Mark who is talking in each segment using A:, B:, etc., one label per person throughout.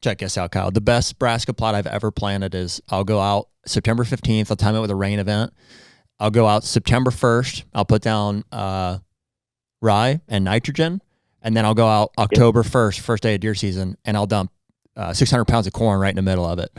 A: Check this out, Kyle. The best brassica plot I've ever planted is I'll go out September 15th. I'll time it with a rain event. I'll go out September 1st. I'll put down rye and nitrogen. And then I'll go out October 1st, first day of deer season, and I'll dump 600 pounds of corn right in the middle of it.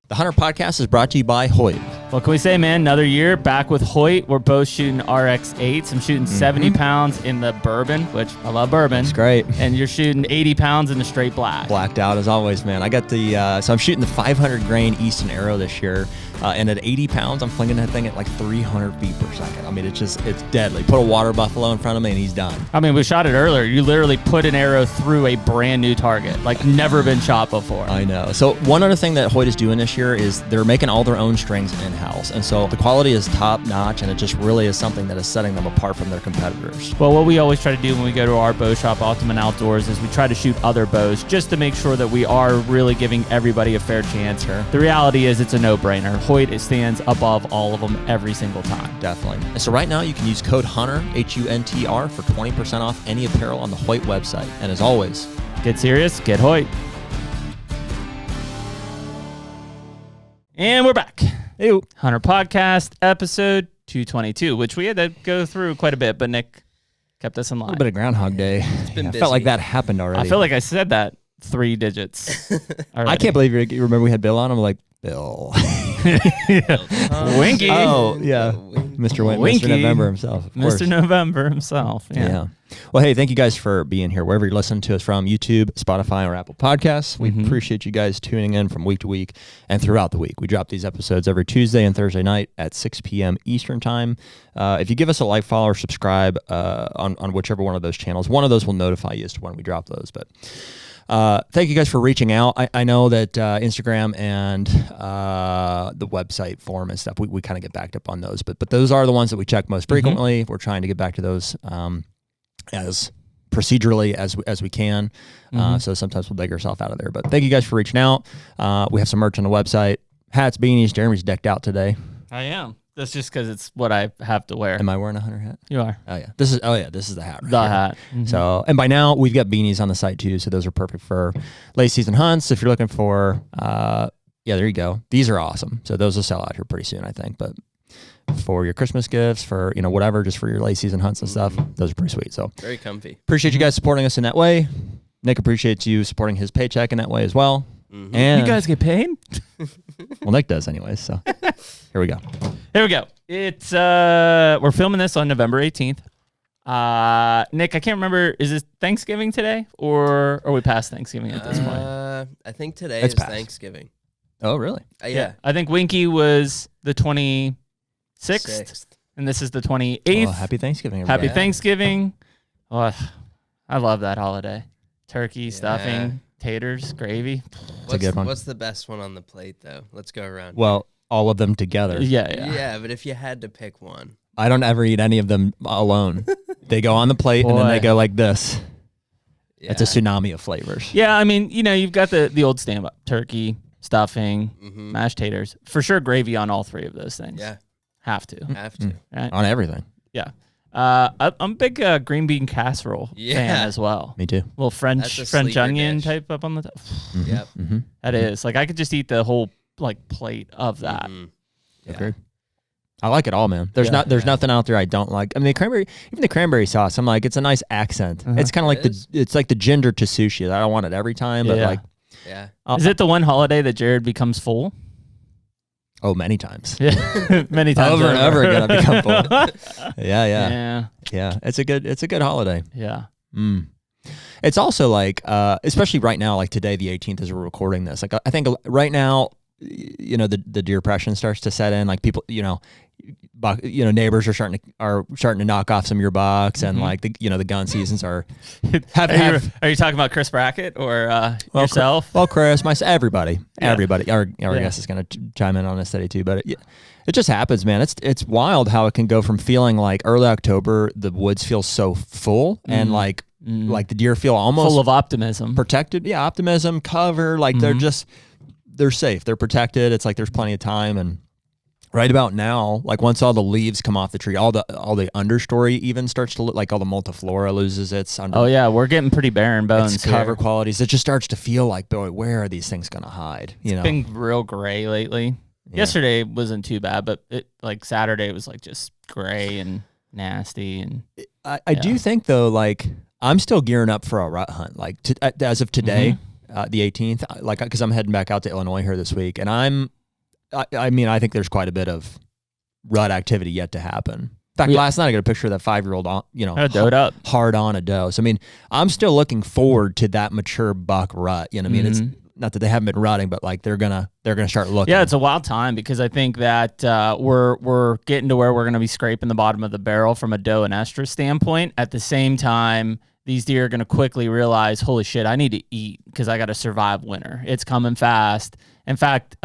A: The HUNTR Podcast is brought to you by Hoyt.
B: What can we say, man? Another year back with Hoyt. We're both shooting RX8s. I'm shooting 70 pounds in the bourbon, which I love bourbon.
A: It's great.
B: And you're shooting 80 pounds in the straight black.
A: Blacked out as always, man. I got the, so I'm shooting the 500 grain Easton Arrow this year. And at 80 pounds, I'm flinging that thing at like 300 feet per second. I mean, it's deadly. Put a water buffalo in front of me and he's done.
B: I mean, we shot it earlier. You literally put an arrow through a brand new target, like never been shot before.
A: I know. So one other thing that Hoyt is doing this year is they're making all their own strings in-house. And so the quality is top notch, and it just really is something that is setting them apart from their competitors.
B: Well, what we always try to do when we go to our bow shop, Ultimate Outdoors, is we try to shoot other bows just to make sure that we are really giving everybody a fair chance.
A: Sure.
B: The reality is it's a no-brainer. Hoyt, it stands above all of them every single time.
A: Definitely. And so right now you can use code HUNTR, HUNTR, for 20% off any apparel on the Hoyt website. And as always,
B: get serious, get Hoyt. And we're back.
A: Ew.
B: HUNTR Podcast, episode 222, which we had to go through quite a bit, but Nick kept us in line.
A: A little bit of Groundhog Day. I felt like that happened already.
B: I feel like I said that 3 digits already.
A: I can't believe you remember we had Bill on. I'm like, Bill.
B: Winky.
A: Oh, yeah. Mr. November himself. Of course.
B: Mr. November himself. Yeah.
A: Well, hey, thank you guys for being here. Wherever you're listening to us from, YouTube, Spotify, or Apple Podcasts. We appreciate you guys tuning in from week to week and throughout the week. We drop these episodes every Tuesday and Thursday night at 6 p.m. Eastern time. If you give us a like, follow, or subscribe on whichever one of those channels, one of those will notify you as to when we drop those. But thank you guys for reaching out. I know that Instagram and the website forum and stuff, we kind of get backed up on those, but those are the ones that we check most frequently. We're trying to get back to those as procedurally as we can. So sometimes we'll dig ourselves out of there. But thank you guys for reaching out. We have some merch on the website. Hats, beanies. Jeremy's decked out today.
B: I am. That's just because it's what I have to wear.
A: Am I wearing a HUNTR hat?
B: You are.
A: Oh yeah. This is the hat. Right
B: the
A: here.
B: hat.
A: So, and by now we've got beanies on the site too. So those are perfect for late season hunts. If you're looking for, there you go. These are awesome. So those will sell out here pretty soon, I think. But for your Christmas gifts, for whatever, just for your late season hunts and stuff, those are pretty sweet. So
C: very comfy.
A: Appreciate you guys supporting us in that way. Nick appreciates you supporting his paycheck in that way as well. And
B: you guys get paid?
A: Well, Nick does anyways. So here we go.
B: Here we go. It's we're filming this on November 18th. Nick, I can't remember. Is it Thanksgiving today, or are we past Thanksgiving at this point?
C: I think today
A: It's
C: is
A: past.
C: Thanksgiving.
A: Oh, really?
C: Yeah.
B: I think Winky was the 26th, and this is the 28th.
A: Oh, happy Thanksgiving, everybody.
B: Happy Thanksgiving. Oh, I love that holiday. Turkey, stuffing, taters, gravy.
A: It's a good one.
C: What's the best one on the plate, though? Let's go around.
A: Well, all of them together.
B: Yeah.
C: But if you had to pick one.
A: I don't ever eat any of them alone. They go on the plate and then they go like this. Yeah. It's a tsunami of flavors.
B: Yeah, I mean, you've got the old stand-up. Turkey, stuffing, mashed taters. For sure gravy on all 3 of those things.
C: Yeah.
B: Have to. Right?
A: On everything.
B: Yeah. I'm a big green bean casserole fan as well.
A: Me too.
B: Little French onion type up on the top.
C: Yep.
B: That is. Like, I could just eat the whole plate of that.
A: Yeah. I like it all, man. There's nothing out there I don't like. I mean, the cranberry sauce, I'm like, it's a nice accent. It's kind of like it's like the ginger to sushi. I don't want it every time, but
B: is it the one holiday that Jared becomes full?
A: Oh, many times.
B: Yeah, many times
A: over and over again. I become full. Yeah. It's a good holiday.
B: Yeah.
A: It's also like, especially right now, like today, the 18th, as we're recording this. Like, I think right now, the deer depression starts to set in. Like people, neighbors are starting to knock off some of your bucks, and like the gun seasons are. Are
B: you talking about Chris Brackett or yourself?
A: Chris, everybody. Our guest is going to chime in on this today too, but it just happens, man. It's wild how it can go from feeling like early October, the woods feel so full and like the deer feel almost
B: full of optimism,
A: protected. Yeah, optimism, cover. Like they're safe. They're protected. It's like there's plenty of time, and right about now, like once all the leaves come off the tree, all the understory even starts to look like all the multiflora loses its under.
B: Oh yeah, we're getting pretty barren bones.
A: Its cover qualities. It just starts to feel like, boy, where are these things gonna hide?
B: It's been real gray lately. Yeah. Yesterday wasn't too bad, but like Saturday was like just gray and nasty. And
A: I do think though, like I'm still gearing up for a rut hunt. Like as of today, the 18th, like because I'm heading back out to Illinois here this week, and I mean, I think there's quite a bit of rut activity yet to happen. In fact, last night I got a picture of that 5-year-old,
B: doed up
A: hard on a doe. So I mean, I'm still looking forward to that mature buck rut. You know what I mean? It's not that they haven't been rutting, but like they're gonna start looking.
B: Yeah, it's a wild time because I think that we're getting to where we're gonna be scraping the bottom of the barrel from a doe and estrus standpoint. At the same time, these deer are gonna quickly realize, holy shit, I need to eat because I got to survive winter. It's coming fast. In fact,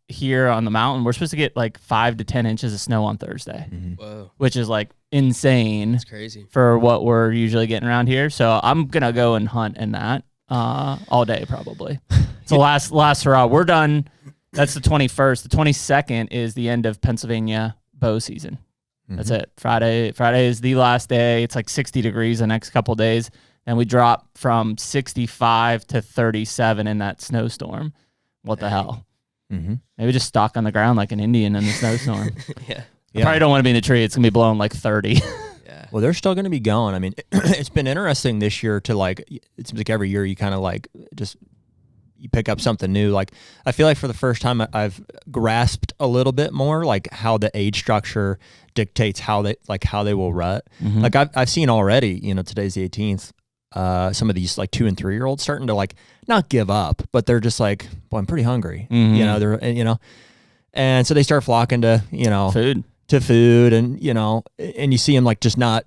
B: here on the mountain, we're supposed to get like 5 to 10 inches of snow on Thursday,
C: Whoa,
B: which is like insane.
C: It's crazy
B: for what we're usually getting around here. So I'm gonna go and hunt in that all day probably. It's the last hurrah. We're done. That's the 21st. The 22nd is the end of Pennsylvania bow season. That's it. Friday is the last day. It's like 60 degrees the next couple days. Then we drop from 65 to 37 in that snowstorm. What the hell? Maybe just stalk on the ground like an Indian in the snowstorm.
C: Yeah.
B: I probably don't want to be in the tree. It's going to be blowing like 30.
A: Well, they're still going to be going. I mean, it's been interesting this year to like, it seems like every year you kind of like just, you pick up something new. Like, I feel like for the first time I've grasped a little bit more like how the age structure dictates how they will rut. Like I've seen already, today's the 18th, some of these like 2 and 3 year olds starting to like not give up, but they're just like, well, I'm pretty hungry. And so they start flocking to, food and, and you see them like just not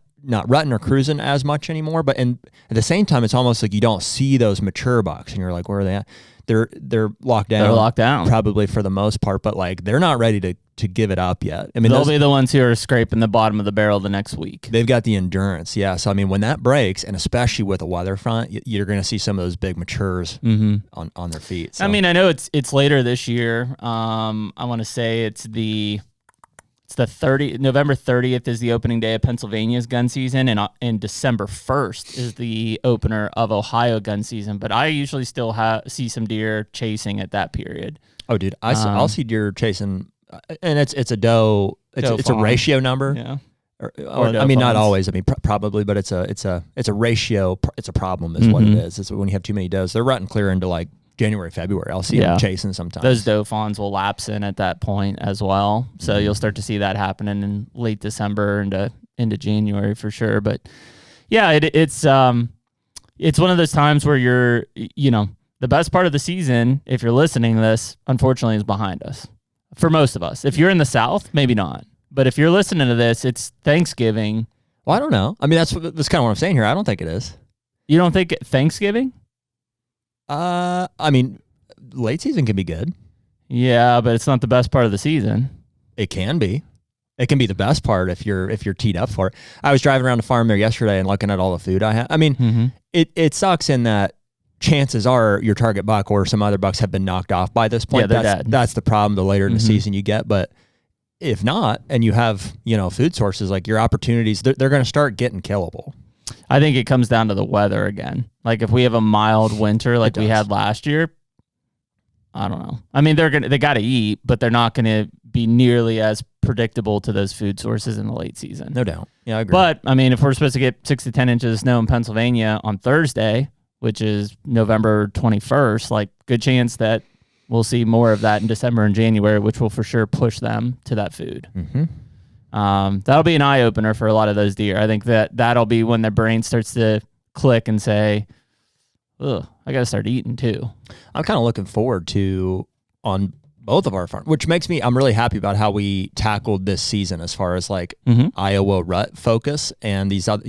A: rutting or cruising as much anymore. But at the same time, it's almost like you don't see those mature bucks and you're like, where are they at? They're locked down.
B: They're locked down
A: probably for the most part, but like they're not ready to give it up yet. I mean,
B: they'll be the ones who are scraping the bottom of the barrel the next week.
A: They've got the endurance. Yeah. So, I mean, when that breaks, and especially with a weather front, you're going to see some of those big matures on their feet. So.
B: I mean, I know it's later this year. I want to say it's November 30th is the opening day of Pennsylvania's gun season, and December 1st is the opener of Ohio gun season. But I usually still see some deer chasing at that period.
A: Oh, dude, I'll see deer chasing, and it's a doe. It's a ratio number.
B: Yeah.
A: Or I mean, not always. I mean, probably, but it's a ratio. It's a problem, is what it is. It's when you have too many does. They're rutting clear into like January, February. I'll see them chasing sometimes.
B: Those doe fawns will lapse in at that point as well. So you'll start to see that happening in late December into January for sure. But yeah, it's one of those times where you're, the best part of the season, if you're listening to this, unfortunately is behind us for most of us. If you're in the South, maybe not. But if you're listening to this, it's Thanksgiving.
A: Well, I don't know. I mean, that's kind of what I'm saying here. I don't think it is.
B: You don't think Thanksgiving?
A: I mean, late season can be good.
B: Yeah, but it's not the best part of the season.
A: It can be. It can be the best part if you're teed up for it. I was driving around the farm there yesterday and looking at all the food I have. I mean, it sucks in that chances are your target buck or some other bucks have been knocked off by this point.
B: Yeah, they're dead.
A: That's the problem the later in the season you get. But if not, and you have, food sources, like your opportunities, they're going to start getting killable.
B: I think it comes down to the weather again. Like if we have a mild winter like we had last year, I don't know. I mean, they got to eat, but they're not going to be nearly as predictable to those food sources in the late season.
A: No doubt. Yeah, I agree.
B: But I mean, if we're supposed to get 6 to 10 inches of snow in Pennsylvania on Thursday, which is November 21st, like good chance that we'll see more of that in December and January, which will for sure push them to that food. That'll be an eye opener for a lot of those deer. I think that'll be when their brain starts to click and say, ugh, I got to start eating too.
A: I'm kind of looking forward to on both of our farms, which makes me, I'm really happy about how we tackled this season as far as like Iowa rut focus and these other,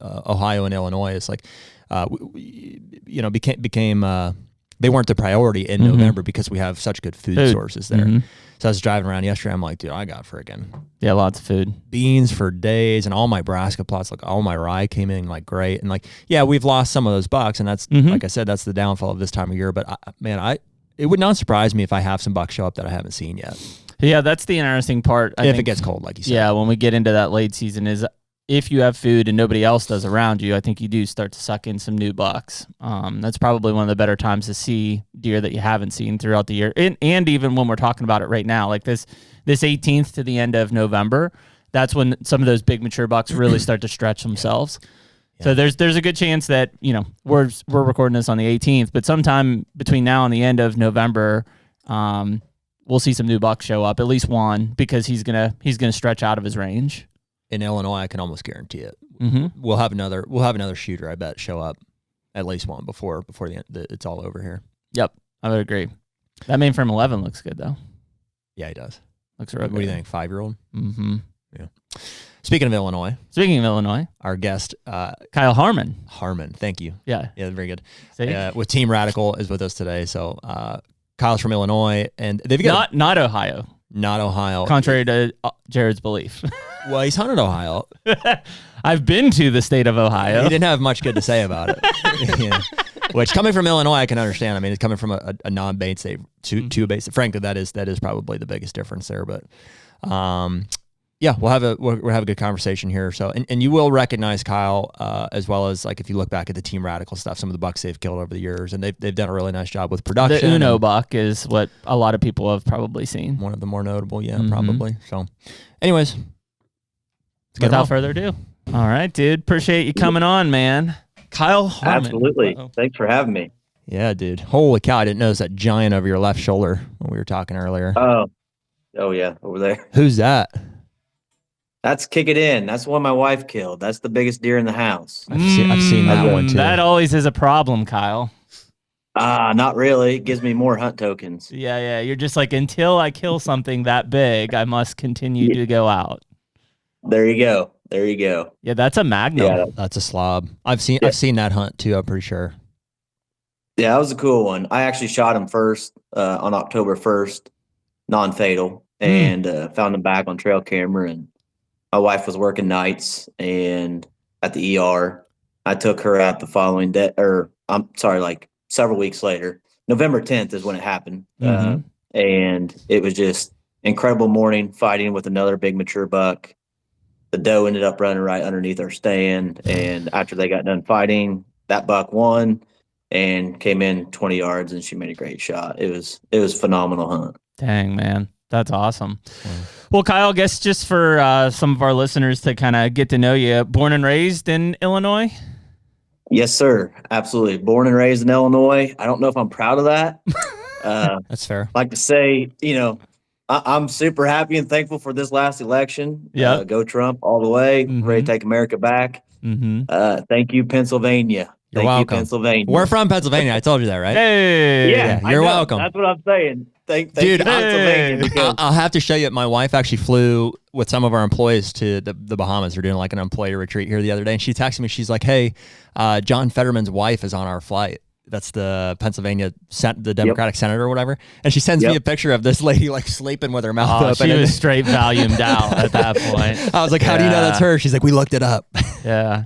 A: Ohio and Illinois is like, became they weren't the priority in November because we have such good food sources there. So I was driving around yesterday. I'm like, dude, I got
B: lots of food,
A: beans for days, and all my brassica plots, like all my rye came in like great. And like, yeah, we've lost some of those bucks, and that's like I said, that's the downfall of this time of year. But it would not surprise me if I have some bucks show up that I haven't seen yet.
B: Yeah, that's the interesting part. I
A: if
B: think,
A: it gets cold, like you said.
B: Yeah, when we get into that late season is if you have food and nobody else does around you, I think you do start to suck in some new bucks. That's probably one of the better times to see deer that you haven't seen throughout the year. And even when we're talking about it right now, like this 18th to the end of November, that's when some of those big mature bucks really start to stretch themselves. Yeah. So there's a good chance that, we're recording this on the 18th, but sometime between now and the end of November, we'll see some new bucks show up, at least one, because he's gonna stretch out of his range.
A: In Illinois, I can almost guarantee it.
B: Mm-hmm.
A: We'll have another shooter, I bet, show up, at least one before it's all over here.
B: Yep, I would agree. That main frame 11 looks good though.
A: Yeah, he does.
B: Looks real good.
A: What do you think? 5-year-old?
B: Mm-hmm.
A: Yeah. Speaking of Illinois, our guest
B: Kyle Harmon.
A: Harmon, thank you.
B: Yeah,
A: very good.
B: See?
A: With Team Radical is with us today. So Kyle's from Illinois, and they've got
B: not Ohio.
A: Not Ohio.
B: Contrary to Jared's belief.
A: Well, he's hunted Ohio.
B: I've been to the state of Ohio.
A: He didn't have much good to say about it. Yeah. Which, coming from Illinois, I can understand. I mean, it's coming from a non-bait state to a bait state. Frankly, that is probably the biggest difference there. But yeah, we'll have a good conversation here. So, and you will recognize Kyle as well as, like, if you look back at the Team Radical stuff, some of the bucks they've killed over the years, and they've done a really nice job with production.
B: The Uno buck is what a lot of people have probably seen.
A: One of the more notable, probably. So, anyways,
B: without further ado, all right, dude, appreciate you coming on, man. Kyle Harmon.
D: Absolutely.
B: Uh-oh.
D: Thanks for having me.
A: Yeah, dude. Holy cow! I didn't notice that giant over your left shoulder when we were talking earlier.
D: Oh yeah, over there.
A: Who's that?
D: That's Kick It In. That's the one my wife killed. That's the biggest deer in the house.
A: I've seen that one too.
B: That always is a problem, Kyle.
D: Not really. It gives me more hunt tokens.
B: Yeah. You're just like, until I kill something that big, I must continue to go out.
D: There you go.
B: Yeah, that's a magnum.
D: Yeah,
A: that's a slob. I've seen that hunt too. I'm pretty sure.
D: Yeah, that was a cool one. I actually shot him first on October 1st, non-fatal, and found him back on trail camera. And my wife was working nights and at the ER. I took her out the following day, like several weeks later. November 10th is when it happened. And it was just incredible morning fighting with another big mature buck. The doe ended up running right underneath our stand. And after they got done fighting, that buck won and came in 20 yards, and she made a great shot. It was a phenomenal hunt.
B: Dang, man. That's awesome. Well, Kyle, I guess just for some of our listeners to kind of get to know you, born and raised in Illinois?
D: Yes, sir. Absolutely. Born and raised in Illinois. I don't know if I'm proud of that.
A: That's fair.
D: Like to say, I'm super happy and thankful for this last election.
B: Yeah.
D: Go Trump all the way. Ready to take America back. Thank you, Pennsylvania.
A: You're welcome.
D: Pennsylvania.
A: We're from Pennsylvania. I told you that, right?
B: Hey.
D: Yeah,
A: you're welcome.
D: That's what I'm saying. Thank
A: Dude,
D: you, Pennsylvania. Because
A: I'll have to show you. My wife actually flew with some of our employees to the Bahamas. We're doing like an employee retreat here the other day, and she texted me. She's like, "Hey, John Fetterman's wife is on our flight." That's the Pennsylvania, the Democratic senator or whatever. And she sends me a picture of this lady like sleeping with her mouth open.
B: She was straight volumed out at that point.
A: I was like, how do you know that's her? She's like, we looked it up.
B: Yeah.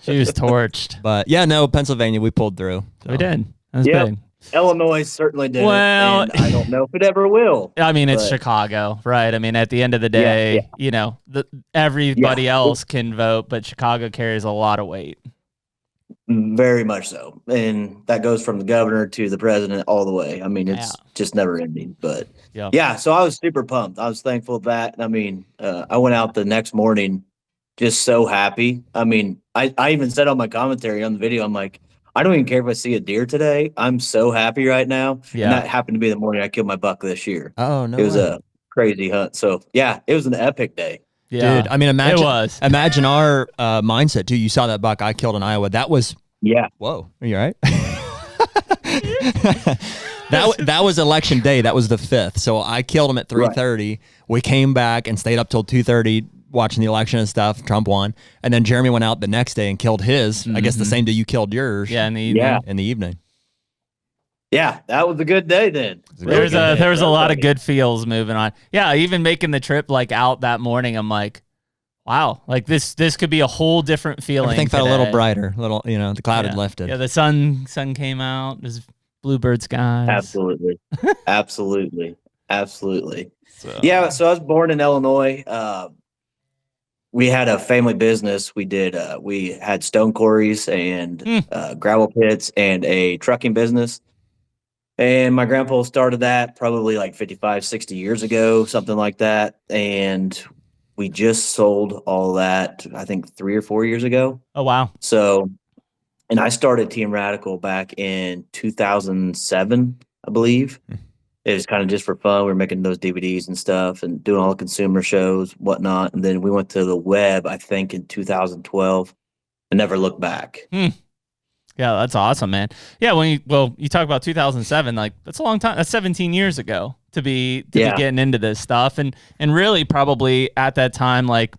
B: She was torched.
A: But yeah, no, Pennsylvania, we pulled through. So.
B: We did. That was big.
D: Illinois certainly did.
B: Well,
D: and I don't know if it ever will.
B: I mean, it's Chicago, right? I mean, at the end of the day, everybody else can vote, but Chicago carries a lot of weight.
D: Very much so. And that goes from the governor to the president all the way. I mean, it's just never ending. But so I was super pumped. I was thankful of that. I mean, I went out the next morning just so happy. I mean, I even said on my commentary on the video, I'm like, I don't even care if I see a deer today. I'm so happy right now. Yeah. And that happened to be the morning I killed my buck this year.
A: Oh, no.
D: It was a crazy hunt. So, yeah, it was an epic day.
B: Yeah.
A: Dude, I mean, imagine our mindset, too. You saw that buck I killed in Iowa. That was...
D: Yeah.
A: Whoa. Are you all right? That was election day. That was the 5th. So I killed him at 3:30. Right. We came back and stayed up till 2:30 watching the election and stuff. Trump won. And then Jeremy went out the next day and killed his. I guess the same day you killed yours.
B: Yeah, in the evening.
A: In the evening.
D: Yeah, that was a good day then.
B: There was a lot of good feels moving on. Yeah, even making the trip like out that morning, I'm like, wow, like this could be a whole different feeling.
A: Everything felt a little brighter. The cloud had lifted.
B: Yeah, the sun came out. There's bluebird skies.
D: Absolutely. Absolutely. Yeah, so I was born in Illinois. We had a family business. We had stone quarries and gravel pits and a trucking business. And my grandpa started that probably like 55, 60 years ago, something like that. And we just sold all that, I think 3 or 4 years ago.
B: Oh, wow.
D: So, and I started Team Radical back in 2007, I believe. It was kind of just for fun. We were making those DVDs and stuff and doing all the consumer shows, whatnot. And then we went to the web, I think, in 2012 and never looked back.
B: Yeah, that's awesome, man. Yeah, you talk about 2007, like that's a long time. That's 17 years ago to be getting into this stuff, and really probably at that time, like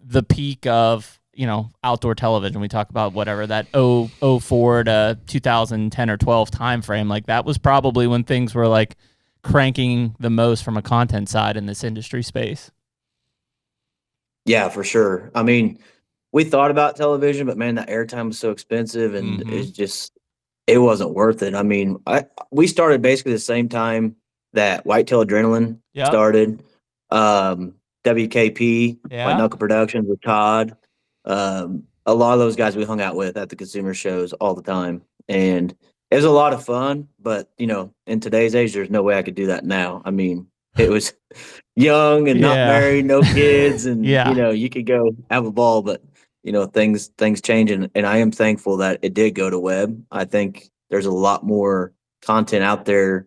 B: the peak of outdoor television. We talk about whatever that 04 to 2010 or 12 time frame. Like that was probably when things were like cranking the most from a content side in this industry space.
D: Yeah, for sure. I mean, we thought about television, but man, that airtime was so expensive, and it wasn't worth it. I mean, we started basically the same time that Whitetail Adrenaline started. WKP, White Knuckle Productions with Todd. A lot of those guys we hung out with at the consumer shows all the time, and it was a lot of fun. But in today's age, there's no way I could do that now. I mean, it was young and not married, no kids, and you could go have a ball, but things change, and I am thankful that it did go to web. I think there's a lot more content out there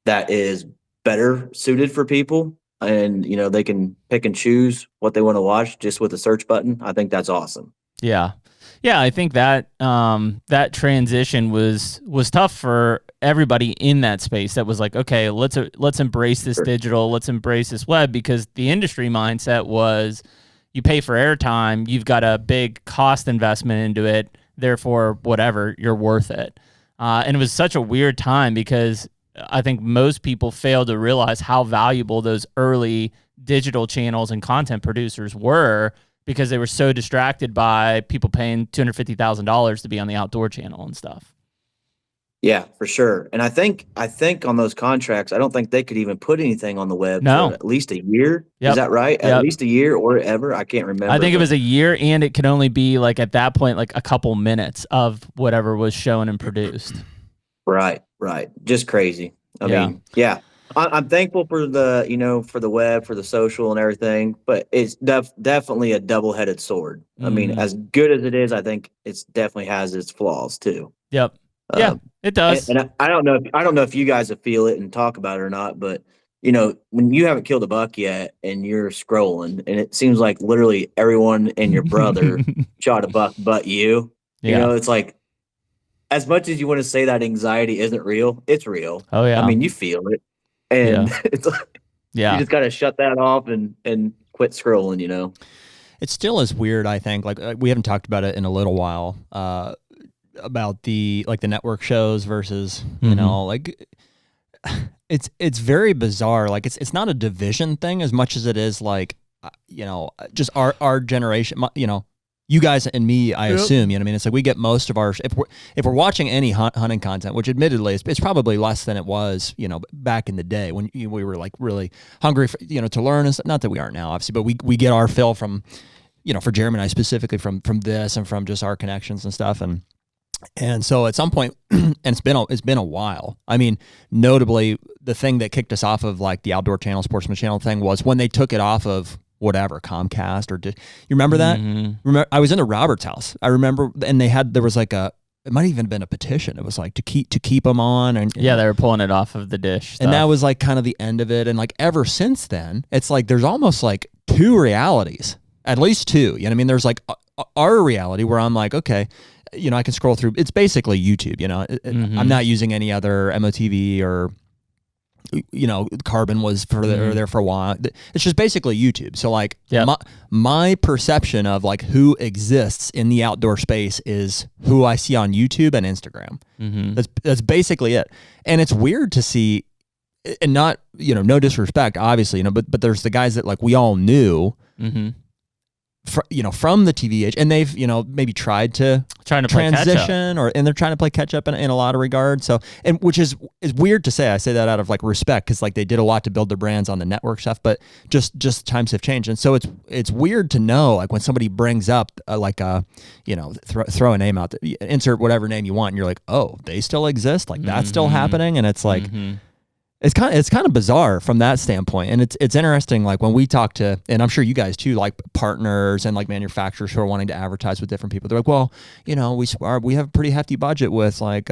D: that is better suited for people, and they can pick and choose what they want to watch just with a search button. I think that's awesome.
B: Yeah, I think that that transition was tough for everybody in that space. That was like, okay, let's embrace this digital, let's embrace this web, because the industry mindset was, you pay for airtime, you've got a big cost investment into it, therefore, whatever, you're worth it. And it was such a weird time because I think most people failed to realize how valuable those early digital channels and content producers were, because they were so distracted by people paying $250,000 to be on the outdoor channel and stuff.
D: Yeah, for sure. And I think on those contracts, I don't think they could even put anything on the web for at least a year. Yep. Is that right? At least a year or ever? I can't remember.
B: I think it was a year, and it could only be like at that point, like a couple minutes of whatever was shown and produced.
D: Right. Just crazy. I mean, I'm thankful for the, for the web, for the social and everything, but it's definitely a double-headed sword. I mean, as good as it is, I think it definitely has its flaws too.
B: Yep. Yeah, it does.
D: And I don't know if you guys feel it and talk about it or not, but when you haven't killed a buck yet and you're scrolling, and it seems like literally everyone and your brother shot a buck but you. It's like, as much as you want to say that anxiety isn't real, it's real. Oh yeah. I mean, you feel it, and it's like, you just gotta shut that off and quit scrolling.
A: It still is weird. I think like we haven't talked about it in a little while. About the network shows versus like it's very bizarre. Like it's not a division thing as much as it is like just our generation, you guys and me, I assume, what I mean? It's like we get most of our, if we're watching any hunting content, which admittedly it's probably less than it was, back in the day when we were like really hungry for, to learn and stuff. Not that we aren't now, obviously, but we get our fill from, for Jeremy and I specifically from this and from just our connections and stuff. And so at some point, and it's been a while. I mean, notably, the thing that kicked us off of like the Outdoor Channel, Sportsman Channel thing was when they took it off of whatever, Comcast you remember that? Remember, I was in a Robert's house. I remember, and there was like it might have even been a petition. It was like to keep them on, and
B: they were pulling it off of the dish stuff.
A: And that was like kind of the end of it. And like ever since then, it's like there's almost like two realities, at least two. I mean, there's like our reality where I'm like, okay, I can scroll through. It's basically YouTube. I'm not using any other MOTV or Carbon was there for a while. It's just basically YouTube. So like my perception of like who exists in the outdoor space is who I see on YouTube and Instagram. That's basically it. And it's weird to see, and not no disrespect, obviously, but there's the guys that like we all knew. from the TV age, and they've, maybe trying to
B: play
A: transition, and they're trying to play catch up in a lot of regards. So, and which is weird to say. I say that out of like respect, because like they did a lot to build their brands on the network stuff, but just times have changed, and so it's weird to know, like when somebody brings up throw a name out there, insert whatever name you want, and you're like, oh, they still exist, like that's still happening, and it's like. It's kind of bizarre from that standpoint, and it's interesting. Like when we talk to, and I'm sure you guys too, like partners and like manufacturers who are wanting to advertise with different people. They're like, well, we have a pretty hefty budget with like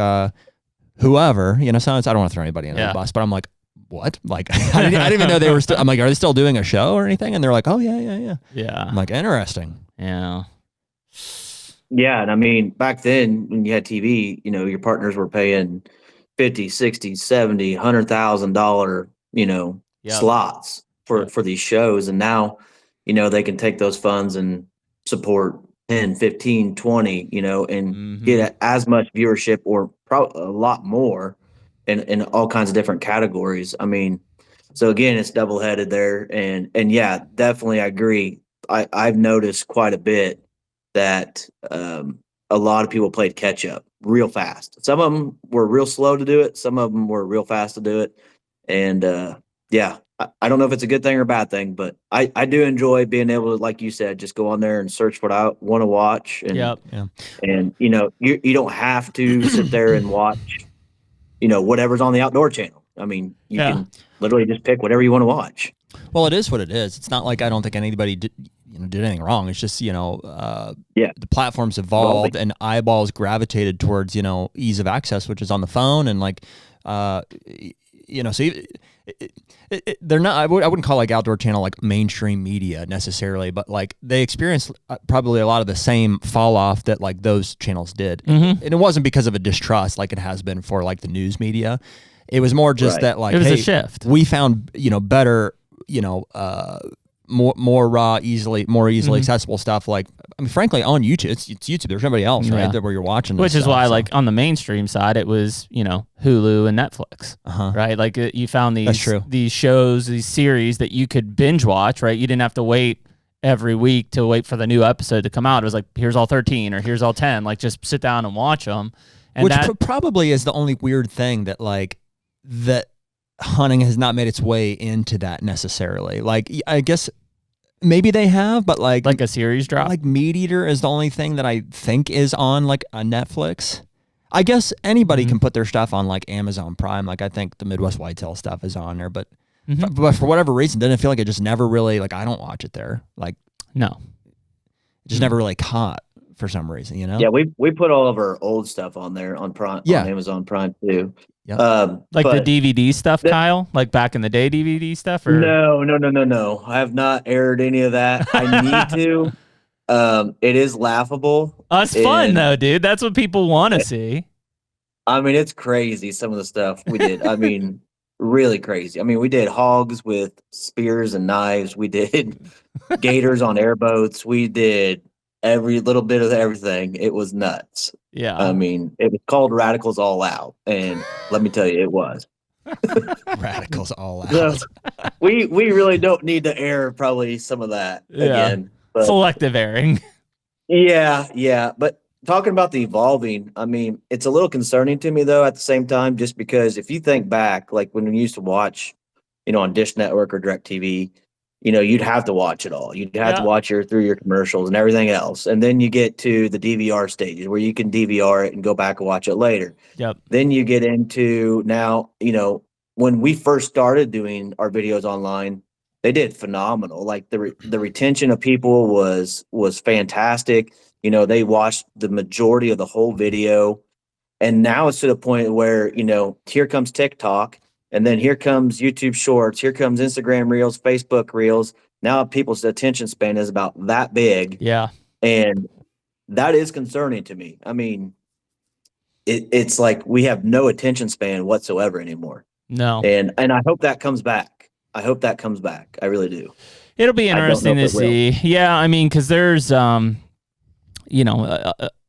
A: whoever. Sometimes I don't want to throw anybody under the bus, but I'm like, what? Like I didn't even know they were still. I'm like, are they still doing a show or anything? And they're like, oh yeah. I'm like, interesting.
B: Yeah.
D: Yeah, and I mean back then when you had TV, your partners were paying $50, $60, $70, $100,000, slots for these shows. And now, they can take those funds and support 10, 15, 20, and get as much viewership or probably a lot more in all kinds of different categories. I mean, so again, it's double headed there. And yeah, definitely I agree. I've noticed quite a bit that a lot of people played catch up real fast. Some of them were real slow to do it. Some of them were real fast to do it. And I don't know if it's a good thing or a bad thing, but I do enjoy being able to, like you said, just go on there and search what I want to watch. And, and you don't have to sit there and watch, whatever's on the outdoor channel. I mean, you can literally just pick whatever you want to watch.
A: Well, it is what it is. It's not like I don't think anybody did anything wrong. It's just, the platforms evolved and eyeballs gravitated towards, ease of access, which is on the phone. And like, so they're not, I wouldn't call like Outdoor Channel like mainstream media necessarily, but like they experienced probably a lot of the same fall off that like those channels did. And it wasn't because of a distrust like it has been for like the news media. It was more just that like,
B: it was a shift.
A: We found, better, more raw, more easily accessible stuff. Like, I mean, frankly, on YouTube, it's YouTube. There's nobody else, right? That where you're watching.
B: Which is why, like, on the mainstream side, it was Hulu and Netflix, right? Like, you found these shows, these series that you could binge watch, right? You didn't have to wait every week to wait for the new episode to come out. It was like, here's all 13 or here's all 10. Like, just sit down and watch them. And
A: which probably is the only weird thing that that hunting has not made its way into that necessarily. Like, I guess maybe they have, but like
B: a series drop.
A: Like Meat Eater is the only thing that I think is on like a Netflix. I guess anybody can put their stuff on like Amazon Prime. Like I think the Midwest Whitetail stuff is on there, but but for whatever reason, didn't feel like it just never really like I don't watch it there. Like
B: no,
A: it just never really caught for some reason.
D: Yeah, we put all of our old stuff on there on Prime, on Amazon Prime too.
A: Yep.
B: Like the DVD stuff, Kyle? Like back in the day DVD stuff? Or?
D: No. I have not aired any of that. I need to. It is laughable.
B: It's fun though, dude. That's what people want to see.
D: I mean, it's crazy, some of the stuff we did. I mean, really crazy. I mean, we did hogs with spears and knives. We did gators on airboats. We did every little bit of everything. It was nuts.
B: Yeah.
D: I mean, it was called Radicals All Out. And let me tell you, it was.
A: Radicals All Out.
D: So, we really don't need to air probably some of that again. But,
B: selective airing.
D: Yeah. But talking about the evolving, I mean, it's a little concerning to me, though, at the same time, just because if you think back, like when we used to watch, on Dish Network or DirecTV, you'd have to watch it all. You'd have to watch through your commercials and everything else. And then you get to the DVR stages where you can DVR it and go back and watch it later.
B: Yep.
D: Then you get into now, when we first started doing our videos online, they did phenomenal. Like the retention of people was fantastic. They watched the majority of the whole video. And now it's to the point where, here comes TikTok. And then here comes YouTube Shorts. Here comes Instagram Reels, Facebook Reels. Now people's attention span is about that big.
B: Yeah.
D: And that is concerning to me. I mean, it's like we have no attention span whatsoever anymore.
B: No.
D: And I hope that comes back. I really do.
B: It'll be interesting to see. Yeah, I mean, because there's,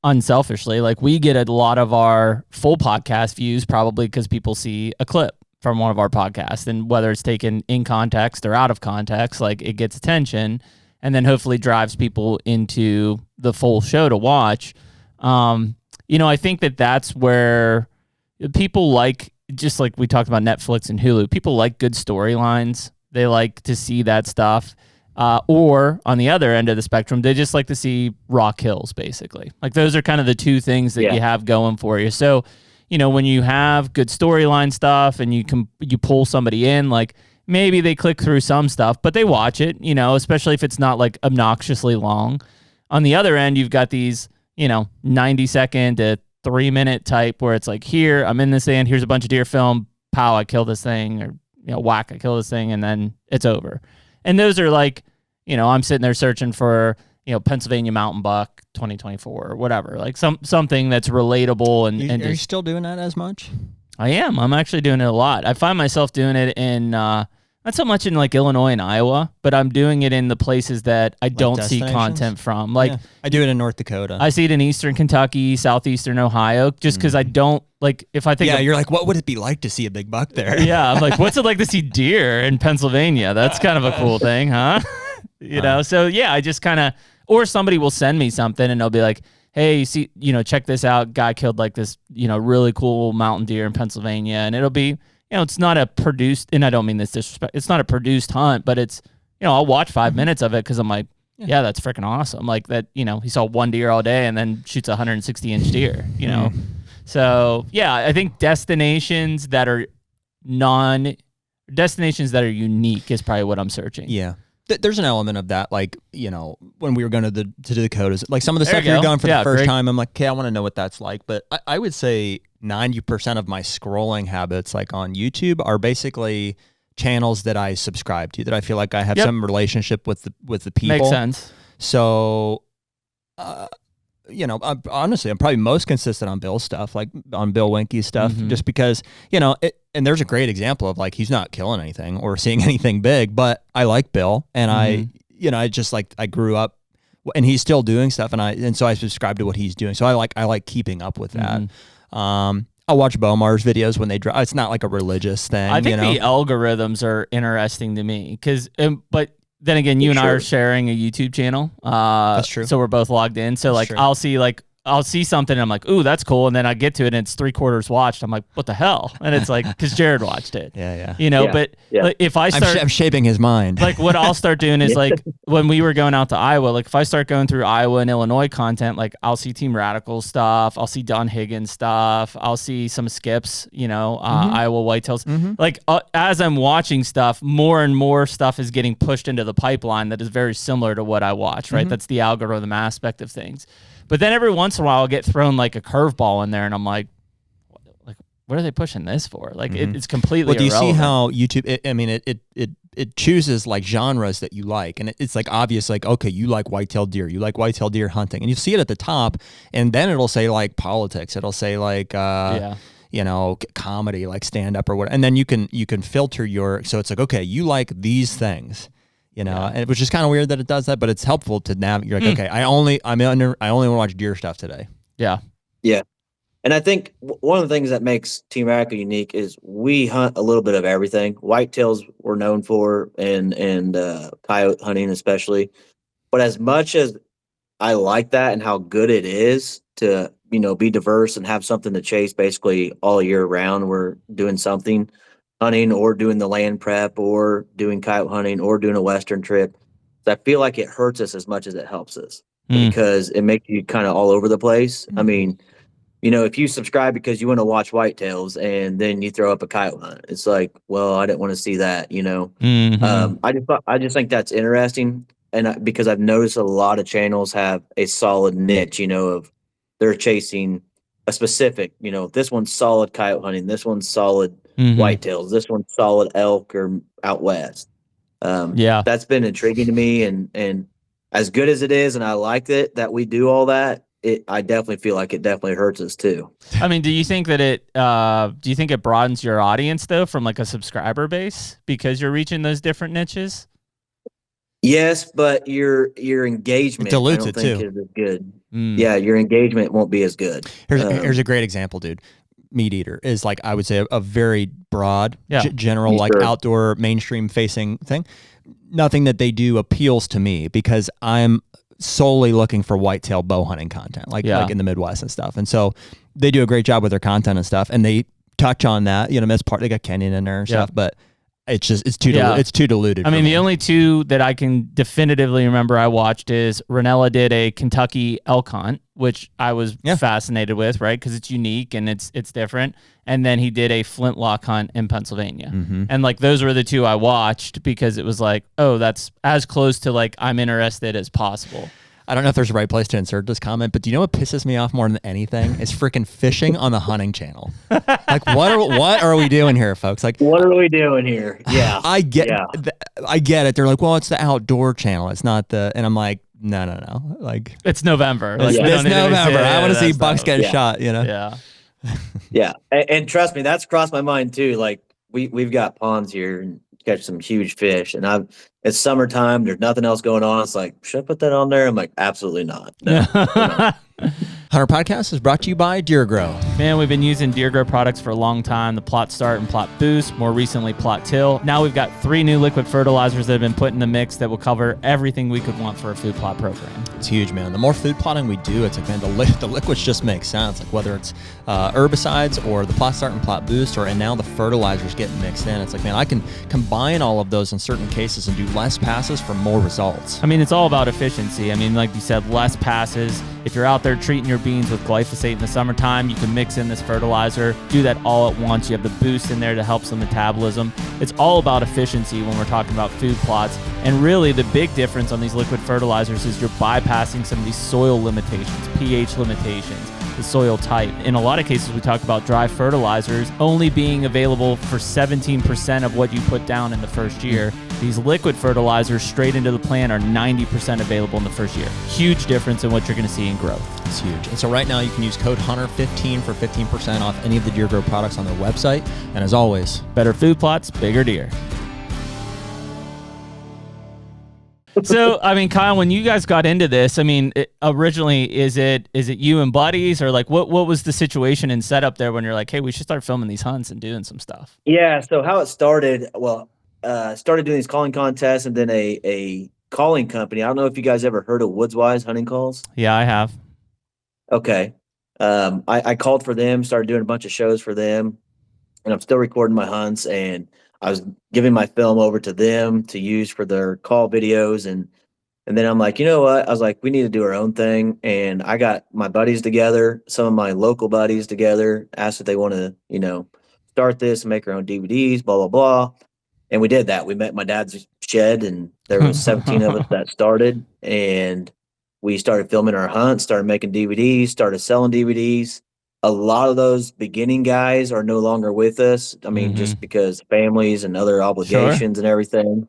B: unselfishly, like we get a lot of our full podcast views probably because people see a clip from one of our podcasts, and whether it's taken in context or out of context, like it gets attention. and then hopefully drives people into the full show to watch. I think that's where people like, just like we talked about Netflix and Hulu, people like good storylines. They like to see that stuff. Or on the other end of the spectrum, they just like to see raw kills, basically. Like those are kind of the two things that you have going for you. So, when you have good storyline stuff and you pull somebody in, like maybe they click through some stuff, but they watch it, especially if it's not like obnoxiously long. On the other end, you've got these, 90-second to 3-minute type where it's like, here, I'm in the sand, here's a bunch of deer film, pow, I kill this thing, or, whack, I kill this thing, and then it's over. And those are like, I'm sitting there searching for, Pennsylvania mountain buck 2024 or whatever, like something that's relatable. And
A: are you still doing that as much?
B: I am. I'm actually doing it a lot. I find myself doing it in, not so much in like Illinois and Iowa, but I'm doing it in the places that I don't see content from. Like
A: I do it in North Dakota.
B: I see it in Eastern Kentucky, Southeastern Ohio, just because I don't like, if I think,
A: you're like, what would it be like to see a big buck there?
B: Yeah. I'm like, what's it like to see deer in Pennsylvania? That's kind of a cool thing, huh? So I just kind of, or somebody will send me something and they'll be like, hey, see, check this out. Guy killed like this, really cool mountain deer in Pennsylvania. And it'll be, it's not a produced, and I don't mean this disrespect, it's not a produced hunt, but it's, I'll watch 5 minutes of it because I'm like, yeah, that's freaking awesome. Like that, he saw one deer all day and then shoots a 160-inch deer, So, I think destinations that are unique is probably what I'm searching.
A: Yeah. There's an element of that, like, when we were going to the Dakotas, like some of the stuff you're going for the first time, I'm like, okay, I want to know what that's like. But I would say 90% of my scrolling habits, like on YouTube, are basically channels that I subscribe to, that I feel like I have some relationship with the people.
B: Makes sense.
A: So, I'm probably most consistent on Bill's stuff, like on Bill Winke's stuff, just because, and there's a great example of like, he's not killing anything or seeing anything big, but I like Bill and I just like, I grew up and he's still doing stuff and so I subscribe to what he's doing. So I like keeping up with that. I'll watch Bomar's videos when they drop. It's not like a religious thing.
B: I think the algorithms are interesting to me because, but then again, you and I are sharing a YouTube channel.
A: That's true.
B: So we're both logged in. So like, I'll see something and I'm like, ooh, that's cool. And then I get to it and it's 3/4 watched. I'm like, what the hell? And it's like, because Jared watched it.
A: Yeah.
B: But like, if I start,
A: I'm shaping his mind.
B: Like what I'll start doing is like when we were going out to Iowa, like if I start going through Iowa and Illinois content, like I'll see Team Radical stuff. I'll see Don Higgins stuff. I'll see some skips, Iowa whitetails. Like as I'm watching stuff, more and more stuff is getting pushed into the pipeline that is very similar to what I watch, right? That's the algorithm aspect of things. But then every once in a while, I'll get thrown like a curveball in there, and I'm like, what are they pushing this for? Like, it's completely
A: do you
B: irrelevant.
A: see how YouTube, it chooses like genres that you like, and it's like obvious, like, okay, you like whitetail deer, you like whitetail deer hunting, and you see it at the top, and then it'll say like politics, it'll say like, comedy, like stand up or what, and then you can filter so it's like, okay, you like these things. And which is kind of weird that it does that, but it's helpful to navigate. You're like, okay, I only want to watch deer stuff today.
B: Yeah.
D: Yeah. And I think one of the things that makes Team Radical unique is we hunt a little bit of everything. Whitetails we're known for and coyote hunting especially. But as much as I like that and how good it is to, be diverse and have something to chase basically all year round, we're doing something. Hunting or doing the land prep or doing coyote hunting or doing a Western trip. So I feel like it hurts us as much as it helps us because it makes you kind of all over the place. I mean, if you subscribe because you want to watch whitetails and then you throw up a coyote hunt, it's like, well, I didn't want to see that, I just think that's interesting. And because I've noticed a lot of channels have a solid niche, of they're chasing a specific, this one's solid coyote hunting. This one's solid whitetails. This one's solid elk or out west. That's been intriguing to me, and as good as it is, and I liked it that we do all that. I definitely feel like it definitely hurts us too.
B: I mean, do you think that it broadens your audience though from like a subscriber base because you're reaching those different niches?
D: Yes, but your engagement
A: dilutes
D: I don't
A: it
D: think
A: too.
D: Is as good. Yeah, your engagement won't be as good.
A: Here's a great example, dude. Meat Eater is like, I would say, a very broad, general, like outdoor mainstream facing thing. nothing that they do appeals to me because I'm solely looking for whitetail bow hunting content, like in the Midwest and stuff. And so they do a great job with their content and stuff, and they touch on that, as part. They got Kenyon in there and stuff, but it's too diluted.
B: I mean, the only two that I can definitively remember I watched is Ranella did a Kentucky elk hunt, which I was fascinated with, right? Because it's unique and it's different. And then he did a flintlock hunt in Pennsylvania. And like those were the two I watched because it was like, oh, that's as close to like I'm interested as possible.
A: I don't know if there's a right place to insert this comment, but do you know what pisses me off more than anything is freaking fishing on the hunting channel. Like, what are we doing here, folks? Like,
D: what are we doing here? Yeah,
A: I get it. They're like, well, it's the outdoor channel. It's not and I'm like, no. Like,
B: it's November.
A: Like, it's November. I want to see bucks get shot.
B: Yeah.
D: Yeah, and trust me, that's crossed my mind too. Like, we've got ponds here and catch some huge fish, and it's summertime, there's nothing else going on. It's like, should I put that on there? I'm like, absolutely not. No.
A: HUNTR Podcast is brought to you by DeerGro.
B: Man, we've been using DeerGro products for a long time. The Plot Start and Plot Boost, more recently Plot Till. Now we've got 3 new liquid fertilizers that have been put in the mix that will cover everything we could want for a food plot program.
A: It's huge, man. The more food plotting we do, it's like, man, the liquids just make sense. Like whether it's herbicides or the Plot Start and Plot Boost, and now the fertilizers getting mixed in. It's like, man, I can combine all of those in certain cases and do less passes for more results.
B: I mean, it's all about efficiency. I mean, like you said, less passes. If you're out there treating your beans with glyphosate in the summertime, you can mix in this fertilizer, do that all at once. You have the boost in there to help some metabolism. It's all about efficiency when we're talking about food plots. And really the big difference on these liquid fertilizers is you're bypassing some of these soil limitations, pH limitations, the soil type. In a lot of cases, we talk about dry fertilizers only being available for 17% of what you put down in the first year. These liquid fertilizers straight into the plant are 90% available in the first year. Huge difference in what you're going to see in growth.
A: It's huge. And so right now you can use code HUNTR15 for 15% off any of the DeerGro products on their website. And as always,
B: better food plots, bigger deer. So, I mean, Kyle, when you guys got into this, I mean, originally, is it you and buddies, or like what was the situation and setup there when you're like, hey, we should start filming these hunts and doing some stuff?
D: Yeah. So how it started, started doing these calling contests, and then a calling company. I don't know if you guys ever heard of Woodswise Hunting Calls.
B: Yeah, I have.
D: Okay. I called for them, started doing a bunch of shows for them, and I'm still recording my hunts, and I was giving my film over to them to use for their call videos. And then I'm like, you know what? I was like, we need to do our own thing. And I got my buddies together, some of my local buddies together, asked if they want to, start this and make our own DVDs, blah, blah, blah. And we did that. We met my dad's shed, and there was 17 of us that started. And we started filming our hunts, started making DVDs, started selling DVDs. A lot of those beginning guys are no longer with us. I mean, just because families and other obligations and everything.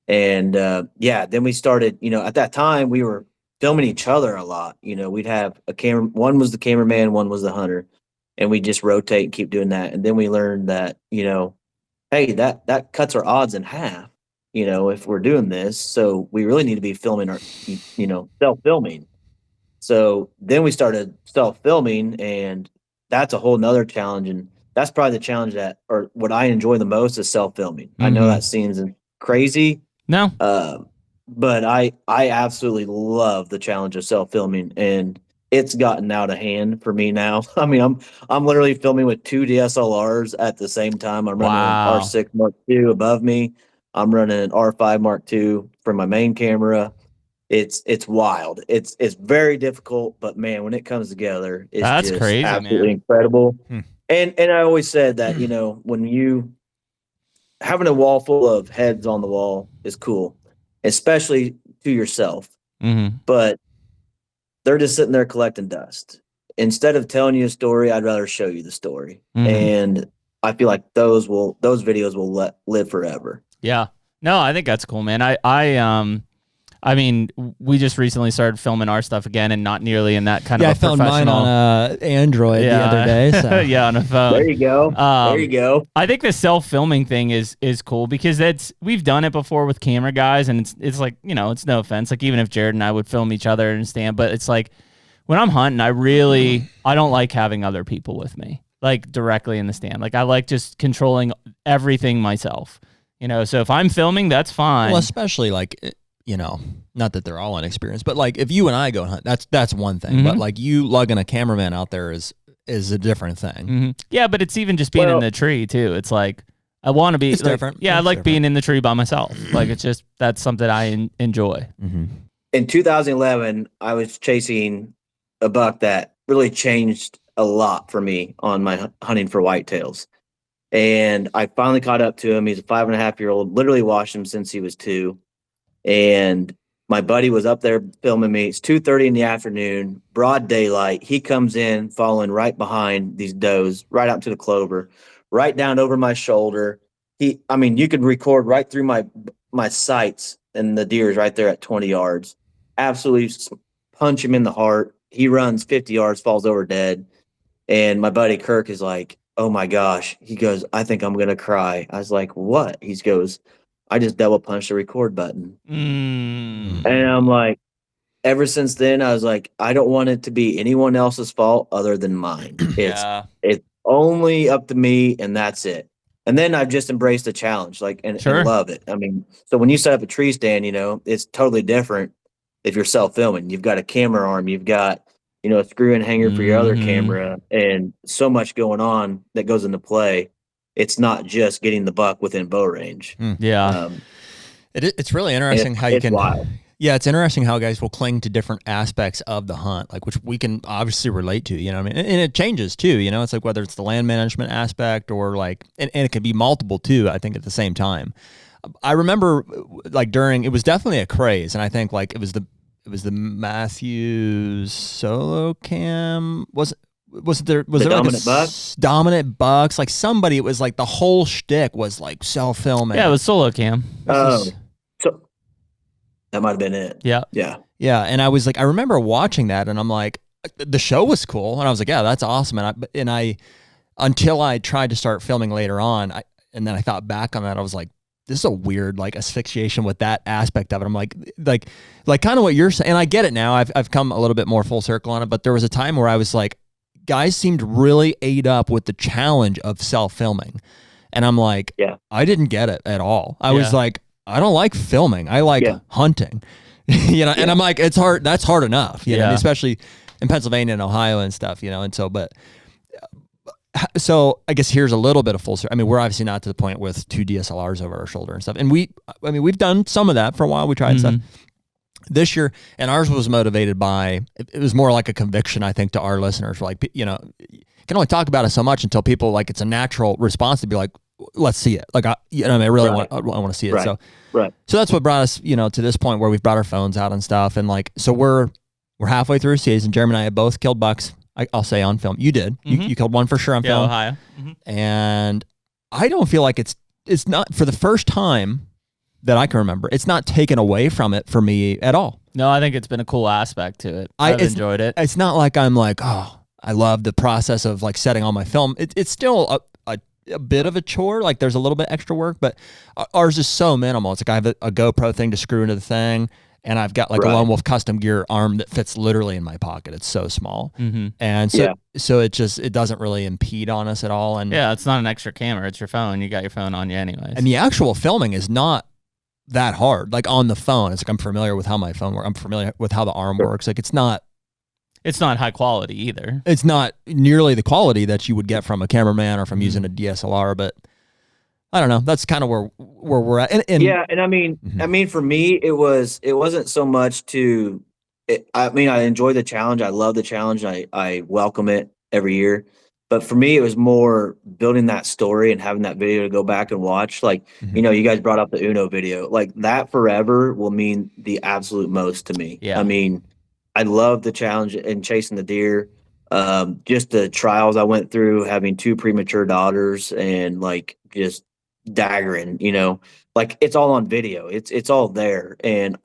D: And then we started, at that time we were filming each other a lot. We'd have a camera. One was the cameraman, one was the hunter, and we just rotate and keep doing that. And then we learned that, hey, that cuts our odds in half, if we're doing this. So we really need to be filming our, self-filming. So then we started self-filming, and that's a whole nother challenge. And that's probably the challenge or what I enjoy the most is self-filming. I know that seems crazy.
B: No.
D: But I absolutely love the challenge of self-filming, and it's gotten out of hand for me now. I mean, I'm literally filming with 2 DSLRs at the same time. I'm running an R6 Mark II above me. I'm running an R5 Mark II for my main camera. It's wild. It's very difficult, but man, when it comes together, it's just
B: crazy,
D: absolutely incredible. And I always said that, when you having a wall full of heads on the wall is cool, especially to yourself. But they're just sitting there collecting dust. Instead of telling you a story, I'd rather show you the story. And I feel like those videos will live forever.
B: Yeah. No, I think that's cool, man. I mean, we just recently started filming our stuff again, and not nearly in that kind of a professional.
A: I found mine on Android the other day. So.
B: Yeah, on a phone.
D: There you go. There you go.
B: I think the self-filming thing is cool because we've done it before with camera guys, and it's like, it's no offense. Like, even if Jared and I would film each other and stand, but it's like when I'm hunting, I don't like having other people with me, like directly in the stand. Like, I like just controlling everything myself. You know, so if I'm filming, that's fine.
A: Well, especially like, you know, not that they're all inexperienced, but like if you and I go hunt, that's one thing. But like you lugging a cameraman out there is a different thing.
B: Yeah, but it's even just being in the tree too. It's like I want to be
A: different.
B: Yeah, I like being in the tree by myself. Like it's just that's something I enjoy.
D: In 2011, I was chasing a buck that really changed a lot for me on my hunting for whitetails. And I finally caught up to him. He's a 5.5-year-old, literally watched him since he was 2. And my buddy was up there filming me. It's 2:30 in the afternoon, broad daylight. He comes in following right behind these does, right out to the clover, right down over my shoulder. You could record right through my sights, and the deer is right there at 20 yards. Absolutely punch him in the heart. He runs 50 yards, falls over dead. And my buddy Kirk is like, oh my gosh. He goes, I think I'm going to cry. I was like, what? He goes, I just double punched the record button. And I'm like, ever since then, I was like, I don't want it to be anyone else's fault other than mine. It's only up to me, and that's it. And then I've just embraced the challenge, and love it. I mean, so when you set up a tree stand, you know, it's totally different if you're self-filming. You've got a camera arm, you've got, you know, a screw and hanger for your other camera, and so much going on that goes into play. It's not just getting the buck within bow range.
A: It's really interesting how you can.
D: Wild.
A: Yeah, it's interesting how guys will cling to different aspects of the hunt, like which we can obviously relate to. You know what I mean? And it changes too. You know, it's like whether it's the land management aspect or like, and it could be multiple too. I think at the same time. I remember like it was definitely a craze, and I think like it was the Matthews solo cam. Was there
D: Dominant
A: like Dominant Bucks? Like somebody, it was like the whole shtick was like self-filming.
B: Yeah, it was solo cam.
D: So that might have been it.
B: Yeah.
A: And I was like, I remember watching that, and I'm like, the show was cool, and I was like, yeah, that's awesome. And I until I tried to start filming later on, and then I thought back on that, I was like, this is a weird like asphyxiation with that aspect of it. I'm like kind of what you're saying, and I get it now. I've come a little bit more full circle on it, but there was a time where I was like, guys seemed really ate up with the challenge of self-filming, and I'm like, I didn't get it at all. I was like, I don't like filming. I like hunting, you know. And I'm like, it's hard. That's hard enough, you know, especially in Pennsylvania and Ohio and stuff, you know. And so I guess here's a little bit of full circle. I mean, we're obviously not to the point with 2 DSLRs over our shoulder and stuff. And we've done some of that for a while. We tried stuff this year, and ours was motivated by, it was more like a conviction, I think, to our listeners. Like, you know, you can only talk about it so much until people, like, it's a natural response to be like, let's see it. Like, I really want to see it.
D: Right.
A: So that's what brought us, you know, to this point where we've brought our phones out and stuff. And like, so we're halfway through a season. Jeremy and I have both killed bucks. I'll say on film. You did. You killed one for sure on film.
B: Ohio.
A: And I don't feel like it's not, for the first time that I can remember, it's not taken away from it for me at all.
B: No, I think it's been a cool aspect to it. I've enjoyed it.
A: It's not like I'm like, oh, I love the process of like setting all my film. It's still a bit of a chore. Like there's a little bit extra work, but ours is so minimal. It's like I have a GoPro thing to screw into the thing, and I've got like a Lone Wolf custom gear arm that fits literally in my pocket. It's so small. And so it doesn't really impede on us at all. And
B: it's not an extra camera. It's your phone. You got your phone on you anyways.
A: And the actual filming is not that hard. Like on the phone, it's like I'm familiar with how my phone works. I'm familiar with how the arm works. Like it's not
B: high quality either.
A: It's not nearly the quality that you would get from a cameraman or from using a DSLR, but I don't know. That's kind of where we're at.
D: And I mean, for me, it wasn't so much I enjoy the challenge. I love the challenge. I welcome it every year. But for me, it was more building that story and having that video to go back and watch. Like, you know, you guys brought up the Uno video. Like that forever will mean the absolute most to me.
B: Yeah.
D: I mean, I love the challenge and chasing the deer. Just the trials I went through, having 2 premature daughters and like just daggering, you know, like it's all on video. It's all there. And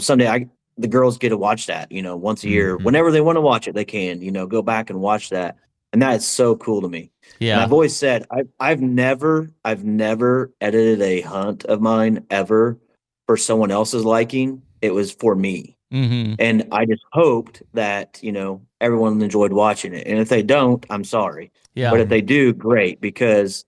D: someday the girls get to watch that, you know, once a year, whenever they want to watch it, they can, you know, go back and watch that. And that is so cool to me.
B: Yeah.
D: And I've always said, I've never edited a hunt of mine ever for someone else's liking. It was for me. And I just hoped that, you know, everyone enjoyed watching it. And if they don't, I'm sorry.
B: Yeah.
D: But if they do, great, because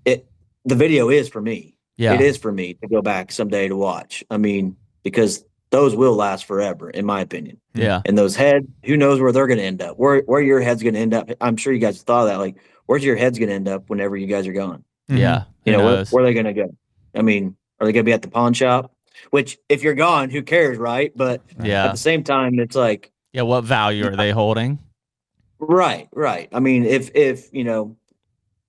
D: the video is for me.
B: Yeah.
D: It is for me to go back someday to watch. I mean, because those will last forever, in my opinion.
B: Yeah.
D: And those heads, who knows where they're going to end up? Where your head's going to end up? I'm sure you guys thought of that. Like, where's your head's going to end up whenever you guys are gone?
B: Yeah.
D: You know, where are they going to go? I mean, are they going to be at the pawn shop? Which, if you're gone, who cares, right? But at the same time, it's like,
B: yeah, what value are they holding?
D: Right. I mean, if you know,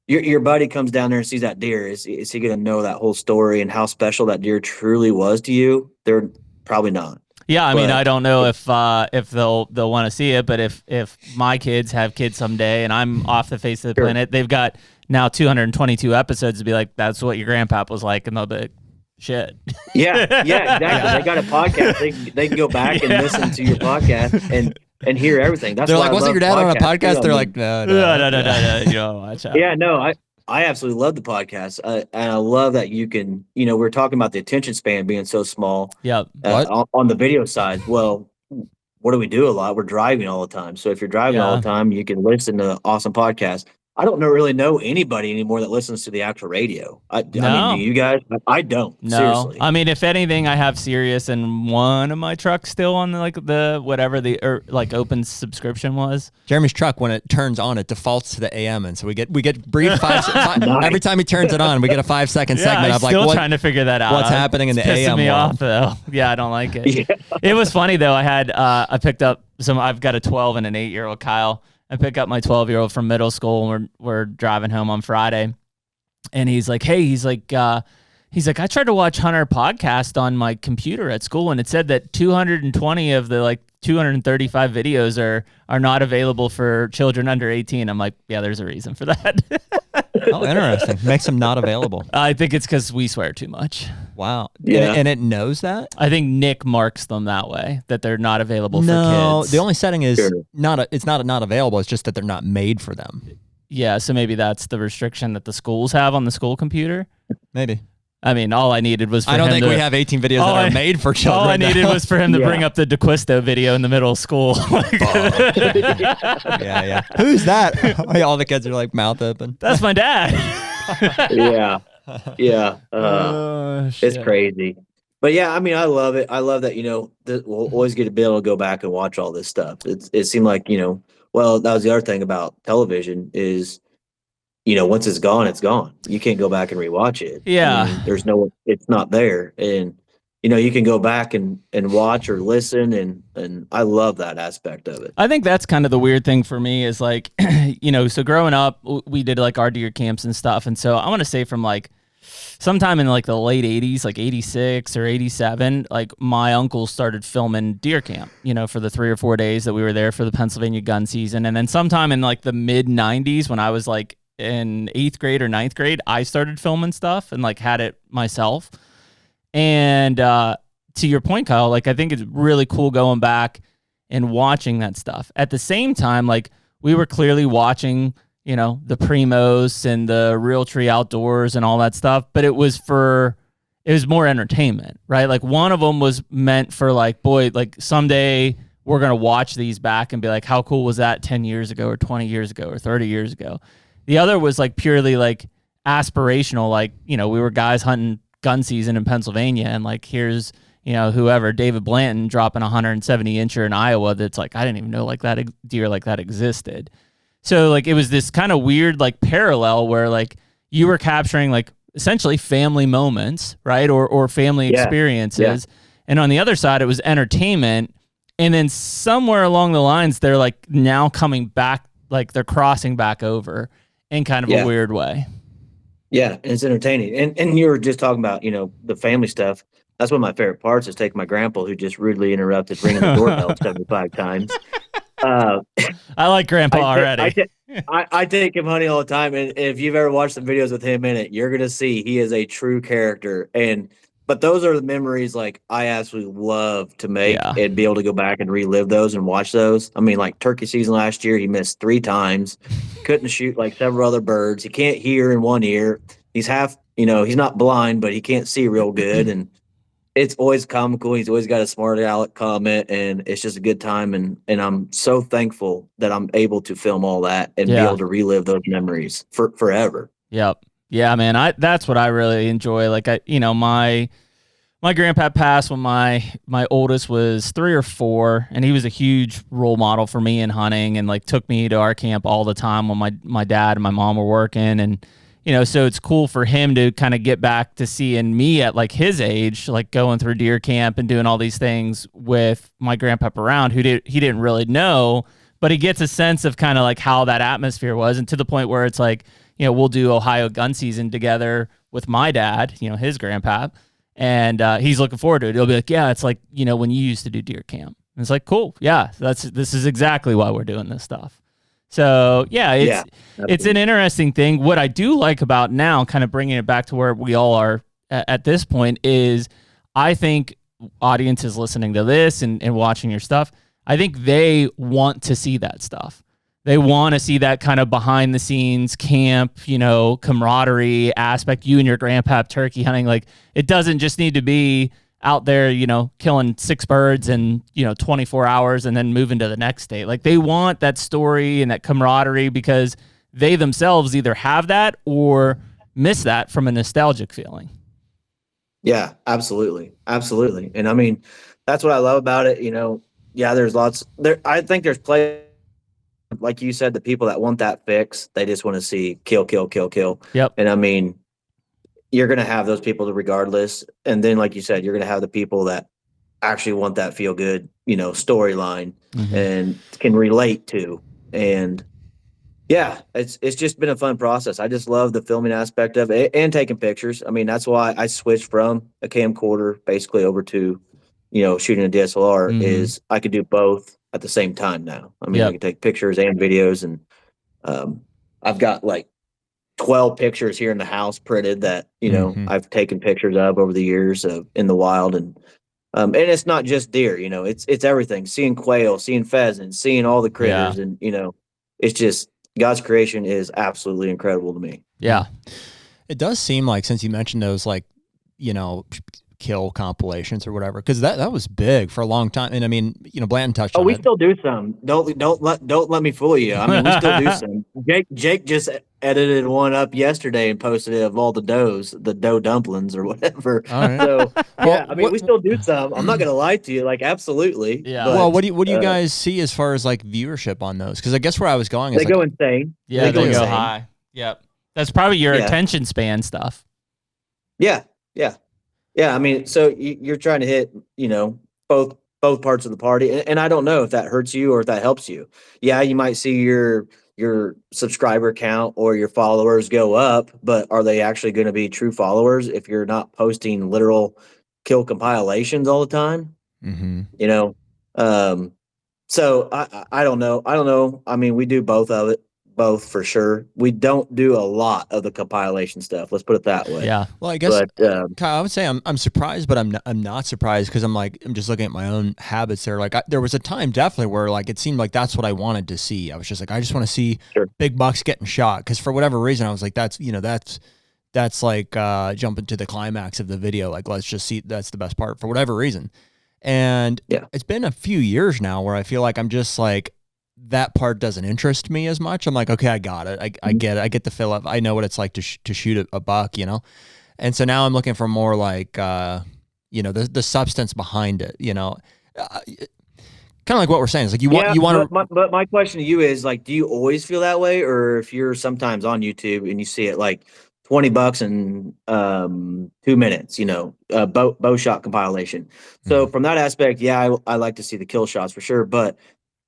D: your buddy comes down there and sees that deer, is he going to know that whole story and how special that deer truly was to you? They're probably not.
B: Yeah, I mean, I don't know if they'll want to see it, but if my kids have kids someday and I'm off the face of the planet, they've got now 222 episodes to be like, that's what your grandpap was like, and they'll be like, shit.
D: Yeah, exactly. They got a podcast. They can go back and listen to your podcast and hear everything. That's
A: they're
D: why
A: like,
D: I
A: wasn't
D: love
A: your dad on a podcast?
D: podcasts, too.
A: They're
D: I
A: like,
B: no. You know, watch out.
D: Yeah, no, I absolutely love the podcast. And I love that you can, you know, we're talking about the attention span being so small.
B: Yeah.
D: On the video side. Well, what do we do a lot? We're driving all the time. So if you're driving all the time, you can listen to awesome podcasts. I don't really know anybody anymore that listens to the actual radio. I mean, do you guys? I don't.
B: No.
D: Seriously.
B: I mean, if anything, I have Sirius and one of my trucks still on the whatever the open subscription was.
A: Jeremy's truck, when it turns on, it defaults to the AM, and so we get brief five
D: Nice.
A: every time he turns it on, we get a 5-second segment of like
B: still trying to figure that out.
A: what's happening in the
B: Pissing
A: AM
B: me
A: world.
B: off though. Yeah, I don't like it. It was funny though. I had I picked up I've got a 12 and an 8-year-old Kyle. I pick up my 12-year-old from middle school, and we're driving home on Friday, and he's like, I tried to watch HUNTR Podcast on my computer at school, and it said that 220 of the 235 videos are not available for children under 18. I'm like, yeah, there's a reason for that.
A: Oh, interesting. Makes them not available.
B: I think it's because we swear too much.
A: Wow.
D: Yeah.
A: And it knows that?
B: I think Nick marks them that way, that they're not available for
A: No,
B: kids.
A: the only setting is it's not available. It's just that they're not made for them.
B: Yeah, so maybe that's the restriction that the schools have on the school computer.
A: Maybe.
B: I mean, all I needed was for
A: I don't
B: him
A: think
B: to,
A: we have 18 videos that are made for children.
B: All I needed
A: now.
B: was for him to bring up the DeQuisto video in the middle of school.
A: Yeah. Who's that? All the kids are like mouth open.
B: That's my dad.
D: Yeah.
B: Oh,
D: It's crazy. But yeah, I mean, I love it. I love that, you know, we'll always get to be able to go back and watch all this stuff. It seemed like, you know, well, that was the other thing about television is, you know, once it's gone, it's gone. You can't go back and rewatch it.
B: Yeah.
D: I mean, it's not there. And, you know, you can go back and watch or listen. And I love that aspect of it.
B: I think that's kind of the weird thing for me is like, you know, so growing up, we did like our deer camps and stuff. And so I want to say from like sometime in like the late 80s, like 86 or 87, like my uncle started filming deer camp, you know, for the 3 or 4 days that we were there for the Pennsylvania gun season. And then sometime in like the mid 90s when I was like in 8th grade or 9th grade, I started filming stuff and like had it myself. And to your point, Kyle, like I think it's really cool going back and watching that stuff. At the same time, like we were clearly watching, you know, the Primos and the Realtree Outdoors and all that stuff, but it was more entertainment, right? Like one of them was meant for like, boy, like someday we're going to watch these back and be like, how cool was that 10 years ago or 20 years ago or 30 years ago? The other was like purely like aspirational, like, you know, we were guys hunting gun season in Pennsylvania and like here's, you know, whoever, David Blanton dropping a 170-incher in Iowa that's like, I didn't even know like that deer like that existed. So like it was this kind of weird like parallel where like you were capturing like essentially family moments, right? Or family experiences. Yeah. And on the other side, it was entertainment. And then somewhere along the lines, they're like now coming back, like they're crossing back over in kind of a weird way.
D: Yeah, it's entertaining. And you were just talking about, you know, the family stuff. That's one of my favorite parts is taking my grandpa who just rudely interrupted ringing the doorbell 75 times.
B: I like grandpa already.
D: I take him hunting all the time. And if you've ever watched some videos with him in it, you're going to see he is a true character. But those are the memories like I absolutely love to make and be able to go back and relive those and watch those. I mean, like turkey season last year, he missed 3 times, couldn't shoot like several other birds. He can't hear in one ear. He's half, you know, he's not blind, but he can't see real good. And it's always comical. He's always got a smart aleck comment, and it's just a good time. And I'm so thankful that I'm able to film all that and be able to relive those memories forever.
B: Yep. Yeah, man. That's what I really enjoy. Like my grandpa passed when my oldest was 3 or 4, and he was a huge role model for me in hunting, and like took me to our camp all the time when my dad and my mom were working. And so it's cool for him to kind of get back to seeing me at like his age, like going through deer camp and doing all these things with my grandpa around, he didn't really know, but he gets a sense of kind of like how that atmosphere was, and to the point where it's like, we'll do Ohio gun season together with my dad, his grandpa. And he's looking forward to it. He'll be like, yeah, it's like, when you used to do deer camp. And it's like, cool. Yeah, this is exactly why we're doing this stuff. So, yeah, it's an interesting thing. What I do like about now, kind of bringing it back to where we all are at this point, is I think audiences listening to this and watching your stuff, I think they want to see that stuff. They want to see that kind of behind the scenes camp, camaraderie aspect, you and your grandpa turkey hunting. Like, it doesn't just need to be out there, killing 6 birds in, 24 hours and then moving to the next state. Like, they want that story and that camaraderie because they themselves either have that or miss that from a nostalgic feeling.
D: Yeah, absolutely. Absolutely. And I mean, that's what I love about it. Yeah, there's lots there. I think there's like you said, the people that want that fix, they just want to see kill, kill, kill, kill.
B: Yep.
D: And I mean, you're going to have those people regardless. And then, like you said, you're going to have the people that actually want that feel good, storyline and can relate to. And yeah, it's just been a fun process. I just love the filming aspect of it and taking pictures. I mean, that's why I switched from a camcorder basically over to, shooting a DSLR is I could do both at the same time now. I mean, I can take pictures and videos, and I've got like 12 pictures here in the house printed that, I've taken pictures of over the years in the wild. And it's not just deer, it's everything, seeing quail, seeing pheasants, seeing all the critters. And, it's just, God's creation is absolutely incredible to me.
B: Yeah.
A: It does seem like, since you mentioned those, like, kill compilations or whatever, because that was big for a long time. And I mean, Blanton touched on it.
D: We still do some. Don't let me fool you. I mean, we still do some. Jake just edited one up yesterday and posted it of all the doe dumplings or whatever.
A: Right.
D: So yeah, I mean, we still do some. I'm not gonna lie to you, like, absolutely.
B: Yeah.
D: But,
A: well, what do you guys see as far as like viewership on those? Because I guess where I was going is
D: they go insane.
B: Yeah, they go high. Yep. That's probably your attention span stuff.
D: Yeah. I mean, so you're trying to hit, both parts of the party, and I don't know if that hurts you or if that helps you. Yeah, you might see your subscriber count or your followers go up, but are they actually going to be true followers if you're not posting literal kill compilations all the time? So I don't know. I mean, we do both for sure. We don't do a lot of the compilation stuff. Let's put it that way.
B: Yeah.
A: Well, I guess Kyle, I would say I'm surprised, but I'm not surprised, because I'm just looking at my own habits there. Like, there was a time definitely where like it seemed like that's what I wanted to see. I was just like, I just want to see big bucks getting shot, because for whatever reason I was like, that's like jumping to the climax of the video. Like, let's just see, that's the best part for whatever reason. And it's been a few years now where I feel like I'm just like, that part doesn't interest me as much. I'm like, okay, I got it. I get it. I get the fill up. I know what it's like to shoot a buck, And so now I'm looking for more like, the substance behind it, kind of like what we're saying. It's like you want to.
D: But my question to you is, like, do you always feel that way, or if you're sometimes on YouTube and you see it like $20 in 2 minutes, bow shot compilation. So from that aspect, I like to see the kill shots for sure, but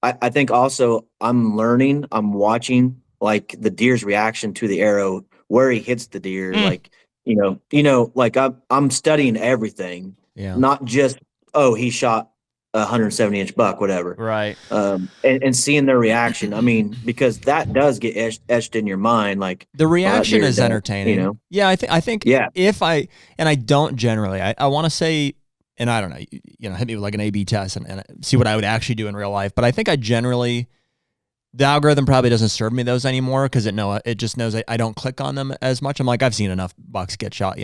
D: I think also I'm watching like the deer's reaction to the arrow, where he hits the deer. Like, like I'm studying everything, not just, he shot a 170-inch buck, whatever.
B: Right.
D: And seeing their reaction. I mean, because that does get etched in your mind. Like,
A: the reaction is entertaining. Yeah. I think if I don't generally, I want to say, and I don't know, hit me with like an A/B test and see what I would actually do in real life. But I think the algorithm probably doesn't serve me those anymore, because it just knows I don't click on them as much. I'm like, I've seen enough bucks get shot,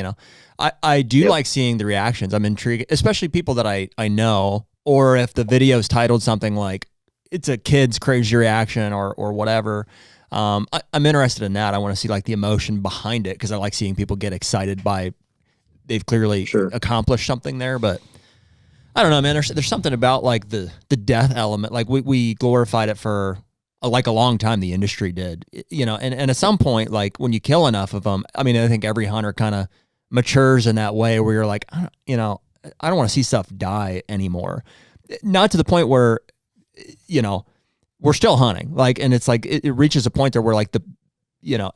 A: I do like seeing the reactions. I'm intrigued, especially people that I know, or if the video is titled something like it's a kid's crazy reaction or whatever. I'm interested in that. I want to see like the emotion behind it because I like seeing people get excited by they've clearly accomplished something there. But I don't know, man. There's something about like the death element. Like we glorified it for like a long time. The industry did, you know, and at some point, like when you kill enough of them, I mean, I think every hunter kind of matures in that way where you're like, you know, I don't want to see stuff die anymore. Not to the point where, you know, we're still hunting, like, and it's like it reaches a point there where like you know,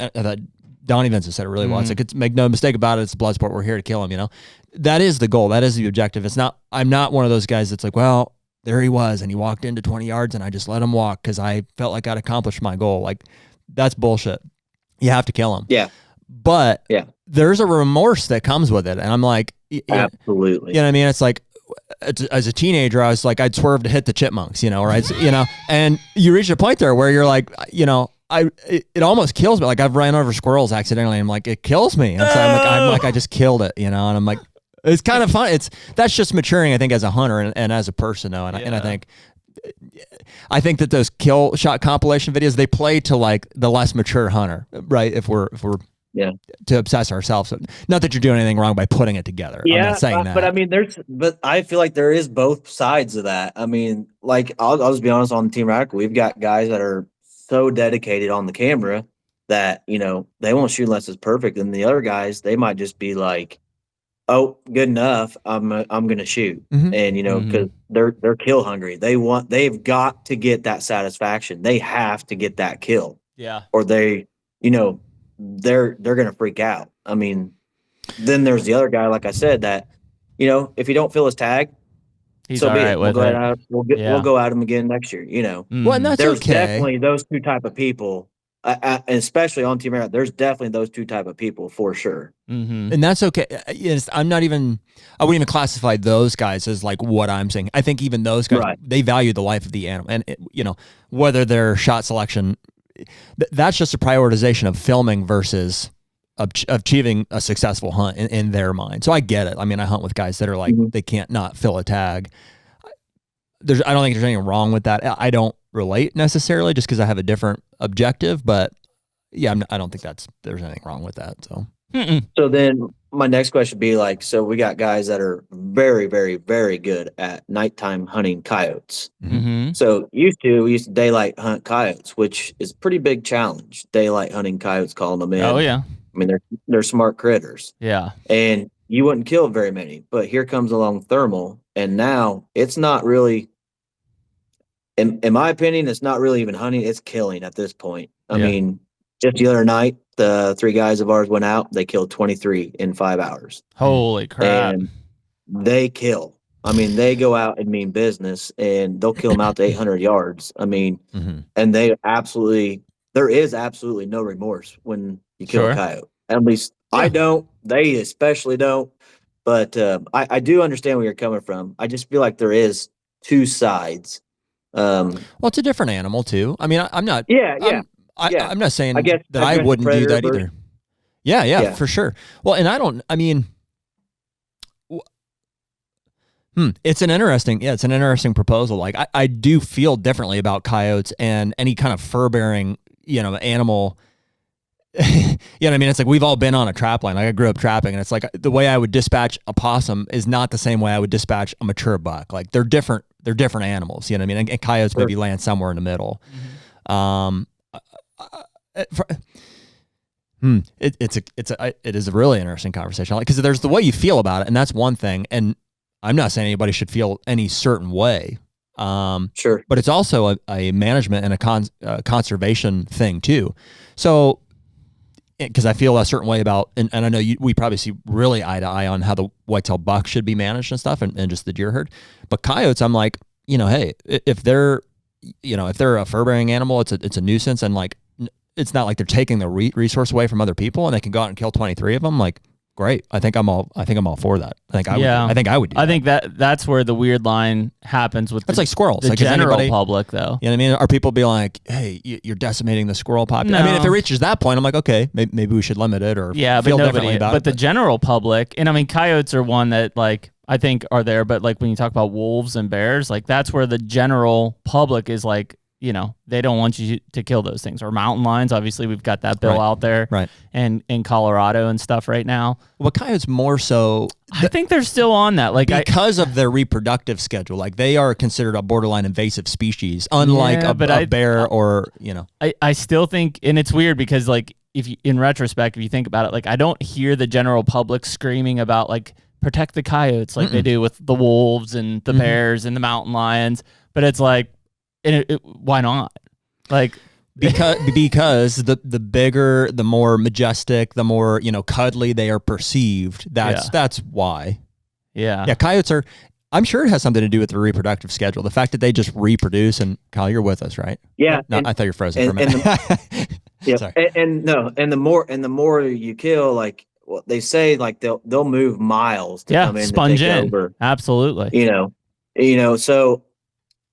A: Donnie Vincent said it really well. It's like, make no mistake about it, it's a blood sport. We're here to kill him. You know, that is the goal. That is the objective. It's not. I'm not one of those guys that's like, well, there he was, and he walked into 20 yards, and I just let him walk because I felt like I'd accomplished my goal. Like, that's bullshit. You have to kill him.
D: Yeah.
A: But there's a remorse that comes with it, and I'm like,
D: absolutely.
A: You know what I mean? It's like, as a teenager, I was like, I'd swerve to hit the chipmunks, you know, right? You know, and you reach a point there where you're like, you know, it almost kills me. Like I've ran over squirrels accidentally. I'm like, it kills me. And so I'm like, I just killed it, you know? And I'm like, it's kind of fun. That's just maturing, I think, as a hunter and as a person though. And I think that those kill shot compilation videos, they play to like the less mature hunter, right? If we're to obsess ourselves. Not that you're doing anything wrong by putting it together. I'm not saying that.
D: But I mean, but I feel like there is both sides of that. I mean, like I'll just be honest, on Team Radical, we've got guys that are so dedicated on the camera that, you know, they won't shoot unless it's perfect. And the other guys, they might just be like, oh, good enough. I'm going to shoot. And, you know, because they're kill hungry. They've got to get that satisfaction. They have to get that kill.
B: Yeah.
D: Or they, you know, they're going to freak out. I mean, then there's the other guy, like I said, that, you know, if you don't fill his tag,
B: he's all right with it.
D: We'll go at him again next year, you know.
A: Well, and that's
D: there's definitely those two type of people, and especially on Team Merit, there's definitely those two type of people for sure.
A: And that's okay. Yes, I wouldn't even classify those guys as like what I'm saying. I think even those guys, they value the life of the animal. And, you know, whether their shot selection, that's just a prioritization of filming versus achieving a successful hunt in their mind. So I get it. I mean, I hunt with guys that are like, they can't not fill a tag. I don't think there's anything wrong with that. I don't relate necessarily just because I have a different objective, but yeah, I don't think there's anything wrong with that. So.
D: So then my next question would be like, so we got guys that are very, very, very good at nighttime hunting coyotes. So we used to daylight hunt coyotes, which is a pretty big challenge. Daylight hunting coyotes, calling them in.
B: Oh yeah.
D: I mean, they're smart critters.
B: Yeah.
D: And you wouldn't kill very many, but here comes along thermal. And now it's not really, in my opinion, it's not really even hunting. It's killing at this point. I mean, just the other night, the 3 guys of ours went out. They killed 23 in 5 hours.
B: Holy crap.
D: And they kill. I mean, they go out and mean business, and they'll kill them out to 800 yards. I mean, and there is absolutely no remorse when you kill a coyote. At least I don't. They especially don't. But I do understand where you're coming from. I just feel like there is two sides.
A: Well, it's a different animal too. I mean, I'm not. I'm not saying that I wouldn't do that either. Yeah, for sure. Well, and it's an interesting proposal. Like I do feel differently about coyotes and any kind of fur-bearing, you know, animal. You know what I mean? It's like we've all been on a trap line. Like I grew up trapping, and it's like the way I would dispatch a possum is not the same way I would dispatch a mature buck. Like they're different animals. You know what I mean? And coyotes maybe land somewhere in the middle. It is a really interesting conversation because there's the way you feel about it, and that's one thing. And I'm not saying anybody should feel any certain way. But it's also a management and a conservation thing too. So, because I feel a certain way about, and I know we probably see really eye to eye on how the whitetail buck should be managed and stuff, and just the deer herd. But coyotes, I'm like, you know, hey, if they're a fur-bearing animal, it's a nuisance, and like it's not like they're taking the resource away from other people, and they can go out and kill 23 of them. Like, great. I think I'm all for that. I think I would. I
B: think that's where the weird line happens with.
A: That's like squirrels.
B: The general public, though.
A: You know what I mean? Are people be like, "Hey, you're decimating the squirrel population"?
B: No.
A: I mean, if it reaches that point, I'm like, okay, maybe we should limit it or feel differently about it.
B: But the general public, and I mean, coyotes are one that like I think are there. But like when you talk about wolves and bears, like that's where the general public is like they don't want you to kill those things. Or mountain lions, obviously we've got that bill out there,
A: right?
B: And in Colorado and stuff right now.
A: Well, coyotes more so.
B: I think they're still on that, like
A: because of their reproductive schedule. Like they are considered a borderline invasive species, unlike a bear or
B: I still think, and it's weird because like in retrospect, if you think about it, like I don't hear the general public screaming about like protect the coyotes like they do with the wolves and the bears and the mountain lions, but it's like. Why not? Like
A: because the bigger, the more majestic, the more cuddly they are perceived. That's why.
B: Yeah.
A: Coyotes are. I'm sure it has something to do with the reproductive schedule. The fact that they just reproduce. And Kyle, you're with us, right?
D: Yeah.
A: No, I thought you were frozen for a minute.
D: And the more you kill, like they say, like they'll move miles to come in
B: sponge
D: to take
B: in.
D: over.
B: Absolutely.
D: So.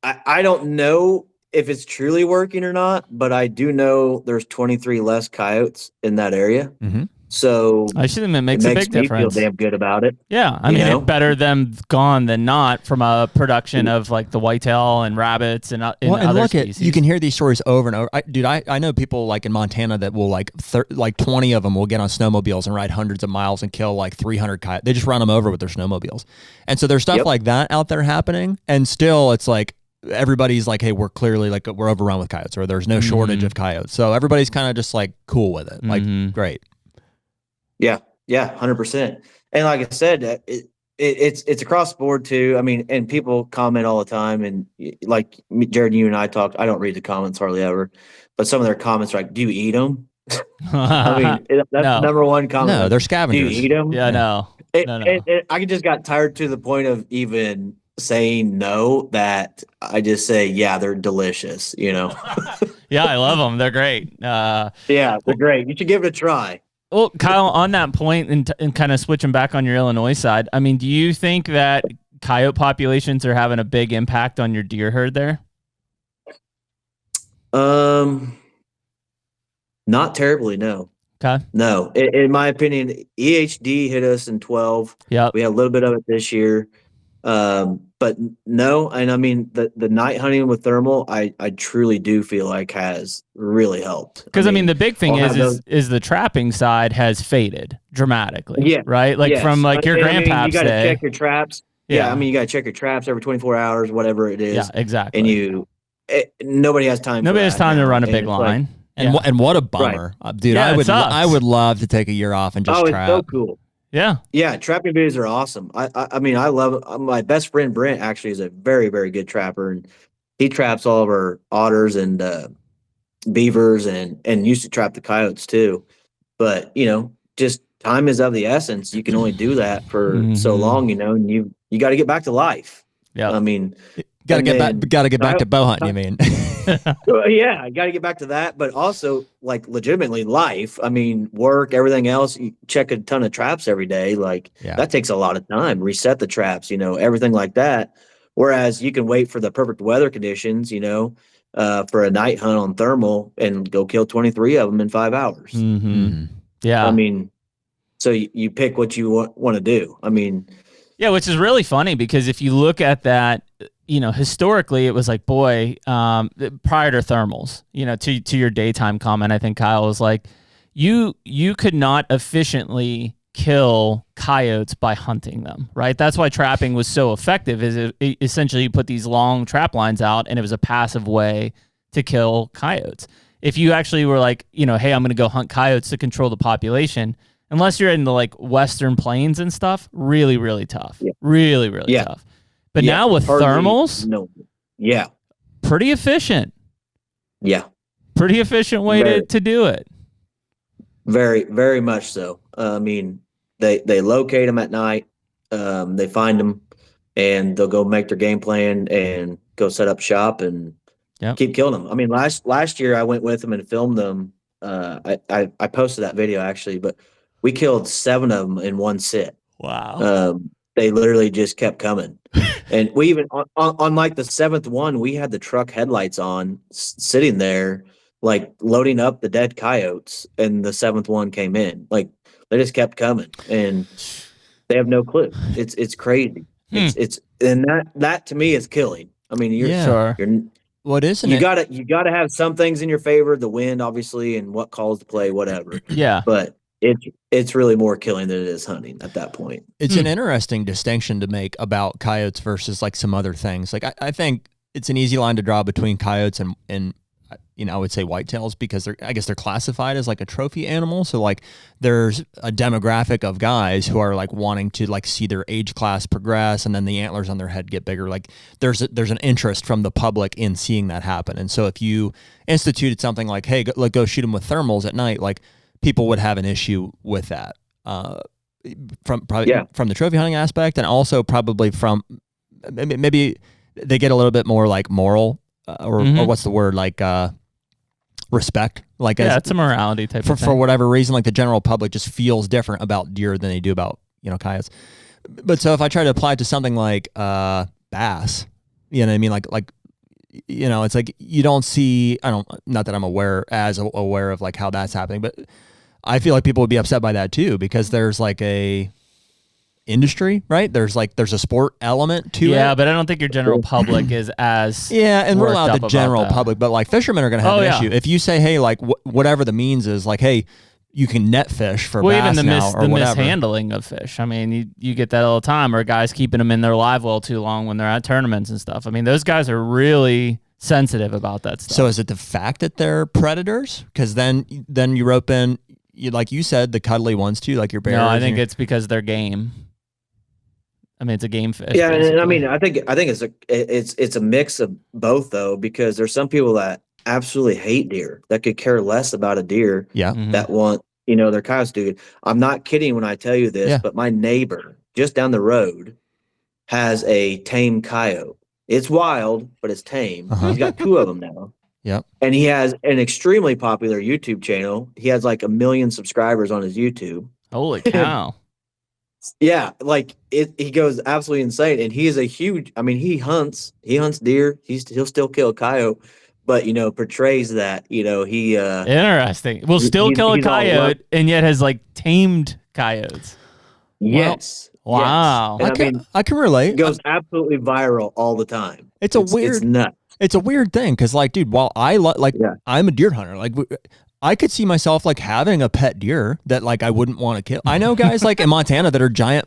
D: I don't know if it's truly working or not, but I do know there's 23 less coyotes in that area.
A: Mm-hmm.
D: So
B: I assume it makes a big difference.
D: Feel damn good about it.
B: Yeah, I mean, it's better them gone than not from a production of like the whitetail and rabbits and other species.
A: You can hear these stories over and over. I know people like in Montana that will like 20 of them will get on snowmobiles and ride hundreds of miles and kill like 300 coyotes. They just run them over with their snowmobiles, and so there's stuff like that out there happening, and still it's like. Everybody's like, hey, we're clearly like we're overrun with coyotes, or there's no shortage of coyotes. So everybody's kind of just like cool with it. Like, great.
D: Yeah. 100%. And like I said, it's across the board too. I mean, and people comment all the time, and like Jared, you and I talked. I don't read the comments hardly ever, but some of their comments are like, "Do you eat them?" I mean, that's the number one comment.
A: No, they're scavengers.
D: Do you eat them?
B: Yeah, no.
D: I just got tired to the point of even saying no, that I just say, yeah, they're delicious, Yeah,
B: I love them. They're great.
D: Yeah, they're great. You should give it a try.
B: Well, Kyle, on that point and kind of switching back on your Illinois side, I mean, do you think that coyote populations are having a big impact on your deer herd there?
D: Not terribly, no.
B: Okay.
D: No, in my opinion, EHD hit us in 12.
B: Yeah.
D: We had a little bit of it this year. But no, and I mean the night hunting with thermal, I truly do feel like has really helped.
B: Because I mean the big thing is the trapping side has faded dramatically.
D: Yeah.
B: Right? Like from like your grandpa's
D: you gotta
B: day.
D: check your traps. Yeah. I mean you gotta check your traps every 24 hours, whatever it is.
B: Yeah, exactly.
D: And nobody has time.
B: Nobody has time to run a big line.
A: And what a bummer, dude!
B: Yeah,
A: I would love to take a year off and just trap.
D: It's so cool.
B: Yeah,
D: trapping videos are awesome. I mean, I love it. My best friend Brent actually is a very, very good trapper, and he traps all of our otters and beavers, and used to trap the coyotes too. But just time is of the essence. You can only do that for so long, and you got to get back to life.
B: Yeah,
D: I mean,
A: got to get back to bow hunting. You mean?
D: Yeah, I got to get back to that, but also like legitimately life. I mean, work, everything else. You check a ton of traps every day. Like that takes a lot of time. Reset the traps, everything like that. Whereas you can wait for the perfect weather conditions, for a night hunt on thermal and go kill 23 of them in 5 hours.
B: Mm-hmm. Yeah,
D: I mean, so you pick what you want to do. I mean,
B: yeah, which is really funny because if you look at that. Historically, it was like, prior to thermals, to your daytime comment, I think Kyle was like, you could not efficiently kill coyotes by hunting them, right? That's why trapping was so effective is essentially you put these long trap lines out and it was a passive way to kill coyotes. If you actually were like, hey, I'm going to go hunt coyotes to control the population, unless you're in the like Western plains and stuff, really, really tough. Yeah. Really, really tough. But now with thermals, pretty efficient. Yeah. Pretty efficient way to do it.
D: Very, very much so. I mean, they locate them at night. They find them and they'll go make their game plan and go set up shop and keep killing them. I mean, last year I went with them and filmed them. I posted that video actually, but we killed 7 of them in one sit.
B: Wow.
D: They literally just kept coming. And we even on like the 7th one, we had the truck headlights on sitting there, like loading up the dead coyotes, and the 7th one came in. Like they just kept coming and they have no clue. It's crazy. It's and that to me is killing. I mean, you're
A: What isn't
D: you
A: it?
D: gotta have some things in your favor, the wind, obviously, and what calls to play, whatever.
B: Yeah.
D: But it's really more killing than it is hunting at that point.
A: It's an interesting distinction to make about coyotes versus like some other things. Like I think it's an easy line to draw between coyotes and I would say whitetails, because they're classified as like a trophy animal. So like there's a demographic of guys who are like wanting to like see their age class progress, and then the antlers on their head get bigger. Like there's an interest from the public in seeing that happen. And so if you instituted something like, hey, go shoot them with thermals at night, like people would have an issue with that. From the trophy hunting aspect, and also probably from maybe they get a little bit more like moral or what's the word, like respect, like
B: it's a morality type of thing.
A: For whatever reason, like the general public just feels different about deer than they do about coyotes. But so if I try to apply it to something like bass, you know what I mean, like it's like you don't see, not that I'm aware of like how that's happening, but I feel like people would be upset by that too, because there's like a industry, right? There's a sport element to it.
B: Yeah, but I don't think your general public is as
A: and we're allowed the general
B: that.
A: Public, but like fishermen are going to have an issue if you say, hey, like whatever the means is, like, hey, you can net fish for bass
B: even
A: now or whatever.
B: Mishandling of fish. I mean, you get that all the time, or guys keeping them in their live well too long when they're at tournaments and stuff. I mean, those guys are really sensitive about that stuff.
A: So is it the fact that they're predators? Because then you rope in, like you said, the cuddly ones too, like your bears.
B: No, I think it's because they're game. I mean, it's a game fish.
D: Yeah, basically. And I mean, I think it's a mix of both though, because there's some people that absolutely hate deer, that could care less about a deer.
A: Yeah,
D: that want their coyotes do good. I'm not kidding when I tell you this, but my neighbor just down the road has a tame coyote. It's wild, but it's tame. He's got 2 of them now.
A: Yep.
D: And he has an extremely popular YouTube channel. He has like 1 million subscribers on his YouTube.
B: Holy cow.
D: Yeah, like he goes absolutely insane, and he is a huge. I mean, he hunts deer. He'll still kill a coyote, but portrays that he.
B: Interesting. Will still kill a coyote, and yet has like tamed coyotes.
D: Yes.
B: Well, wow.
D: Yes.
A: I can relate.
D: It goes absolutely viral all the time.
A: It's nuts. It's a weird thing because, like, dude, while I'm a deer hunter, like. I could see myself like having a pet deer that like I wouldn't want to kill. I know guys like in Montana that are giant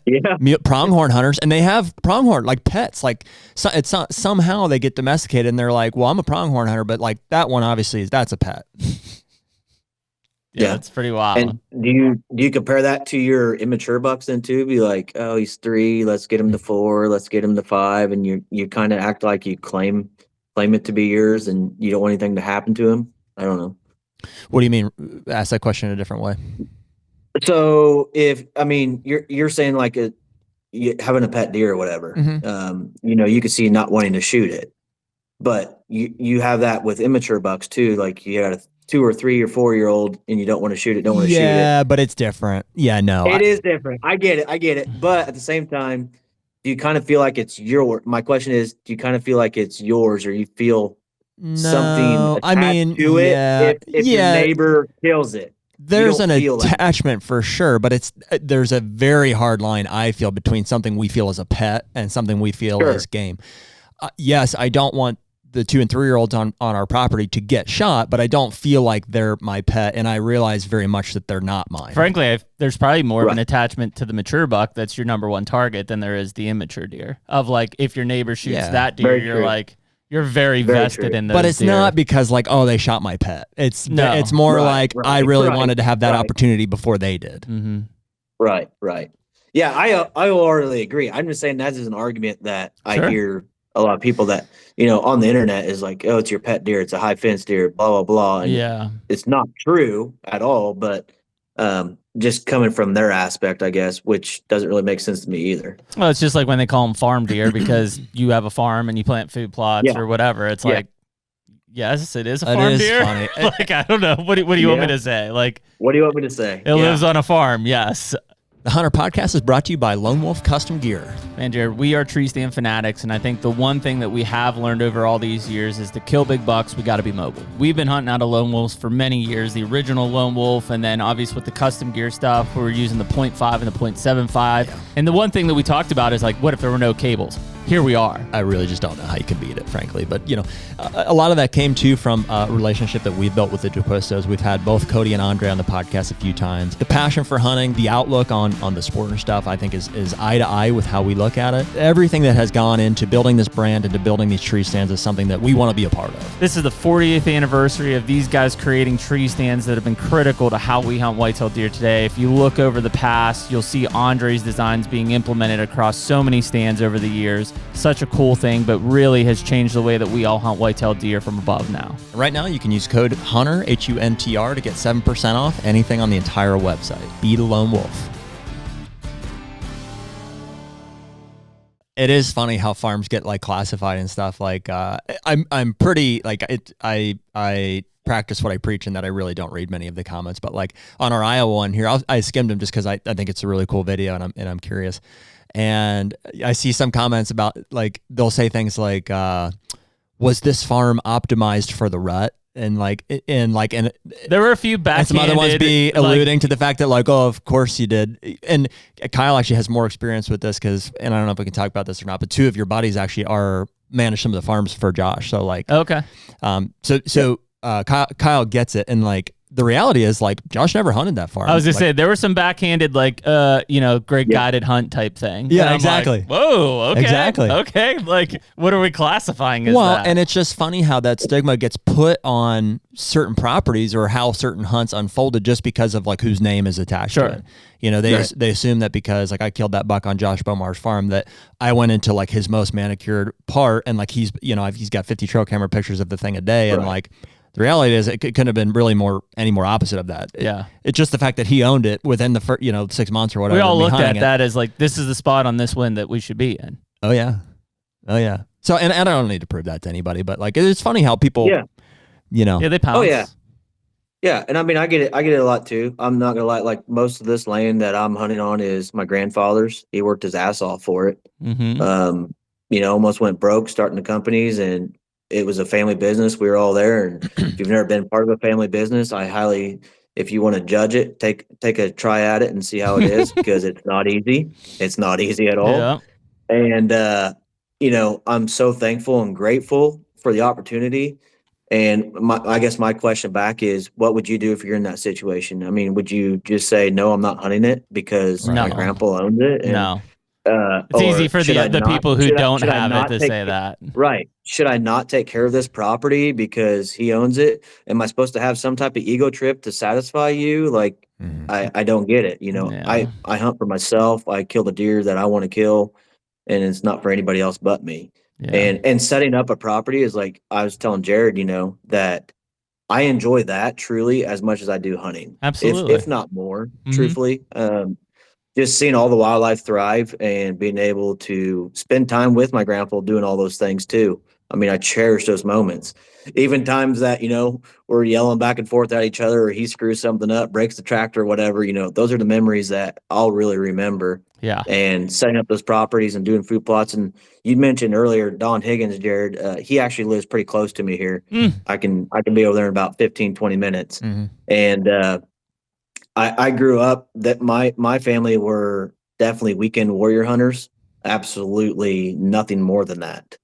A: pronghorn hunters, and they have pronghorn like pets. Like it's not, somehow they get domesticated, and they're like, well, I'm a pronghorn hunter, but like that one obviously that's a pet.
B: Yeah, it's pretty wild.
D: And do you compare that to your immature bucks then too? Be like, oh, he's 3, let's get him to 4, let's get him to 5, and you kind of act like you claim it to be yours, and you don't want anything to happen to him. I don't know.
A: What do you mean? Ask that question in a different way.
D: So you're saying like having a pet deer or whatever, you could see not wanting to shoot it, but you have that with immature bucks too. Like you got a 2 or 3 or 4-year-old and you don't want to shoot it. Don't want to shoot it.
A: Yeah, but it's different. Yeah, no,
D: it is different. I get it. But at the same time, do you kind of feel like it's my question is, do you kind of feel like it's yours, or you feel something attached to it if your neighbor kills it?
A: There's an attachment for sure, but there's a very hard line, I feel, between something we feel as a pet and something we feel as game. Yes, I don't want the 2 and 3-year-olds on our property to get shot, but I don't feel like they're my pet, and I realize very much that they're not mine.
B: Frankly, there's probably more of an attachment to the mature buck that's your number one target than there is the immature deer. Of like, if your neighbor shoots that deer, you're like, you're very vested in those.
A: But it's
B: deer.
A: not because like, oh, they shot my pet. It's more like I really wanted to have that opportunity before they did.
B: Mm-hmm.
D: Right. Yeah, I wholeheartedly agree. I'm just saying that is an argument that I hear a lot of people that, on the internet is like, oh, it's your pet deer. It's a high fence deer, blah, blah, blah. And it's not true at all, but just coming from their aspect, I guess, which doesn't really make sense to me either.
B: Well, it's just like when they call them farm deer because you have a farm and you plant food plots or whatever. It's like, yes, it is a farm deer.
A: Funny.
B: Like, I don't know. What do you want me to say? Like,
D: what do you want me to say?
B: It lives on a farm. Yes.
A: The HUNTR Podcast is brought to you by Lone Wolf Custom Gear.
B: Man, Jared, we are tree stand fanatics, and I think the one thing that we have learned over all these years is to kill big bucks, we got to be mobile. We've been hunting out of Lone Wolves for many years, the original Lone Wolf, and then obviously with the custom gear stuff, we're using the 0.5 and the 0.75. Yeah. And the one thing that we talked about is like, what if there were no cables? here we are.
A: I really just don't know how you can beat it, frankly. But, a lot of that came too from a relationship that we've built with the DeQuistos. We've had both Cody and Andre on the podcast a few times. The passion for hunting, the outlook on the sport and stuff, I think is eye to eye with how we look at it. Everything that has gone into building this brand and to building these tree stands is something that we want to be a part of.
B: This is the 40th anniversary of these guys creating tree stands that have been critical to how we hunt whitetail deer today. If you look over the past, you'll see Andre's designs being implemented across so many stands over the years. Such a cool thing, but really has changed the way that we all hunt whitetail deer from above now.
A: Right now, you can use code HUNTR, HUNTR, to get 7% off anything on the entire website. Be the lone wolf. It is funny how farms get like classified and stuff. Like I'm pretty like it. I practice what I preach, and that I really don't read many of the comments. But like on our Iowa one here, I skimmed them just because I think it's a really cool video, and I'm curious. And I see some comments about like they'll say things like, "Was this farm optimized for the rut?" And
B: there were a few backhanded.
A: And some other ones be alluding to the fact that like, oh, of course you did. And Kyle actually has more experience with this because, and I don't know if we can talk about this or not, but two of your buddies actually manage some of the farms for Josh. So like,
B: okay.
A: Kyle gets it. And like, the reality is like Josh never hunted that farm.
B: I was gonna say there were some backhanded like Greg guided hunt type thing.
A: Yeah, exactly.
B: Like, whoa, okay.
A: Exactly.
B: Okay. Like what are we classifying as that?
A: And it's just funny how that stigma gets put on certain properties or how certain hunts unfolded just because of like whose name is attached to it. They assume that because like I killed that buck on Josh Bomar's farm that I went into like his most manicured part and like he's got 50 trail camera pictures of the thing a day and like the reality is it couldn't have been really any more opposite of that. It's just the fact that he owned it within the first, 6 months or whatever.
B: We all looked at that as like, this is the spot on this wind that we should be in.
A: Oh yeah. So, and I don't need to prove that to anybody, but like, it's funny how people,
B: they pounce.
D: Oh yeah. Yeah. And I mean, I get it a lot too. I'm not going to lie. Like most of this land that I'm hunting on is my grandfather's. He worked his ass off for it.
B: Mm-hmm.
D: Almost went broke starting the companies, and it was a family business. We were all there. And if you've never been part of a family business, if you want to judge it, take a try at it and see how it is, because it's not easy. It's not easy at all.
B: Yeah.
D: And, I'm so thankful and grateful for the opportunity. And I guess my question back is, what would you do if you're in that situation? I mean, would you just say, no, I'm not hunting it because my grandpa owns it? And,
B: no. It's easy for the people who don't have it to say that.
D: Right. Should I not take care of this property because he owns it? Am I supposed to have some type of ego trip to satisfy you? Like, I don't get it. I hunt for myself. I kill the deer that I want to kill, and it's not for anybody else but me. Yeah. And setting up a property is like, I was telling Jared, that I enjoy that truly as much as I do hunting.
B: Absolutely.
D: If not more, truthfully. Just seeing all the wildlife thrive and being able to spend time with my grandpa doing all those things too. I mean, I cherish those moments. Even times that, we're yelling back and forth at each other, or he screws something up, breaks the tractor, whatever, those are the memories that I'll really remember.
B: Yeah.
D: And setting up those properties and doing food plots. And you mentioned earlier, Don Higgins, Jared, he actually lives pretty close to me here. I can be over there in about 15, 20 minutes. And, I grew up that my family were definitely weekend warrior hunters. Absolutely nothing more than that.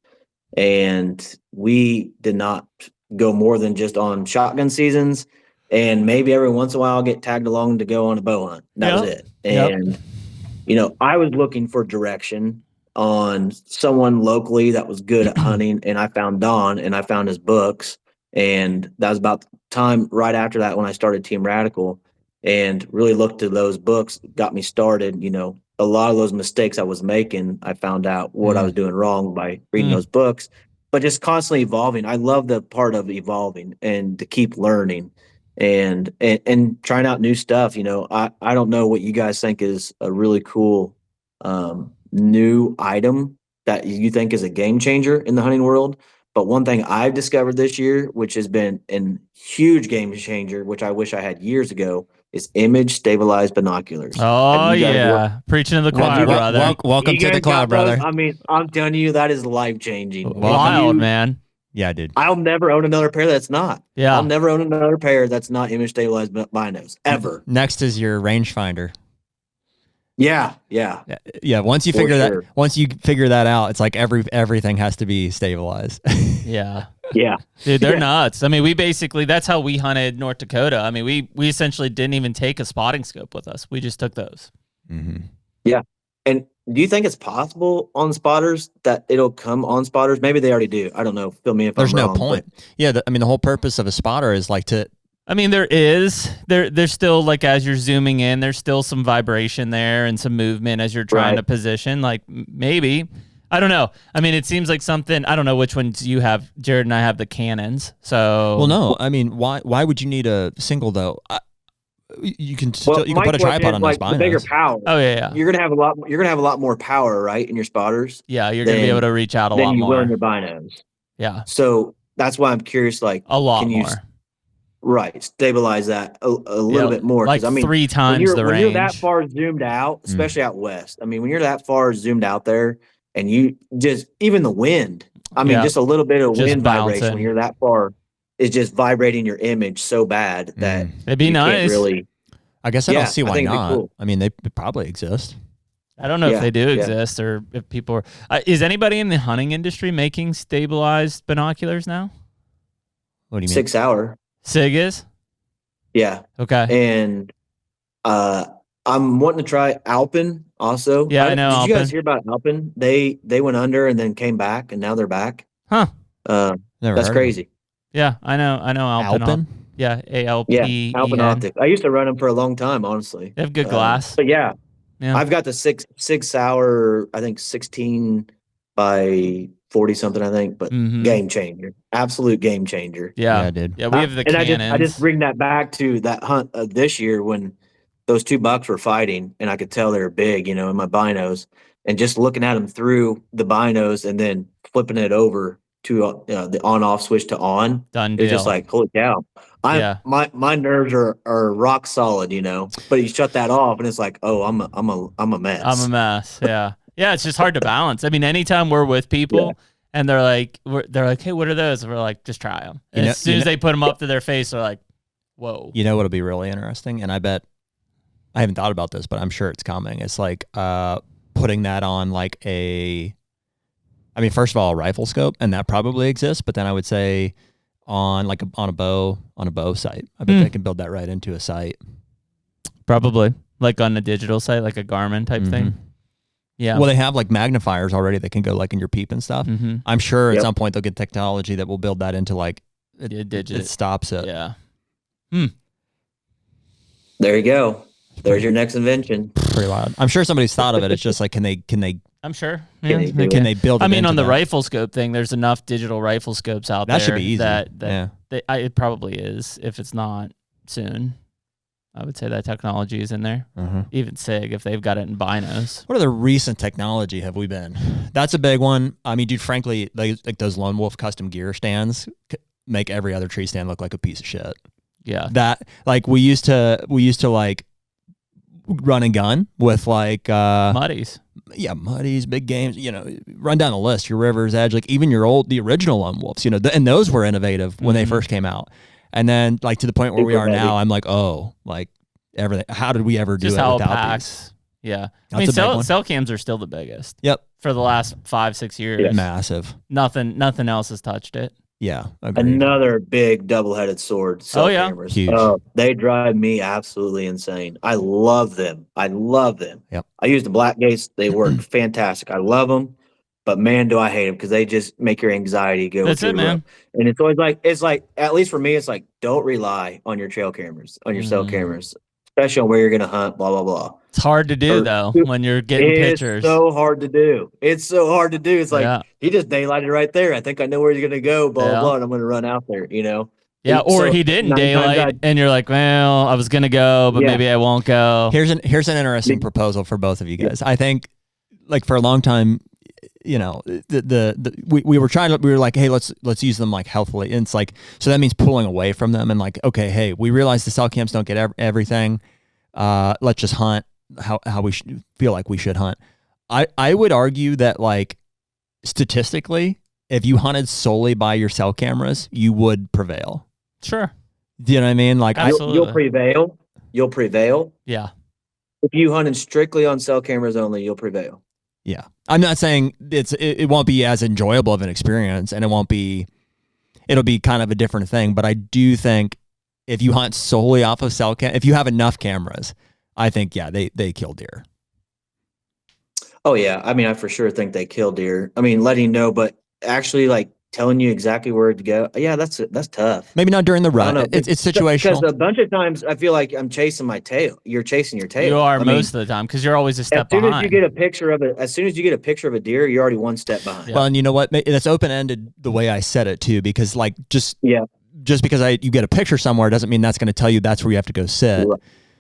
D: And we did not go more than just on shotgun seasons. And maybe every once in a while I'll get tagged along to go on a bow hunt. That was it. And, I was looking for direction on someone locally that was good at hunting. And I found Don, and I found his books. And that was about the time right after that when I started Team Radical. And really looked to those books, got me started. A lot of those mistakes I was making, I found out what I was doing wrong by reading those books, but just constantly evolving. I love the part of evolving and to keep learning and trying out new stuff. I don't know what you guys think is a really cool new item that you think is a game changer in the hunting world. But one thing I've discovered this year, which has been a huge game changer, which I wish I had years ago, is image stabilized binoculars.
B: Oh yeah, preaching to the choir, brother.
A: Welcome to the club, brother.
D: I mean, I'm telling you, that is life changing.
B: Wild, man.
A: Yeah, dude.
D: I'll never own another pair that's not.
B: Yeah,
D: I'll never own another pair that's not image stabilized binos ever.
A: Next is your rangefinder.
D: Yeah.
A: Yeah. Once you
D: For
A: figure
D: sure.
A: that out, it's like everything has to be stabilized.
B: Yeah.
D: Yeah.
B: Dude, they're
D: Yeah.
B: nuts. I mean, that's how we hunted North Dakota. I mean, we essentially didn't even take a spotting scope with us. We just took those.
A: Mm-hmm.
D: Yeah. And do you think it's possible on spotters that it'll come on spotters? Maybe they already do. I don't know. Fill me if
A: There's
D: I'm
A: no
D: wrong.
A: point. Yeah. I mean, the whole purpose of a spotter is like to.
B: I mean, there's still, like, as you're zooming in, there's still some vibration there and some movement as you're trying
D: Right.
B: to position. Like, maybe, I don't know. I mean, it seems like something, I don't know which ones you have. Jared and I have the Canons. So,
A: Well, no. I mean, why would you need a single though? You can
D: my
A: put a
D: question
A: tripod
D: is,
A: on
D: like,
A: those
D: the bigger
A: binos.
D: power.
B: oh yeah.
D: You're gonna have a lot more power, right, in your spotters
B: Yeah, you're going to be able to reach out a
D: than
B: lot
D: you will in
B: more.
D: your binos.
B: Yeah,
D: So that's why I'm curious. Like,
B: a lot
D: can you
B: more.
D: stabilize that a little bit more?
B: Like,
D: I mean,
B: 3 times the
D: when
B: range.
D: you're that far zoomed out, especially out west. I mean, when you're that far zoomed out there, and you just even the wind. I mean,
B: Yeah.
D: just a little bit of
B: Just
D: wind vibration
B: bouncing.
D: when you're that far is just vibrating your image so bad that
B: It'd be
D: you can't
B: nice.
D: really.
A: I guess I
D: Yeah,
A: don't see
D: I
A: why
D: think it'd be
A: not.
D: cool.
A: I mean, they probably exist.
B: I don't know if
D: Yeah,
B: they do
D: yeah.
B: exist or if people are. Is anybody in the hunting industry making stabilized binoculars now?
A: What do you mean?
D: 6 hour.
B: SIG is?
D: Yeah.
B: Okay.
D: And I'm wanting to try Alpen also.
B: Yeah, I know
D: Did you guys
B: Alpen.
D: hear about Alpen? They went under and then came back, and now they're back.
B: Huh.
A: Never
D: That's
A: heard
D: crazy.
B: Yeah, I know Alpen.
A: Alpen?
B: Yeah,
D: Yeah,
B: ALPEN.
D: Alpen Optics. I used to run them for a long time, honestly.
B: They have good glass.
D: But yeah,
B: Yeah.
D: I've got the six hour, I think 16 by 40 something, I think, but
B: Mhm.
D: game changer, absolute game changer.
B: Yeah,
A: dude.
B: Yeah, we have the
D: And
B: Canons.
D: I just bring that back to that hunt this year when those 2 bucks were fighting, and I could tell they were big, in my binos, and just looking at them through the binos and then flipping it over to the on-off switch to on.
B: Done
D: It's just
B: deal.
D: like, holy cow!
B: Yeah.
D: My nerves are rock solid, But you shut that off, and it's like, oh, I'm a mess.
B: I'm a mess. Yeah. Yeah, it's just hard to balance. I mean, anytime we're with people and they're like, hey, what are those? And we're like, just try them. And as soon as they put them up to their face, they're like, whoa.
A: You know what'll be really interesting? And I bet I haven't thought about this, but I'm sure it's coming. It's like putting that on like first of all, a rifle scope, and that probably exists. But then I would say on a bow sight. I bet they can build that right into a sight.
B: Probably. Like on a digital site, like a Garmin type thing. Yeah.
A: Well, they have like magnifiers already that can go like in your peep and stuff.
B: Mm-hmm.
A: I'm sure at
D: Yep.
A: some point they'll get technology that will build that into like it stops it.
B: Yeah.
D: There you go. There's your next invention.
A: Pretty wild. I'm sure somebody's thought of it. It's just like, can they
B: I'm sure.
D: Can they do
A: can they build it
B: I mean,
A: into
B: on the
A: that?
B: rifle scope thing, there's enough digital rifle scopes out there.
A: That should be easy.
B: It probably is. If it's not soon, I would say that technology is in there. Even SIG, if they've got it in binos.
A: What other recent technology have we been? That's a big one. I mean, dude, frankly, like those Lone Wolf custom gear stands make every other tree stand look like a piece of shit.
B: Yeah.
A: That like we used to like run and gun with like
B: Muddies.
A: Yeah, muddies, big games. Run down the list. Your River's Edge, like even the original Lone Wolves. And those were innovative when they first came out. And then like to the point where we are now, I'm like, oh, like everything. How did we ever do
B: Just
A: it
B: how it
A: without
B: packs.
A: these?
B: Yeah.
A: That's a big one.
B: Cell cams are still the biggest.
A: Yep.
B: For the last 5-6 years.
D: Yeah.
A: Massive.
B: Nothing else has touched it.
A: Yeah. Agreed.
D: Another big double-headed sword. Cell cameras.
A: Huge.
D: Oh, they drive me absolutely insane. I love them.
A: Yep.
D: I use the Blackgates. They work fantastic. I love them, but man, do I hate them because they just make your anxiety go.
B: That's
D: through
B: it,
D: the roof.
B: man.
D: And it's always like, at least for me, it's like, don't rely on your trail cameras, on your cell cameras, especially on where you're going to hunt, blah, blah, blah.
B: It's hard to do, though, when you're getting pictures.
D: It's so hard to do. It's like, he just daylighted right there. I think I know where he's going to go, blah, blah, blah, and I'm going to run out there,
B: Yeah, or
D: So,
B: he didn't
D: 9 times
B: daylight,
D: out-
B: and you're like, well, I was going to go, but maybe I won't go.
A: Here's an interesting proposal for both of you guys. I think, like for a long time, we were like, hey, let's use them like healthily. And it's like, so that means pulling away from them and like, okay, hey, we realize the cell cams don't get everything. Let's just hunt how we feel like we should hunt. I would argue that like statistically, if you hunted solely by your cell cameras, you would prevail.
B: Sure.
A: Do you know what I mean? Like
B: Absolutely.
D: You'll prevail.
B: Yeah.
D: if you hunting strictly on cell cameras only, you'll prevail.
A: Yeah. I'm not saying it won't be as enjoyable of an experience, and it'll be kind of a different thing. But I do think if you hunt solely off of cell cam, if you have enough cameras, I think, yeah, they kill deer.
D: Oh yeah. I mean, I for sure think they kill deer. I mean, letting you know, but actually like telling you exactly where to go. Yeah, that's tough.
A: Maybe not during the
D: I don't
A: rut.
D: know.
A: It's situational.
D: Because a bunch of times I feel like I'm chasing my tail. You're chasing your tail.
B: You are
D: I mean,
B: most of the time because you're always a step
D: as soon
B: behind.
D: as you get a picture of it, as soon as you get a picture of a deer, you're already one step behind.
B: Yeah.
A: Well, and you know what? That's open-ended the way I said it too, because like just because you get a picture somewhere doesn't mean that's going to tell you that's where you have to go sit.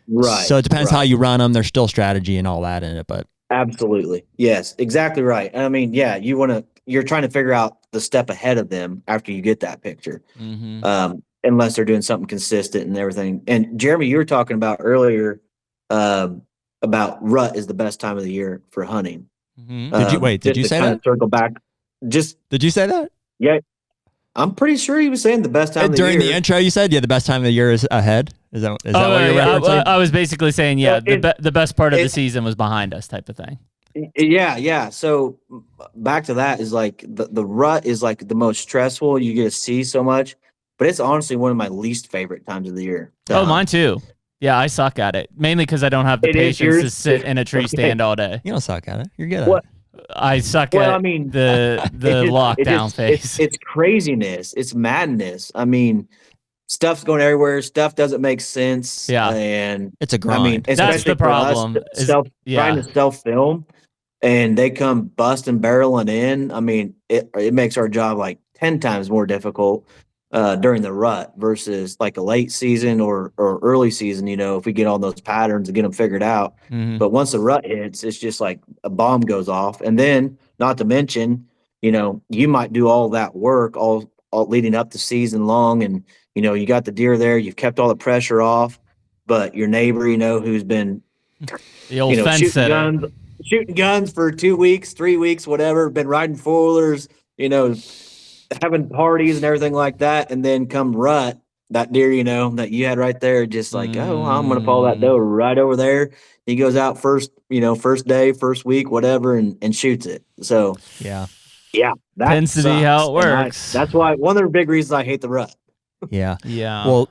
D: Right.
A: So it depends how you run them. There's still strategy and all that in it, but
D: Absolutely. Yes, exactly right. I mean, yeah, you're trying to figure out the step ahead of them after you get that picture. Unless they're doing something consistent and everything. And Jeremy, you were talking about earlier about rut is the best time of the year for hunting.
A: Did you say that?
D: Circle back.
A: Did you say that?
D: Yeah. I'm pretty sure he was saying the best time of the year.
A: During the intro, you said, the best time of the year is ahead. Is that what you're referencing?
B: I was basically saying, the best part of the season was behind us type of thing.
D: Yeah. So back to that is like the rut is like the most stressful. You get to see so much, but it's honestly one of my least favorite times of the year.
B: Mine too. Yeah, I suck at it. Mainly because I don't have the patience to sit in a tree stand all day.
A: You don't suck at it. You're good at it.
B: I suck at the lockdown phase.
D: It's craziness. It's madness. I mean, stuff's going everywhere. Stuff doesn't make sense.
B: Yeah.
D: And
A: it's a grind.
D: I mean,
B: that's the problem.
D: Trying to self-film and they come busting, barreling in. I mean, it makes our job like 10 times more difficult during the rut versus like a late season or early season, if we get all those patterns and get them figured out. But once the rut hits, it's just like a bomb goes off. And then not to mention, you might do all that work all leading up to season long. And, you got the deer there, you've kept all the pressure off, but your neighbor, who's been,
B: the old fence setter.
D: Shooting guns for 2 weeks, 3 weeks, whatever, been riding four-wheelers, having parties and everything like that, and then come rut, that deer, that you had right there, just like, I'm going to follow that doe right over there. He goes out first day, first week, whatever, and shoots it. So
A: yeah,
D: that
B: tends to be how it works.
D: That's why one of the big reasons I hate the rut.
A: Yeah. Well,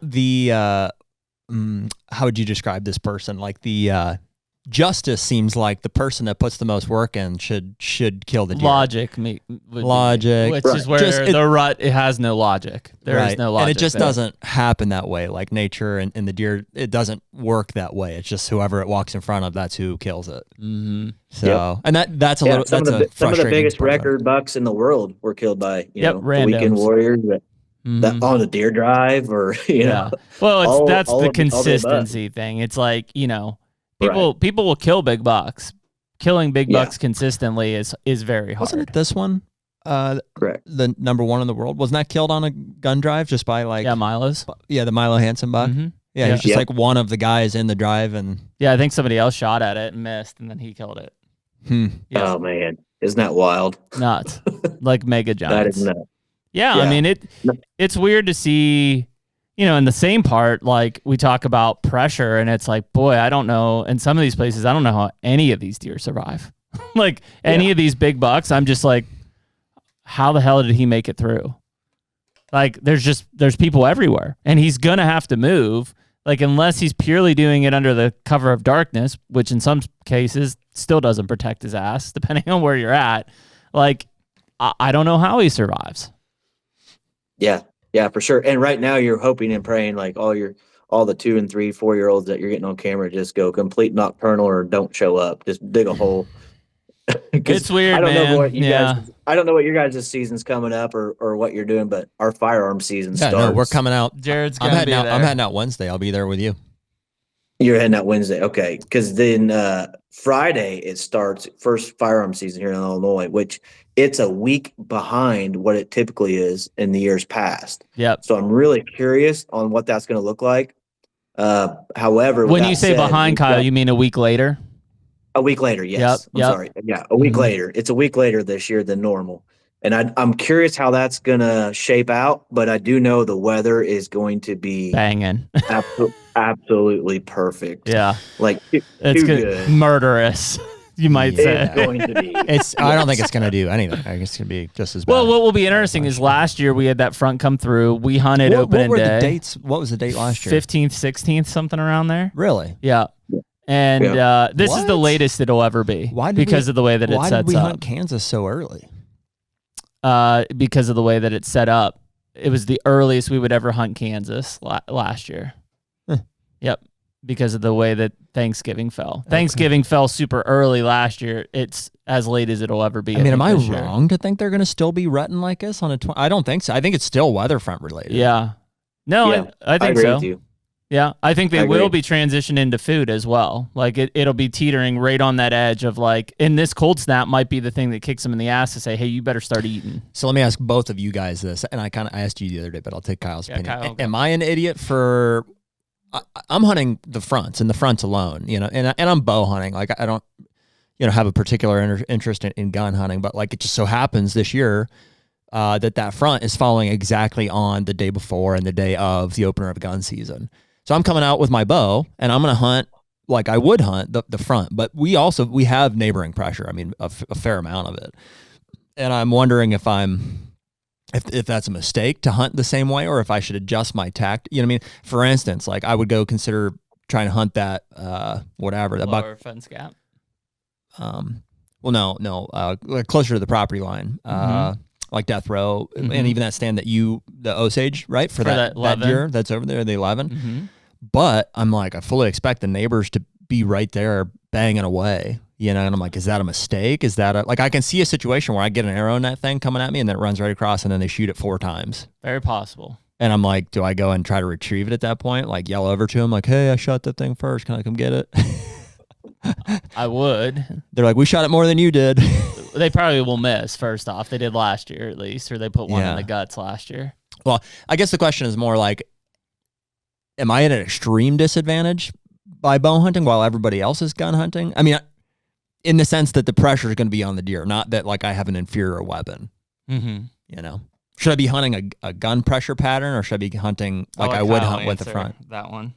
A: how would you describe this person? Like the justice seems like the person that puts the most work in should kill the deer.
B: Logic, which is where the rut, it has no logic. There is no logic,
A: and it just doesn't happen that way. Like nature and the deer, it doesn't work that way. It's just whoever it walks in front of, that's who kills it. So, and that's a little. Some of the biggest
D: record bucks in the world were killed by the
B: randoms.
D: weekend warriors that on the deer drive, or
B: Well, that's the consistency thing. It's like People will kill big bucks. Killing big bucks consistently is very hard.
A: Wasn't it this one?
D: Correct.
A: The number one in the world. Wasn't that killed on a gun drive just by
B: Milo's?
A: Yeah, the Milo Hansen buck. Yeah, he's just like one of the guys in the drive, and
B: I think somebody else shot at it and missed, and then he killed it.
D: Oh man, isn't that wild?
B: Nuts, like mega giants.
D: That is nuts.
B: Yeah, I mean it's weird to see. In the same part, like we talk about pressure, and it's like, boy, I don't know. In some of these places, I don't know how any of these deer survive. Like any of these big bucks, I'm just like, how the hell did he make it through? Like there's people everywhere, and he's gonna have to move. Like unless he's purely doing it under the cover of darkness, which in some cases still doesn't protect his ass, depending on where you're at. Like I don't know how he survives.
D: Yeah, for sure. And right now you're hoping and praying like all the 2 and 3, 4-year-olds that you're getting on camera just go complete nocturnal or don't show up. Just dig a hole.
B: It's weird,
D: I don't
B: man.
D: know what I don't know what your guys' season's coming up or what you're doing, but our firearm season starts.
A: No, we're coming out.
B: Jared's
A: I'm heading out Wednesday. I'll be there with you.
D: You're heading out Wednesday. Okay. Because then Friday it starts first firearm season here in Illinois, which it's a week behind what it typically is in the years past.
B: Yep.
D: So I'm really curious on what that's going to look like. However,
B: when you say behind, Kyle, you mean a week later?
D: A week later, yes. I'm sorry. Yeah, a week later. It's a week later this year than normal. And I'm curious how that's going to shape out, but I do know the weather is going to be
B: Banging.
D: absolutely perfect.
B: Yeah.
D: Like
B: It's
D: too
B: good.
D: good.
B: Murderous, you might say.
D: It's going to be.
A: I don't think it's going to do anything. I guess it's going to be just as bad.
B: Well, what will be interesting is last year we had that front come through. We hunted opening
A: what were
B: day.
A: the dates? What was the date last year?
B: 15th, 16th, something around there.
A: Really?
B: Yeah. And this is the
A: What?
B: latest it'll ever be because of the way that it sets up.
A: Why did we hunt Kansas so early?
B: Because of the way that it's set up. It was the earliest we would ever hunt Kansas last year.
A: Huh.
B: Yep. Because of the way that Thanksgiving fell. Okay. Thanksgiving fell super early last year. It's as late as it'll ever be.
A: I mean, am I wrong to think they're going to still be rutting like this on a I don't think so. I think it's still weather front related.
B: Yeah. No,
D: Yeah,
B: I think
D: agree
B: so.
D: with you.
B: Yeah, I think they
D: I
B: will
D: agree.
B: be transitioned into food as well. Like it'll be teetering right on that edge of like, and this cold snap might be the thing that kicks them in the ass to say, hey, you better start eating.
A: So let me ask both of you guys this, and I asked you the other day, but I'll take Kyle's opinion.
B: Kyle, go.
A: Am I an idiot for? I'm hunting the fronts and the fronts alone, and I'm bow hunting. Like I don't, have a particular interest in gun hunting, but like it just so happens this year that front is falling exactly on the day before and the day of the opener of gun season. So I'm coming out with my bow and I'm going to hunt like I would hunt the front, but we have neighboring pressure. I mean, a fair amount of it. And I'm wondering if that's a mistake to hunt the same way or if I should adjust my tact. You know what I mean? For instance, like I would go consider trying to hunt that, whatever. The
B: Lower fence gap.
A: Like closer to the property line. Like Death Row, and even that stand that the Osage, right? For that deer that's over there, the 11.
B: Mm-hmm.
A: But I'm like, I fully expect the neighbors to be right there banging away, and I'm like, is that a mistake? Is that I can see a situation where I get an arrow in that thing coming at me and then it runs right across and then they shoot it 4 times.
B: Very possible.
A: And I'm like, do I go and try to retrieve it at that point? Like yell over to them like, hey, I shot that thing first. Can I come get it?
B: I would.
A: They're like, we shot it more than you did.
B: They probably will miss, first off. They did last year at least, or they put one in the guts last year.
A: Well, I guess the question is more like, am I at an extreme disadvantage by bow hunting while everybody else is gun hunting? I mean, in the sense that the pressure is going to be on the deer, not that like I have an inferior weapon.
B: Mm-hmm.
A: Should I be hunting a gun pressure pattern or should I be hunting like I would hunt with the front?
B: That one.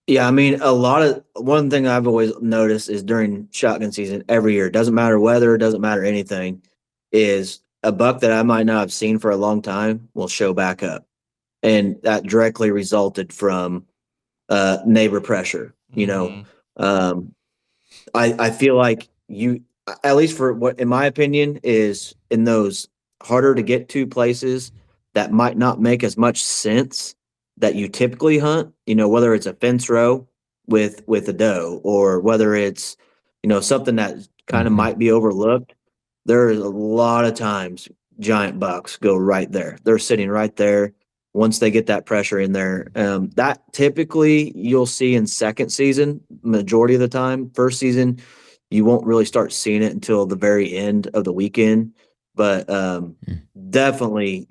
D: Yeah, I mean, one thing I've always noticed is during shotgun season every year, doesn't matter weather, doesn't matter anything, is a buck that I might not have seen for a long time will show back up. And that directly resulted from neighbor pressure. I feel like at least for what, in my opinion, is in those harder to get to places that might not make as much sense that you typically hunt, whether it's a fence row with a doe or whether it's, something that kind of might be overlooked. There's a lot of times giant bucks go right there. They're sitting right there. Once they get that pressure in there, that typically you'll see in second season, majority of the time. First season, you won't really start seeing it until the very end of the weekend. But definitely,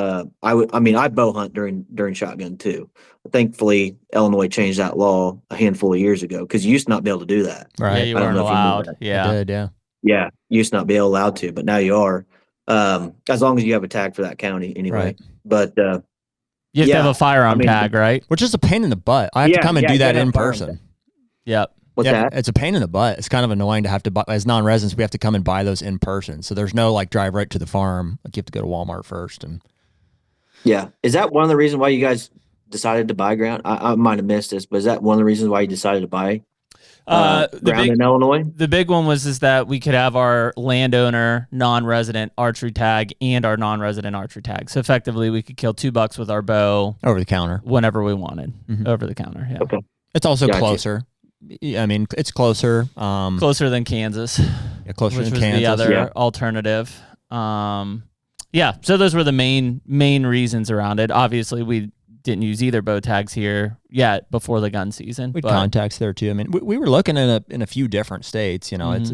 D: I bow hunt during shotgun too. Thankfully, Illinois changed that law a handful of years ago because you used to not be able to do that.
A: Right.
B: Yeah, you weren't allowed. Yeah.
A: I did, yeah.
D: Yeah, you used to not be allowed to, but now you are. As long as you have a tag for that county anyway.
A: Right.
D: But
B: you have to have a firearm tag, right?
A: Which is a pain in the butt. I have to come and do that in person.
B: Yep.
D: What's that?
A: It's a pain in the butt. It's kind of annoying to have to buy, as non-residents, we have to come and buy those in person. So there's no like drive right to the farm. Like you have to go to Walmart first. And
D: yeah. Is that one of the reasons why you guys decided to buy ground? I might have missed this, but is that one of the reasons why you decided to buy ground in Illinois?
B: The big one was that we could have our landowner non-resident archery tag and our non-resident archery tag. So effectively we could kill 2 bucks with our bow
A: over the counter
B: whenever we wanted. Over the counter. Yeah.
D: Okay.
A: It's also closer. I mean, it's closer.
B: Closer than Kansas.
A: Yeah, closer
B: which
A: than
B: was
A: Kansas.
B: the other alternative. So those were the main reasons around it. Obviously, we didn't use either bow tags here yet before the gun season.
A: We had contacts there too. I mean, we were looking in a few different states. It's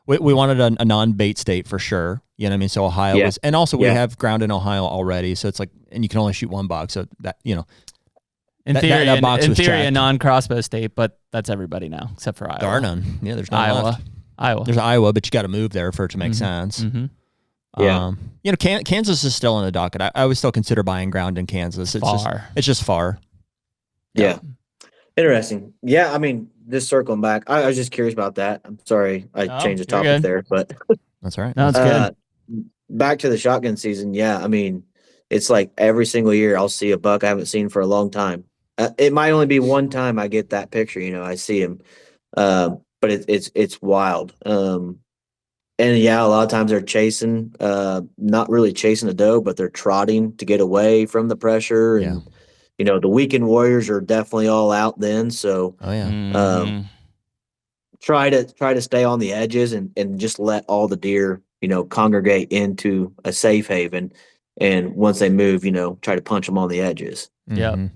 A: we wanted a non-bait state for sure. You know what I mean? So Ohio was, and also we have ground in Ohio already. So it's like, and you can only shoot 1 buck. So that
B: In theory,
A: that box was
B: a
A: checked.
B: non-crossbow state, but that's everybody now, except for Iowa.
A: There are none. Yeah, there's none left.
B: Iowa.
A: There's Iowa, but you got to move there for it to make sense.
B: Mm-hmm.
D: Yeah.
A: Kansas is still in the docket. I would still consider buying ground in Kansas. It's just far.
D: Yeah. Interesting. Yeah, I mean, just circling back, I was just curious about that. I'm sorry I changed the topic there, but
A: that's all right.
B: No, it's good.
D: Back to the shotgun season. Yeah, I mean, it's like every single year I'll see a buck I haven't seen for a long time. It might only be one time I get that picture, I see him, but it's wild. And yeah, a lot of times they're chasing, not really chasing a doe, but they're trotting to get away from the pressure. And the weekend warriors are definitely all out then. So try to stay on the edges and just let all the deer, congregate into a safe haven. And once they move, try to punch them on the edges.
B: Yeah.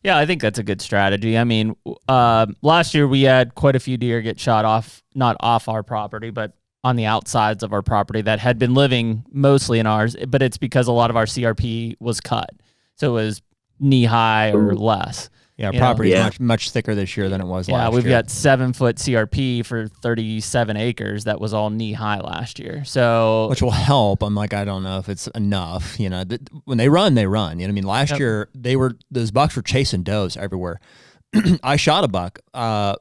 B: Yeah, I think that's a good strategy. I mean, last year we had quite a few deer get shot off, not off our property, but on the outsides of our property that had been living mostly in ours, but it's because a lot of our CRP was cut. So it was knee high or less.
A: Yeah, property is much thicker this year than it was last year.
B: Yeah, we've got 7-foot CRP for 37 acres. That was all knee high last year. So
A: which will help. I'm like, I don't know if it's enough. When they run, they run. You know what I mean? Last year those bucks were chasing does everywhere. I shot a buck. It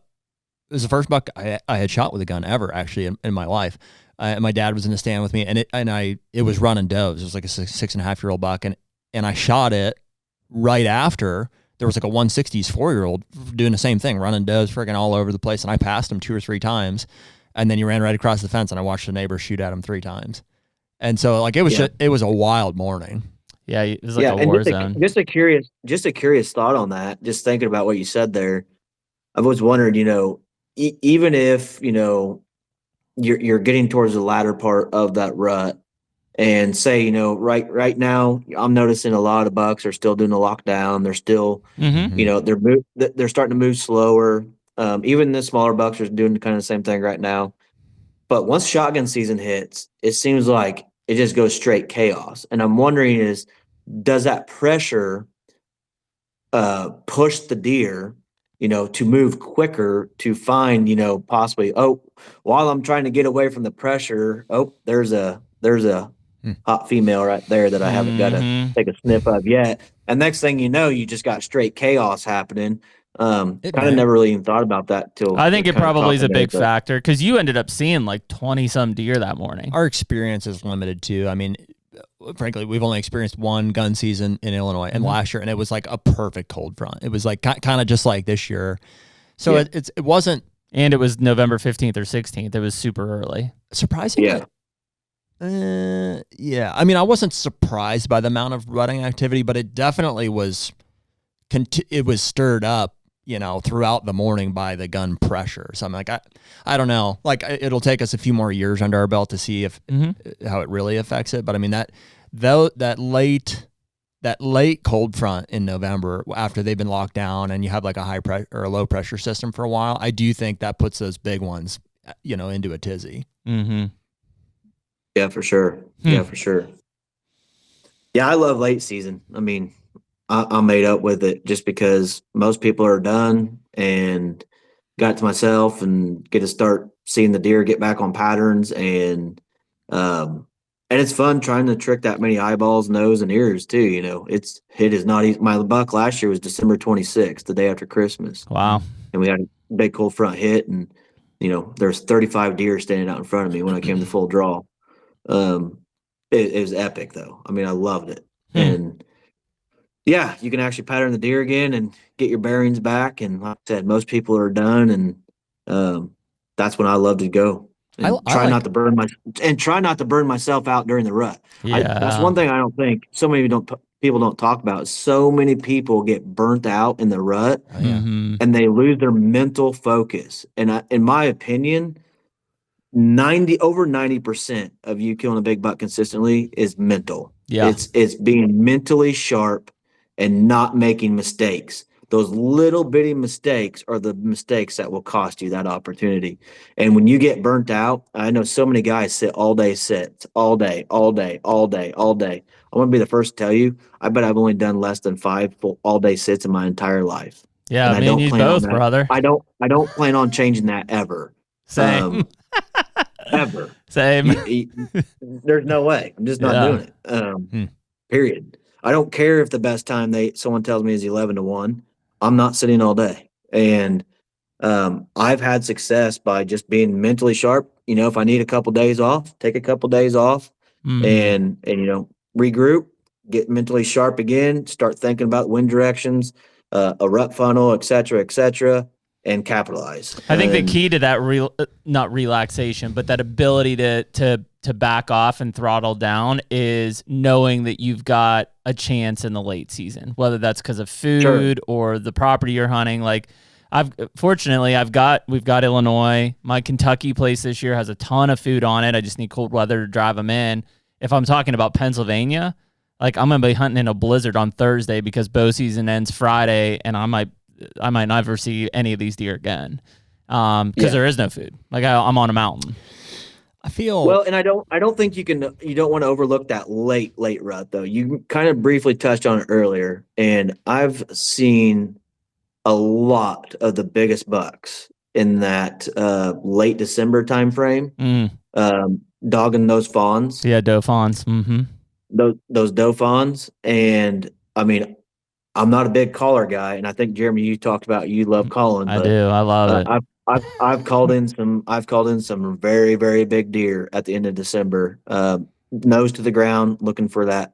A: was the first buck I had shot with a gun ever, actually, in my life. My dad was in the stand with me, and it was running does. It was like a 6.5-year-old buck, and I shot it right after. There was like a 160s 4-year-old doing the same thing, running does friggin' all over the place, and I passed him 2 or 3 times, and then he ran right across the fence, and I watched the neighbor shoot at him 3 times. And so like it was a wild morning.
B: Yeah, it was like a war zone.
D: Just a curious thought on that. Just thinking about what you said there, I've always wondered, even if you're getting towards the latter part of that rut, and say, right now, I'm noticing a lot of bucks are still doing the lockdown. They're still, they're starting to move slower. Even the smaller bucks are doing kind of the same thing right now. But once shotgun season hits, it seems like it just goes straight chaos. And I'm wondering does that pressure push the deer, to move quicker to find, possibly, while I'm trying to get away from the pressure, there's a hot female right there that I haven't got to take a sniff of yet. And next thing you know, you just got straight chaos happening. Kind of never really even thought about that till
B: I think it probably is a big factor because you ended up seeing like 20-some deer that morning.
A: Our experience is limited too. I mean, frankly, we've only experienced one gun season in Illinois and last year, and it was like a perfect cold front. It was like kind of just like this year. So it wasn't.
B: And it was November 15th or 16th. It was super early.
A: Surprisingly. Yeah. I mean, I wasn't surprised by the amount of rutting activity, but it definitely was. It was stirred up, throughout the morning by the gun pressure. So I'm like, I don't know. Like, it'll take us a few more years under our belt to see if how it really affects it. But I mean that late cold front in November after they've been locked down and you have like a high pressure or a low pressure system for a while, I do think that puts those big ones, into a tizzy.
B: Mm-hmm.
D: Yeah, for sure. Yeah, for sure. Yeah, I love late season. I mean, I'm made up with it just because most people are done and got to myself and get to start seeing the deer get back on patterns. And it's fun trying to trick that many eyeballs, nose, and ears too. It is not easy. My buck last year was December 26th, the day after Christmas.
B: Wow.
D: And we had a big cold front hit, and there's 35 deer standing out in front of me when I came to full draw. It was epic though. I mean, I loved it. And yeah, you can actually pattern the deer again and get your bearings back. And like I said, most people are done, and that's when I love to go. And try not to burn myself out during the rut.
B: Yeah.
D: That's one thing I don't think so many people don't talk about. So many people get burnt out in the rut, and they lose their mental focus. And in my opinion, over 90% of you killing a big buck consistently is mental.
B: Yeah.
D: It's being mentally sharp and not making mistakes. Those little bitty mistakes are the mistakes that will cost you that opportunity. And when you get burnt out, I know so many guys sit all day, all day. I'm going to be the first to tell you, I bet I've only done less than 5 full all-day sits in my entire life.
B: Yeah, me and you both, brother.
D: I don't plan on changing that ever.
B: Same.
D: ever.
B: Same.
D: There's no way. I'm just not doing it. Period. I don't care if the best time someone tells me is 11 to 1. I'm not sitting all day. And I've had success by just being mentally sharp. You know, if I need a couple days off, take a couple days off and you know, regroup, get mentally sharp again, start thinking about wind directions, a rut funnel, et cetera, and capitalize.
B: I think the key to that not relaxation, but that ability to back off and throttle down is knowing that you've got a chance in the late season, whether that's because of food or the property you're hunting. Like we've got Illinois. My Kentucky place this year has a ton of food on it. I just need cold weather to drive them in. If I'm talking about Pennsylvania, like I'm going to be hunting in a blizzard on Thursday because bow season ends Friday, and I might never see any of these deer again because there is no food. Like I'm on a mountain.
A: I feel
D: well, and I don't think you don't want to overlook that late rut though. You kind of briefly touched on it earlier, and I've seen a lot of the biggest bucks in that late December time frame, dogging those fawns.
B: Yeah, doe fawns.
D: Those doe fawns, and I mean, I'm not a big caller guy, and I think Jeremy, you talked about you love calling.
B: I do. I love it.
D: I've called in some very, very big deer at the end of December, nose to the ground, looking for that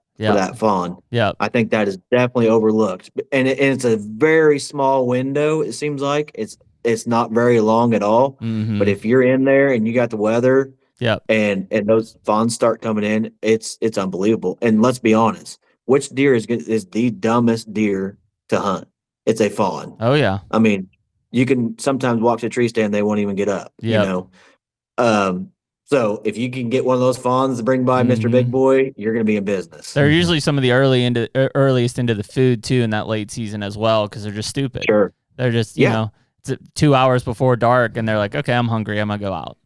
D: fawn.
B: Yeah,
D: I think that is definitely overlooked, and it's a very small window. It seems like it's not very long at all. But if you're in there and you got the weather, and those fawns start coming in, it's unbelievable. And let's be honest, which deer is the dumbest deer to hunt? It's a fawn.
B: Oh yeah.
D: I mean, you can sometimes walk to a tree stand, they won't even get up. You know. So if you can get one of those fawns to bring by Mr. Big Boy, you're going to be in business.
B: They're usually some of the earliest into the food too in that late season as well, because they're just stupid.
D: Sure.
B: They're just you know, it's 2 hours before dark, and they're like, okay, I'm hungry, I'm gonna go out.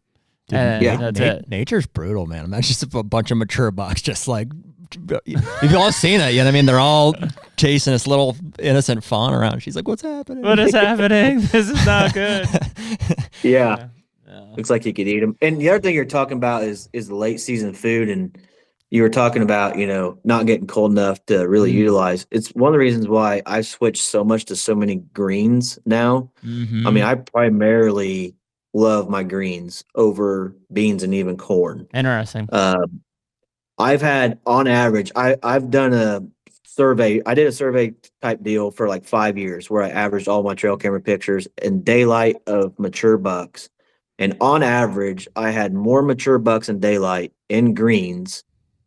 A: Dude,
B: and that's it.
A: Nature's brutal, man. Imagine just a bunch of mature bucks just like. You've all seen it, you know what I mean? They're all chasing this little innocent fawn around. She's like, what's happening?
B: What is happening? This is not good.
D: Yeah. Looks like you could eat them. And the other thing you're talking about is the late season food. And you were talking about, you know, not getting cold enough to really utilize. It's one of the reasons why I switched so much to so many greens now. I mean, I primarily love my greens over beans and even corn.
B: Interesting.
D: I've had, on average, I've done a survey. I did a survey type deal for like 5 years where I averaged all my trail camera pictures in daylight of mature bucks. And on average, I had more mature bucks in daylight in greens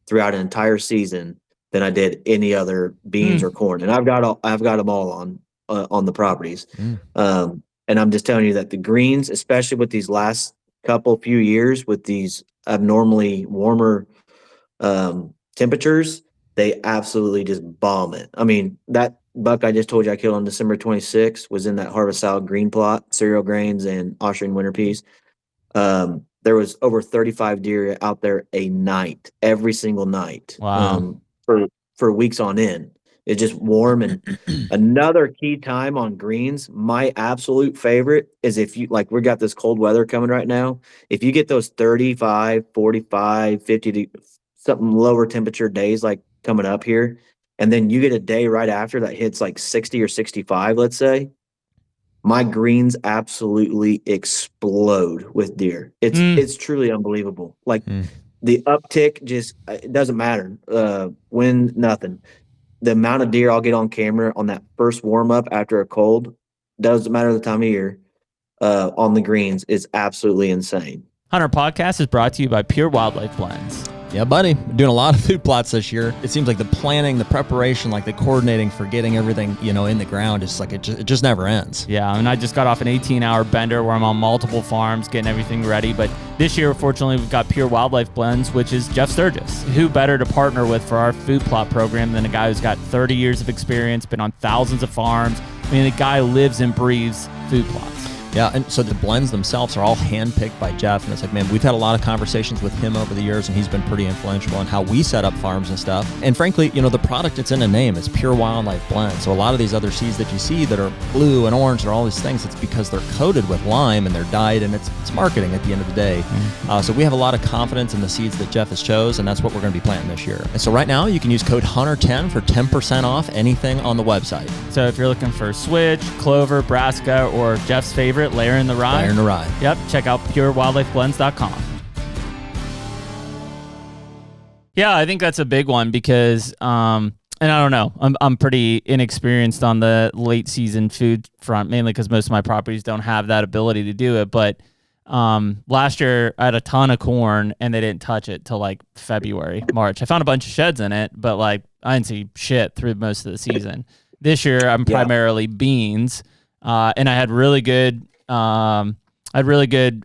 D: throughout an entire season than I did any other beans or corn. And I've got them all on the properties. And I'm just telling you that the greens, especially with these last few years with these abnormally warmer temperatures, they absolutely just bomb it. I mean, that buck I just told you I killed on December 26th was in that harvest salad green plot, cereal grains and Austrian winter peas. There was over 35 deer out there a night, every single night.
B: Wow.
D: For weeks on end. It's just warm. And another key time on greens, my absolute favorite is if you, like, we got this cold weather coming right now. If you get those 35, 45, 50, something lower temperature days like coming up here, and then you get a day right after that hits like 60 or 65, let's say, my greens absolutely explode with deer. It's truly unbelievable. Like the uptick just, it doesn't matter. Wind, nothing. The amount of deer I'll get on camera on that first warm up after a cold, doesn't matter the time of year, on the greens, is absolutely insane.
B: HUNTR Podcast is brought to you by Pure Wildlife Blends.
A: Yeah, buddy. We're doing a lot of food plots this year. It seems like the planning, the preparation, like the coordinating for getting everything, you know, in the ground, is like it just never ends.
B: Yeah, and I just got off an 18-hour bender where I'm on multiple farms getting everything ready. But this year, fortunately, we've got Pure Wildlife Blends, which is Jeff Sturgis. Who better to partner with for our food plot program than a guy who's got 30 years of experience, been on thousands of farms. I mean, the guy lives and breathes food plots.
A: Yeah, and so the blends themselves are all handpicked by Jeff, and it's like, man, we've had a lot of conversations with him over the years, and he's been pretty influential on how we set up farms and stuff. And frankly, the product, it's in a name, it's Pure Wildlife Blend. So a lot of these other seeds that you see that are blue and orange or all these things, it's because they're coated with lime and they're dyed, and it's marketing at the end of the day. So we have a lot of confidence in the seeds that Jeff has chose, and that's what we're going to be planting this year. And so right now, you can use code HUNTR10 for 10% off anything on the website.
B: So if you're looking for switch, clover, brassica, or Jeff's favorite, layer in the rye.
A: Layer in the rye.
B: Yep, check out purewildlifeblends.com. Yeah, I think that's a big one because, and I don't know, I'm pretty inexperienced on the late season food front, mainly because most of my properties don't have that ability to do it. But last year I had a ton of corn and they didn't touch it till like February, March. I found a bunch of sheds in it, but like I didn't see shit through most of the season. This year I'm primarily beans, and I had really good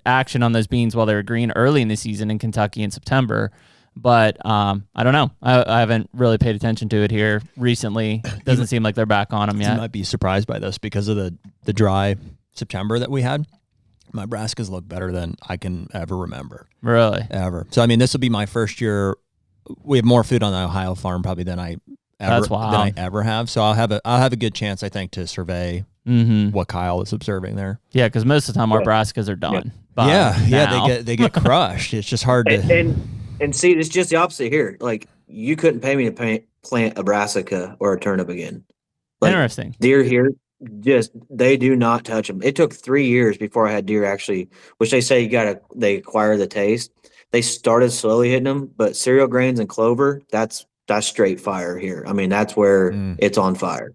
B: action on those beans while they were green early in the season in Kentucky in September. But I don't know. I haven't really paid attention to it here recently. Doesn't seem like they're back on them yet.
A: You might be surprised by this because of the dry September that we had. My brassicas look better than I can ever remember.
B: Really?
A: Ever. So, I mean, this will be my first year. We have more food on the Ohio farm probably than I ever have. So I'll have a good chance, I think, to survey what Kyle is observing there.
B: Yeah, because most of the time our brassicas are done.
A: They get crushed. It's just hard to.
D: And see, it's just the opposite here. Like, you couldn't pay me to plant a brassica or a turnip again. Like,
B: interesting.
D: Deer here, they do not touch them. It took 3 years before I had deer actually, which they say they acquire the taste. They started slowly hitting them, but cereal grains and clover, that's straight fire here. I mean, that's where it's on fire.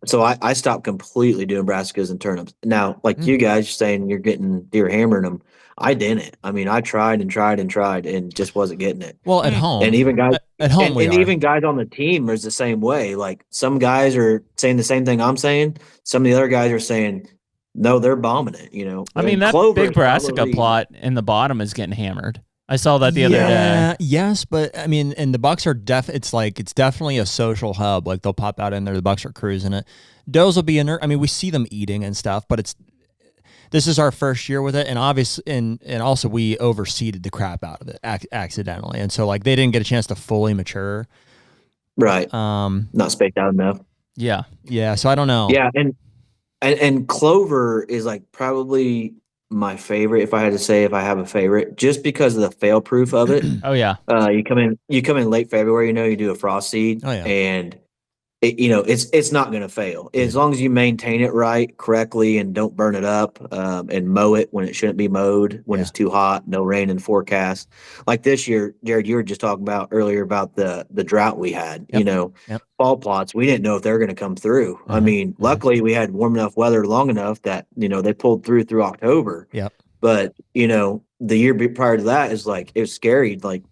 D: So I stopped completely doing brassicas and turnips. Now, like you guys saying you're getting deer hammering them, I didn't. I mean, I tried and just wasn't getting it.
A: Well, at home.
D: And even guys
A: at home,
D: and even guys on the team is the same way. Like, some guys are saying the same thing I'm saying. Some of the other guys are saying, no, they're bombing it,
B: I mean, that big brassica plot in the bottom is getting hammered. I saw that the other day.
A: Yes, but I mean, and the bucks are it's definitely a social hub. Like, they'll pop out in there, the bucks are cruising it. Does will be in there. I mean, we see them eating and stuff, but this is our first year with it, and obviously, and also we overseeded the crap out of it accidentally, and so like they didn't get a chance to fully mature.
D: Right. Not spaced out enough.
B: Yeah.
A: So I don't know.
D: Yeah, and clover is like probably my favorite, if I had to say, if I have a favorite, just because of the fail proof of it.
B: Oh yeah.
D: You come in late February, you do a frost seed, and it's not going to fail as long as you maintain it right, correctly, and don't burn it up, and mow it when it shouldn't be mowed, when it's too hot, no rain in the forecast. Like this year, Jared, you were just talking about earlier about the drought we had. Fall plots, we didn't know if they were going to come through. I mean, luckily we had warm enough weather long enough that they pulled through October.
A: Yep.
D: But the year prior to that is like, it was scary. Like,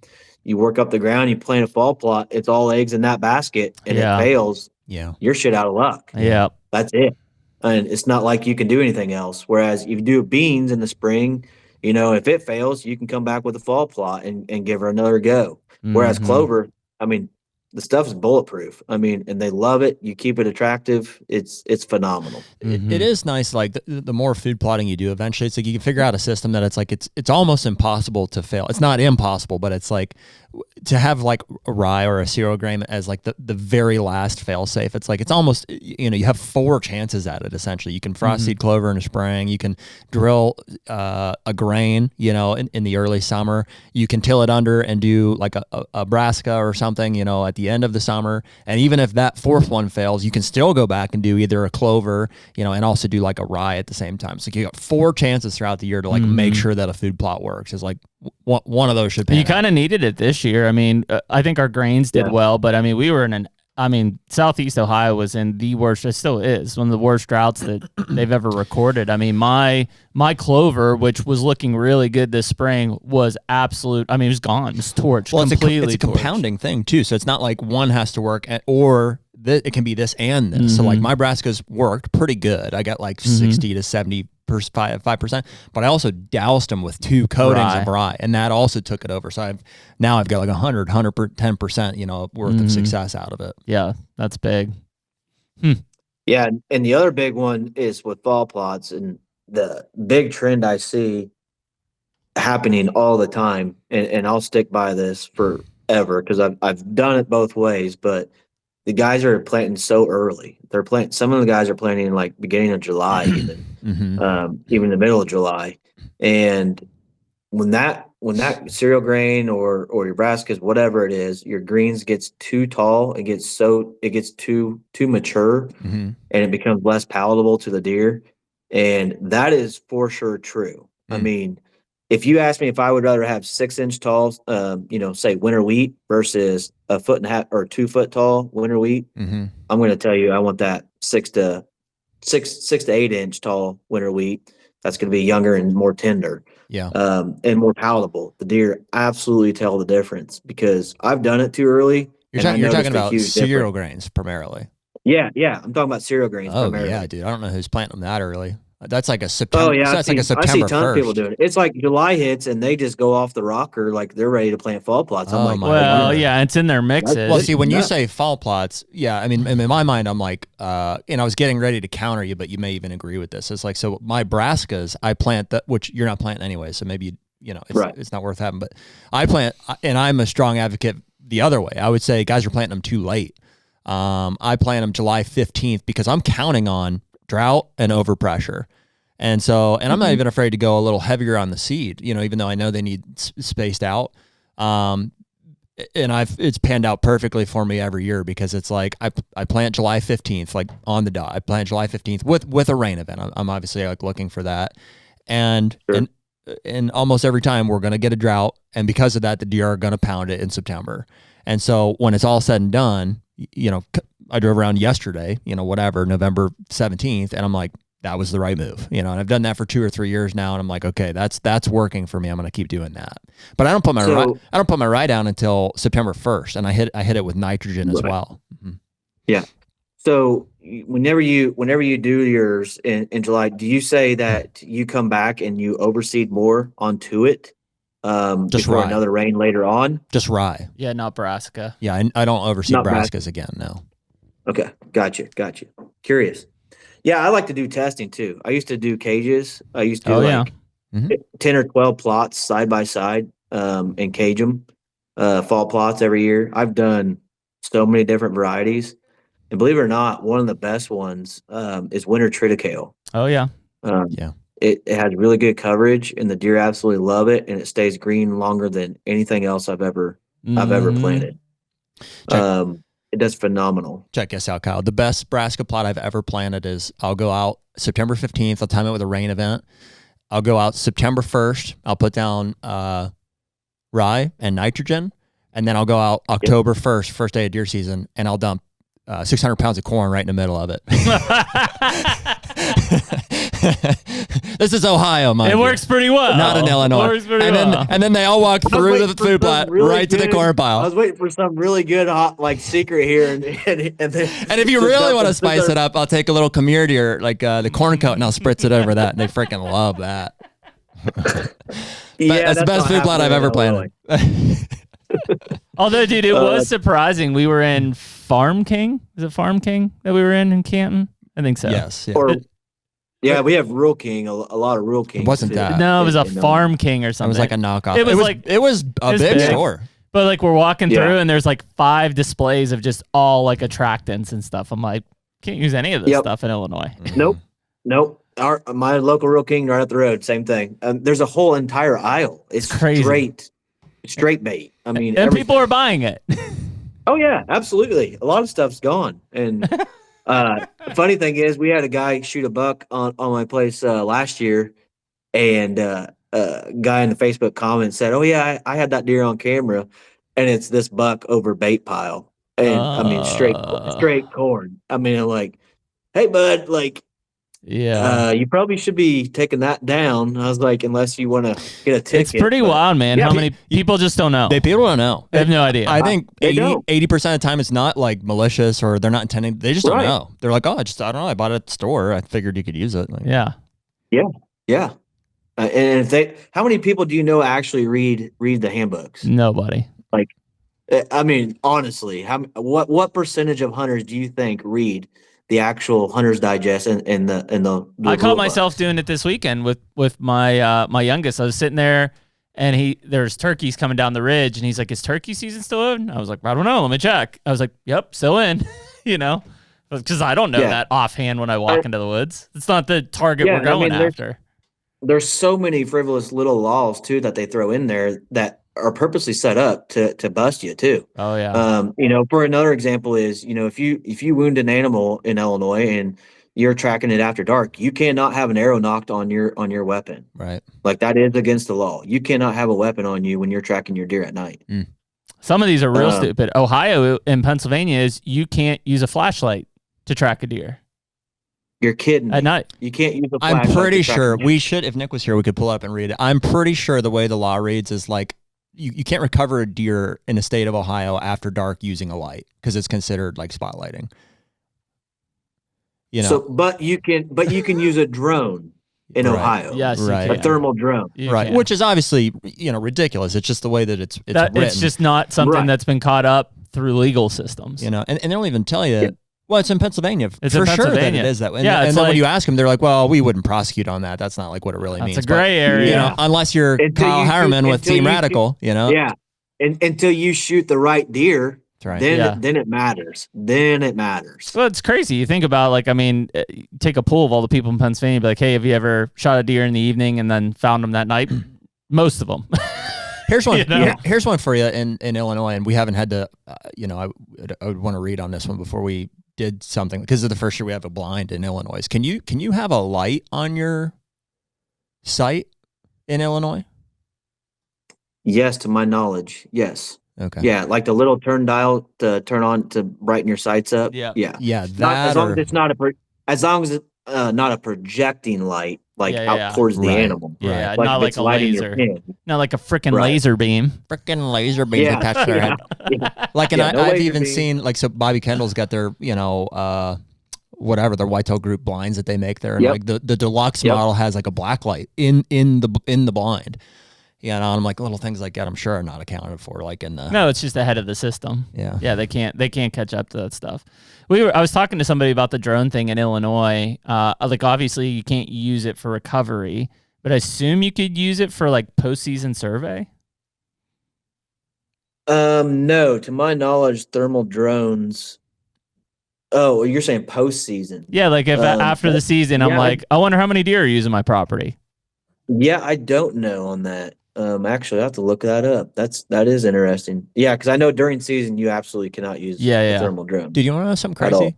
D: you work up the ground, you plant a fall plot, it's all eggs in that basket, and it fails.
A: Yeah.
D: You're shit out of luck.
B: Yeah.
D: That's it. And it's not like you can do anything else. Whereas if you do beans in the spring, if it fails, you can come back with a fall plot and give her another go. Whereas clover, I mean, the stuff is bulletproof. I mean, and they love it. You keep it attractive. It's phenomenal.
A: It is nice. Like the more food plotting you do, eventually it's like you can figure out a system that it's like, it's almost impossible to fail. It's not impossible, but it's like to have like a rye or a cereal grain as like the very last fail safe. It's like, it's almost, you have 4 chances at it. Essentially, you can frost seed clover in the spring. You can drill a grain, in the early summer. You can till it under and do like a brassica or something, at the end of the summer. And even if that 4th one fails, you can still go back and do either a clover, and also do like a rye at the same time. So you got 4 chances throughout the year to like make sure that a food plot works. It's like one of those should pan.
B: You kind of needed it this year. I mean, I think our grains did well, but I mean, we were in Southeast Ohio was in the worst, it still is, one of the worst droughts that they've ever recorded. I mean, my clover, which was looking really good this spring, was it was gone. It was torched, completely
A: it's a compounding thing too. So it's not like one has to work or it can be this and this. So like my brassicas worked pretty good. I got like 60 to 75%, but I also doused them with 2 coatings of rye, and that also took it over. So I've got like 110%, worth of success out of it.
B: Yeah, that's big.
D: Yeah, and the other big one is with fall plots, and the big trend I see happening all the time, and I'll stick by this forever because I've done it both ways, but the guys are planting so early. They're planting. Some of the guys are planting like beginning of July, even even the middle of July. And when that cereal grain or your brassicas, whatever it is, your greens gets too tall, it gets too mature, and it becomes less palatable to the deer. And that is for sure true. I mean, if you ask me if I would rather have 6 inch tall, say winter wheat versus a foot and a half or 2 foot tall winter wheat, I'm going to tell you I want that 6 to 8 inch tall winter wheat. That's going to be younger and more tender, and more palatable. The deer absolutely tell the difference because I've done it too early.
A: You're talking about cereal grains primarily.
D: Yeah, I'm talking about cereal grains.
A: Oh
D: primarily.
A: Yeah, dude. I don't know who's planting them that early. That's like a September.
D: Oh yeah,
A: so that's like a September
D: I see tons
A: 1st.
D: of people doing it. It's like July hits and they just go off the rocker like they're ready to plant fall plots. I'm like,
B: well, yeah, it's in their mixes.
A: Well, see, when you say fall plots, yeah, I mean, in my mind, I'm like, and I was getting ready to counter you, but you may even agree with this. It's like, so my brassicas, I plant that, which you're not planting anyway, so maybe it's not worth having. But I plant, and I'm a strong advocate the other way. I would say guys are planting them too late. I plant them July 15th because I'm counting on drought and overpressure. And so, and I'm not even afraid to go a little heavier on the seed, even though I know they need spaced out. And it's panned out perfectly for me every year because it's like, I plant July 15th, like on the dot. I plant July 15th with a rain event. I'm obviously like looking for that. And almost every time we're going to get a drought. And because of that, the deer are going to pound it in September. And so when it's all said and done, I drove around yesterday, November 17th. And I'm like, that was the right move, and I've done that for 2 or 3 years now. And I'm like, okay, that's working for me. I'm going to keep doing that. But I don't put my rye down until September 1st. And I hit it with nitrogen as well.
D: Yeah. So whenever you do yours in July, do you say that you come back and you overseed more onto it? Just before rye. Another rain later on?
A: Just rye.
B: Yeah, not brassica.
A: Yeah, I don't overseed brassicas again, no.
D: Okay, gotcha. Curious. Yeah, I like to do testing too. I used to do cages. I used to 10 or 12 plots side by side and cage them, fall plots every year. I've done so many different varieties. And believe it or not, one of the best ones is winter triticale.
B: Oh, yeah.
D: It has really good coverage, and the deer absolutely love it, and it stays green longer than anything else I've ever planted. It does phenomenal.
A: Check this out, Kyle. The best brassica plot I've ever planted is I'll go out September 15th. I'll time it with a rain event. I'll go out September 1st. I'll put down rye and nitrogen. And then I'll go out October 1st, first day of deer season, and I'll dump 600 pounds of corn right in the middle of it. This is Ohio, mind
B: It works pretty well.
A: Not in Illinois.
B: It works pretty well.
A: And then they all walk through the food plot right to the corn pile.
D: I was waiting for some really good hot secret here, and
A: if you really want to spice it up, I'll take a little Khmer deer, like the corn coat, and I'll spritz it over that. And they freaking love that. That's the best food plot I've ever planted.
B: Although, dude, it was surprising. We were in Farm King. Is it Farm King that we were in Canton? I think so.
A: Yes.
D: Yeah. We have Rural King, a lot of Rural King.
A: It wasn't that.
B: No, it was a Farm King or something.
A: It was like a knockoff.
B: It was
A: a big store.
B: But we're walking through and there's 5 displays of just all attractants and stuff. I'm like, can't use any of this stuff in Illinois.
D: Nope. My local Rural King right up the road, same thing. There's a whole entire aisle. It's crazy. Straight bait. I mean,
B: and people are buying it.
D: Oh yeah, absolutely. A lot of stuff's gone. And funny thing is, we had a guy shoot a buck on my place last year, and a guy in the Facebook comments said, "Oh yeah, I had that deer on camera, and it's this buck over bait pile." And I mean, straight corn. I mean, I'm like, "Hey, bud, you probably should be taking that down." I was like, unless you want to get a ticket.
B: It's pretty wild, man. How many people just don't know?
A: People don't know.
B: They have no idea.
A: I think 80% of the time it's not malicious or they're not intending. They just don't know. They're like, oh, I don't know. I bought it at the store. I figured you could use it.
B: Yeah.
D: And how many people do you know actually read the handbooks?
B: Nobody.
D: I mean, honestly, what percentage of hunters do you think read the actual Hunter's Digest and the
B: I caught
D: rule
B: myself
D: books.
B: doing it this weekend with my my youngest. I was sitting there and there's turkeys coming down the ridge and he's like, "Is turkey season still in?" I was like, "I don't know. Let me check." I was like, "Yep, still in." You know, because I don't know that offhand when I walk into the woods. It's not the target we're going after.
D: There's so many frivolous little laws too that they throw in there that are purposely set up to bust you too.
B: Oh yeah.
D: For another example is, if you wound an animal in Illinois and you're tracking it after dark, you cannot have an arrow knocked on your weapon.
A: Right.
D: Like that is against the law. You cannot have a weapon on you when you're tracking your deer at night.
B: Some of these are real stupid. Ohio and Pennsylvania is you can't use a flashlight to track a deer.
D: You're kidding me.
B: At night.
D: You can't use a flashlight.
A: I'm pretty sure we should, if Nick was here, we could pull up and read it. I'm pretty sure the way the law reads is like you can't recover a deer in the state of Ohio after dark using a light because it's considered like spotlighting.
D: So, but you can use a drone in Ohio.
B: Yes,
A: right.
D: A thermal drone.
A: Right. Which is obviously, ridiculous. It's just the way that it's written.
B: It's just not something that's been caught up through legal systems.
A: And they don't even tell you. Well, it's in Pennsylvania.
B: It's
A: for
B: in
A: sure
B: Pennsylvania.
A: that it is that way.
B: Yeah,
A: and
B: it's
A: then
B: like,
A: when you ask them, they're like, well, we wouldn't prosecute on that. That's not like what it really means.
B: It's a gray area.
A: Unless you're Kyle Heuerman with Team Radical,
D: Yeah. Until you shoot the right deer,
A: right.
D: then it matters. Then it matters.
B: Well, it's crazy. You think about take a poll of all the people in Pennsylvania, be like, hey, have you ever shot a deer in the evening and then found them that night? Most of them.
A: Here's one. Here's one for you in Illinois, and we haven't had to. I would want to read on this one before we did something because of the first year we have a blind in Illinois. Can you have a light on your site in Illinois?
D: Yes, to my knowledge, yes.
A: Okay.
D: Yeah, like the little turn dial to turn on to brighten your sights up.
B: Yeah.
A: Yeah.
D: As long as it's not not a projecting light out towards the animal.
B: Yeah,
D: like
B: not like a laser. Not like a freaking laser beam.
A: Freaking laser beam attached to their head. Like, I've even seen so Bobby Kendall's got their whatever their whitetail group blinds that they make there, and like the deluxe model has like a black light in the blind. Yeah, and I'm like little things like that. I'm sure are not accounted for, like in the.
B: No, it's just ahead of the system.
A: Yeah,
B: they can't catch up to that stuff. I was talking to somebody about the drone thing in Illinois. Obviously you can't use it for recovery, but I assume you could use it for like postseason survey.
D: No, to my knowledge, thermal drones. Oh, you're saying postseason?
B: Yeah, like if after the season, I'm like, I wonder how many deer are using my property.
D: Yeah, I don't know on that. Actually, I have to look that up. That is interesting. Yeah, because I know during season you absolutely cannot use a thermal drone.
A: Did you want to know something crazy?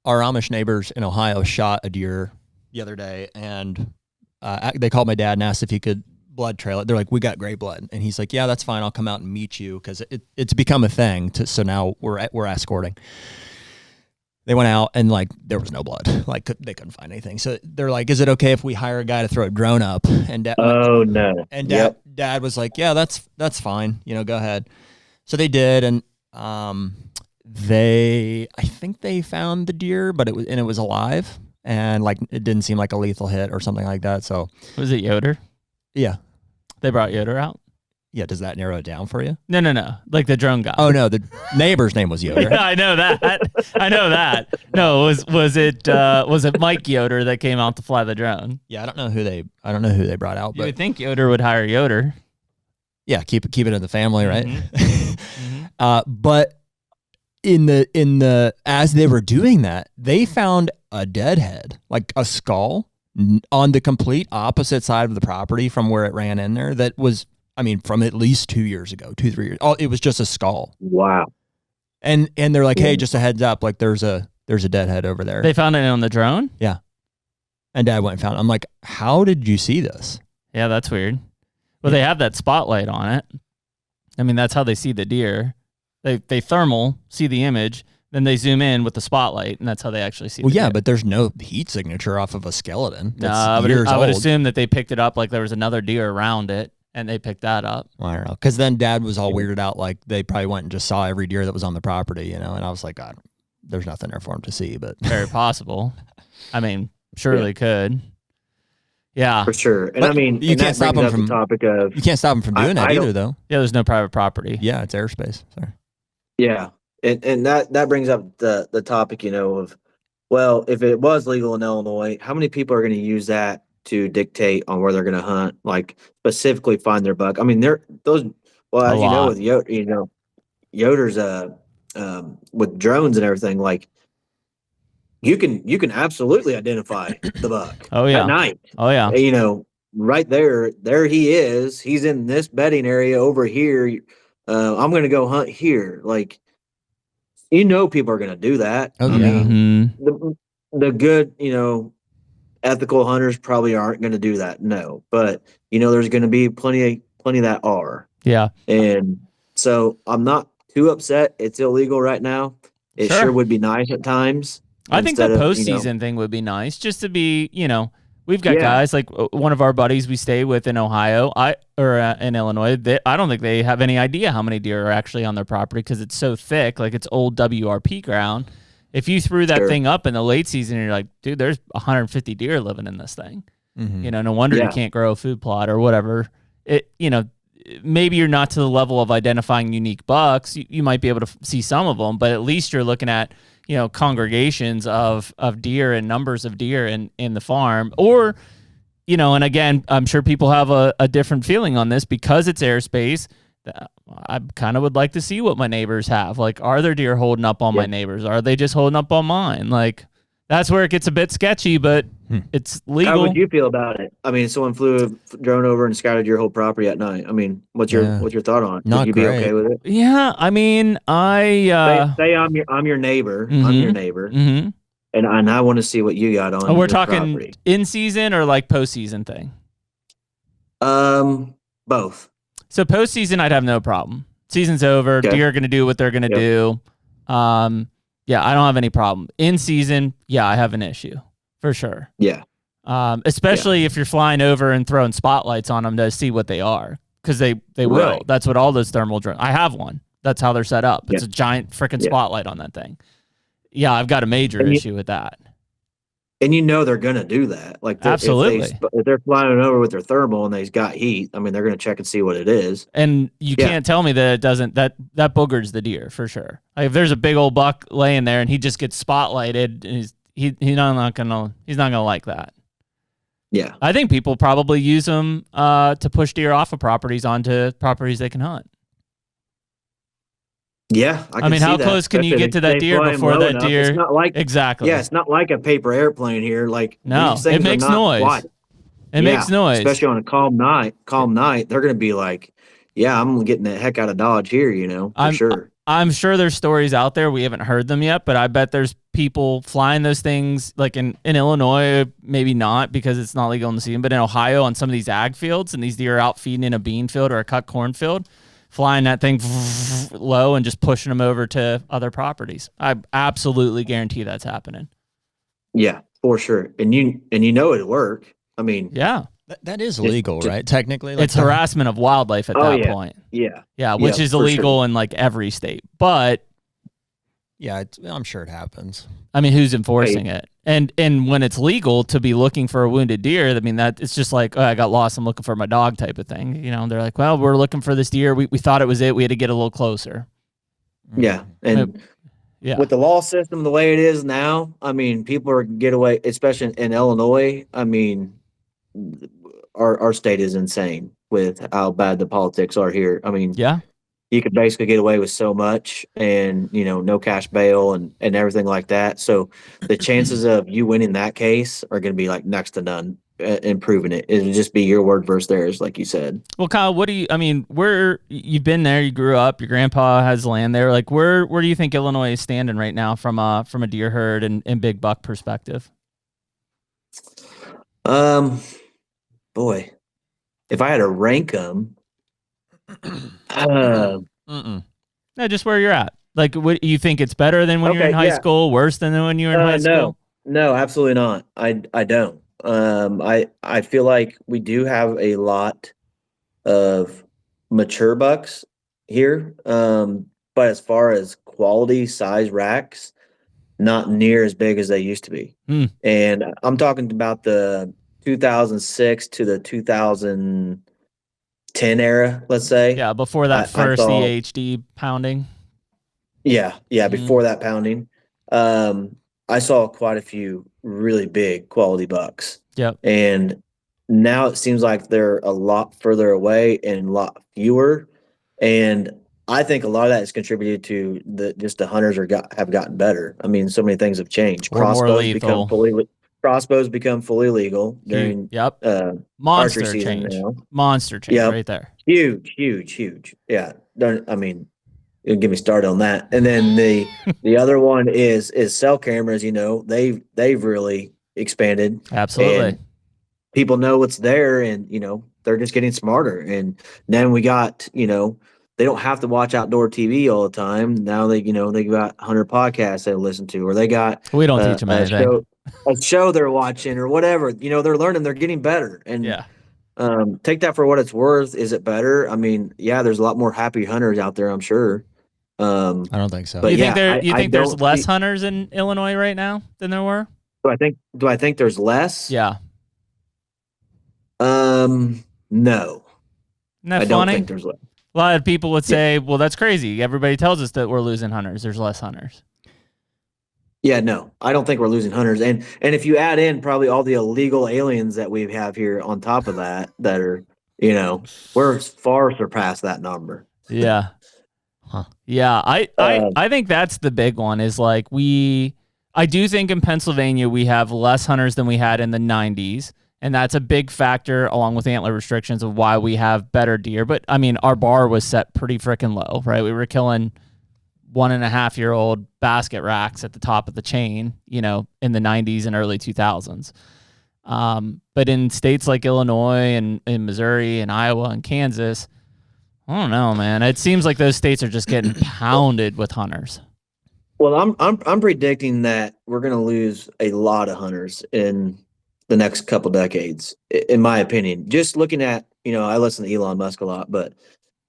A: Our Amish neighbors in Ohio shot a deer the other day, and they called my dad and asked if he could blood trail it. They're like, "We got gray blood," and he's like, "Yeah, that's fine. I'll come out and meet you," because it's become a thing. So now we're escorting. They went out and like there was no blood. Like they couldn't find anything. So they're like, "Is it okay if we hire a guy to throw a drone up?" And
D: no.
A: And dad was like, "Yeah, that's fine. Go ahead." So they did, and I think they found the deer, but it was alive, and like it didn't seem like a lethal hit or something like that. So
B: was it Yoder?
A: Yeah,
B: they brought Yoder out.
A: Yeah, does that narrow it down for you?
B: No. Like the drone guy.
A: Oh no, the neighbor's name was Yoder.
B: Yeah, I know that. No, was it Mike Yoder that came out to fly the drone?
A: Yeah, I don't know who they brought out.
B: You would think Yoder would hire Yoder.
A: Yeah, keep it in the family, right?
B: Mm-hmm.
A: But in the as they were doing that, they found a dead head, like a skull, on the complete opposite side of the property from where it ran in there. That was. From at least 2 years ago, 2-3 years. Oh, it was just a skull.
D: Wow.
A: And they're like, hey, just a heads up, like there's a dead head over there.
B: They found it on the drone?
A: Yeah. And Dad went and found it. I'm like, how did you see this?
B: Yeah, that's weird. Well, they have that spotlight on it. That's how they see the deer. They thermal, see the image, then they zoom in with the spotlight, and that's how they actually see the deer.
A: But there's no heat signature off of a skeleton.
B: I would assume that they picked it up like there was another deer around it. And they picked that up.
A: I don't know. Because then Dad was all weirded out. Like they probably went and just saw every deer that was on the property, And I was like, God, there's nothing there for him to see. But
B: very possible. Surely could. Yeah,
D: for sure. And
A: you can't stop him from you can't stop him from doing that either, though.
B: Yeah, there's no private property.
A: Yeah, it's airspace. Sorry.
D: Yeah, and that brings up the topic, of Well, if it was legal in Illinois, how many people are going to use that to dictate on where they're going to hunt, like specifically find their buck? I mean, well,
B: A
D: as you know,
B: lot.
D: with Yoder's with drones and everything, like you can absolutely identify the buck
B: Oh
D: at
B: yeah.
D: night.
B: Oh yeah.
D: Right there he is. He's in this bedding area over here. I'm going to go hunt here. Like, people are going to do that.
A: Oh,
D: I
A: yeah.
D: mean, the good, ethical hunters probably aren't going to do that. No, but there's going to be plenty that are.
B: Yeah.
D: And so I'm not too upset. It's illegal right now. It sure would be nice at times.
B: I think the postseason thing would be nice, just to be, we've got guys like one of our buddies we stay with in Ohio, in Illinois. I don't think they have any idea how many deer are actually on their property because it's so thick, like it's old WRP ground. If you threw that thing up in the late season, and you're like, dude, there's 150 deer living in this thing.
A: Mm-hmm.
B: No wonder you can't grow a food plot or whatever. Maybe you're not to the level of identifying unique bucks. You might be able to see some of them, but at least you're looking at congregations of deer and numbers of deer in the farm. Or and again, I'm sure people have a different feeling on this because it's airspace. I kind of would like to see what my neighbors have. Like, are there deer holding up on my neighbors? Are they just holding up on mine? Like, that's where it gets a bit sketchy, but it's legal.
D: How would you feel about it? I mean, someone flew a drone over and scouted your whole property at night. I mean, what's your thought on it?
A: Not
D: would you
A: great.
D: be okay with it?
B: Yeah, I mean,
D: say I'm your neighbor.
B: Mm-hmm,
D: I'm your neighbor,
B: mm-hmm.
D: and I want to see what you got on.
B: Oh, we're
D: your
B: talking
D: property.
B: In season or like postseason thing?
D: Both.
B: So postseason, I'd have no problem. Season's over.
D: Okay.
B: Deer are going to do what they're going to do. Yeah, I don't have any problem. In season, yeah, I have an issue for sure.
D: Yeah.
B: Especially if you're flying over and throwing spotlights on them to see what they are, because they will.
D: Right.
B: That's what all those thermal drones. I have one. That's how they're set up. It's a giant freaking spotlight on that thing. Yeah, I've got a major issue with that.
D: And they're going to do that. Like,
B: absolutely.
D: If they're flying over with their thermal and they've got heat, I mean, they're going to check and see what it is.
B: And you can't tell me that it doesn't, that boogers the deer for sure. Like, if there's a big old buck laying there and he just gets spotlighted, and he's not gonna like that.
D: Yeah.
B: I think people probably use them to push deer off of properties onto properties they can hunt.
D: Yeah,
B: I mean, how close can you get to that deer before that deer?
D: It's not like
B: exactly.
D: Yeah, it's not like a paper airplane here. Like,
B: no, it makes noise.
D: Quiet.
B: It makes noise,
D: especially on a calm night. They're going to be like, "Yeah, I'm getting the heck out of Dodge here." For sure.
B: I'm sure there's stories out there. We haven't heard them yet, but I bet there's people flying those things like in Illinois, maybe not because it's not legal in the season, but in Ohio on some of these ag fields, and these deer are out feeding in a bean field or a cut corn field, flying that thing low and just pushing them over to other properties. I absolutely guarantee that's happening.
D: Yeah, for sure. And it'd work. I mean,
B: yeah.
A: That is illegal, right? Technically, like
B: it's harassment of wildlife at that point.
D: Yeah,
B: which is illegal in like every state. But
A: yeah, I'm sure it happens.
B: I mean, who's enforcing it? And when it's legal to be looking for a wounded deer, I mean, that it's just like, oh, I got lost, I'm looking for my dog type of thing. They're like, well, we're looking for this deer. We thought it was it. We had to get a little closer.
D: Yeah, and with the law system the way it is now, I mean, people are get away, especially in Illinois. I mean, our state is insane with how bad the politics are here. I mean, you could basically get away with so much and, no cash bail and everything like that. So the chances of you winning that case are going to be like next to none in proving it. It'll just be your word versus theirs, like you said.
B: Well, Kyle, where you've been there, you grew up, your grandpa has land there. Like where do you think Illinois is standing right now from a deer herd and big buck perspective?
D: Boy, if I had to rank them,
B: no, just where you're at. Like, what you think it's better than when you're in high school, worse than when you were in high school?
D: No, absolutely not. I don't. I feel like we do have a lot of mature bucks here, but as far as quality size racks, not near as big as they used to be. And I'm talking about the 2006 to the 2010 era, let's say.
B: Yeah, before that first EHD pounding.
D: Yeah, before that pounding. I saw quite a few really big quality bucks.
B: Yep.
D: And now it seems like they're a lot further away and a lot fewer. And I think a lot of that is contributed to the hunters have gotten better. I mean, so many things have changed.
B: Or more lethal.
D: Crossbows become fully legal during
B: Yep.
D: archery
B: Monster
D: season
B: change.
D: now.
B: Monster change right there.
D: Huge. Yeah. I mean, you'll get me started on that. And then the other one is cell cameras. You know, they've really expanded.
B: Absolutely.
D: And people know what's there, and you know they're just getting smarter. And then we got, you know, they don't have to watch outdoor TV all the time. Now they got HUNTR Podcast they listen to, or they got
B: we don't teach them anything.
D: A show they're watching or whatever. You know, they're learning, they're getting better. And
B: yeah.
D: Take that for what it's worth. Is it better? I mean, yeah, there's a lot more happy hunters out there, I'm sure.
A: I don't think so.
D: But
B: you think there's less hunters in Illinois right now than there were?
D: Do I think there's less?
B: Yeah.
D: No.
B: Isn't that
D: I
B: funny?
D: don't think there's less.
B: A lot of people would say, well, that's crazy. Everybody tells us that we're losing hunters. There's less hunters.
D: Yeah, no, I don't think we're losing hunters. And if you add in probably all the illegal aliens that we have here on top of that are, you know, we're far surpassed that number.
B: Yeah.
A: Huh.
B: Yeah. I think that's the big one is like I do think in Pennsylvania we have less hunters than we had in the 90s. And that's a big factor along with antler restrictions of why we have better deer. But I mean, our bar was set pretty freaking low, right? We were killing 1.5-year-old basket racks at the top of the chain, you know, in the 90s and early 2000s. But in states like Illinois and Missouri and Iowa and Kansas, I don't know, man. It seems like those states are just getting pounded with hunters.
D: Well, I'm predicting that we're going to lose a lot of hunters in the next couple decades, in my opinion. Just looking at, you know, I listen to Elon Musk a lot, but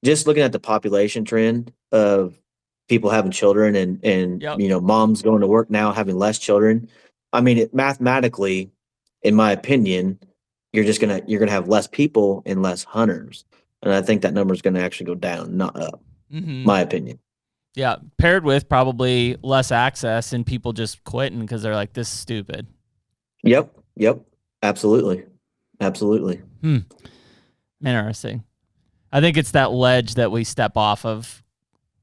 D: just looking at the population trend of people having children and
B: Yep.
D: you know, moms going to work now having less children. I mean, mathematically, in my opinion, you're gonna have less people and less hunters, and I think that number is going to actually go down, not up.
B: Mm-hmm.
D: My opinion.
B: Yeah, paired with probably less access and people just quitting because they're like, this is stupid.
D: Yep. Absolutely.
B: Interesting. I think it's that ledge that we step off of.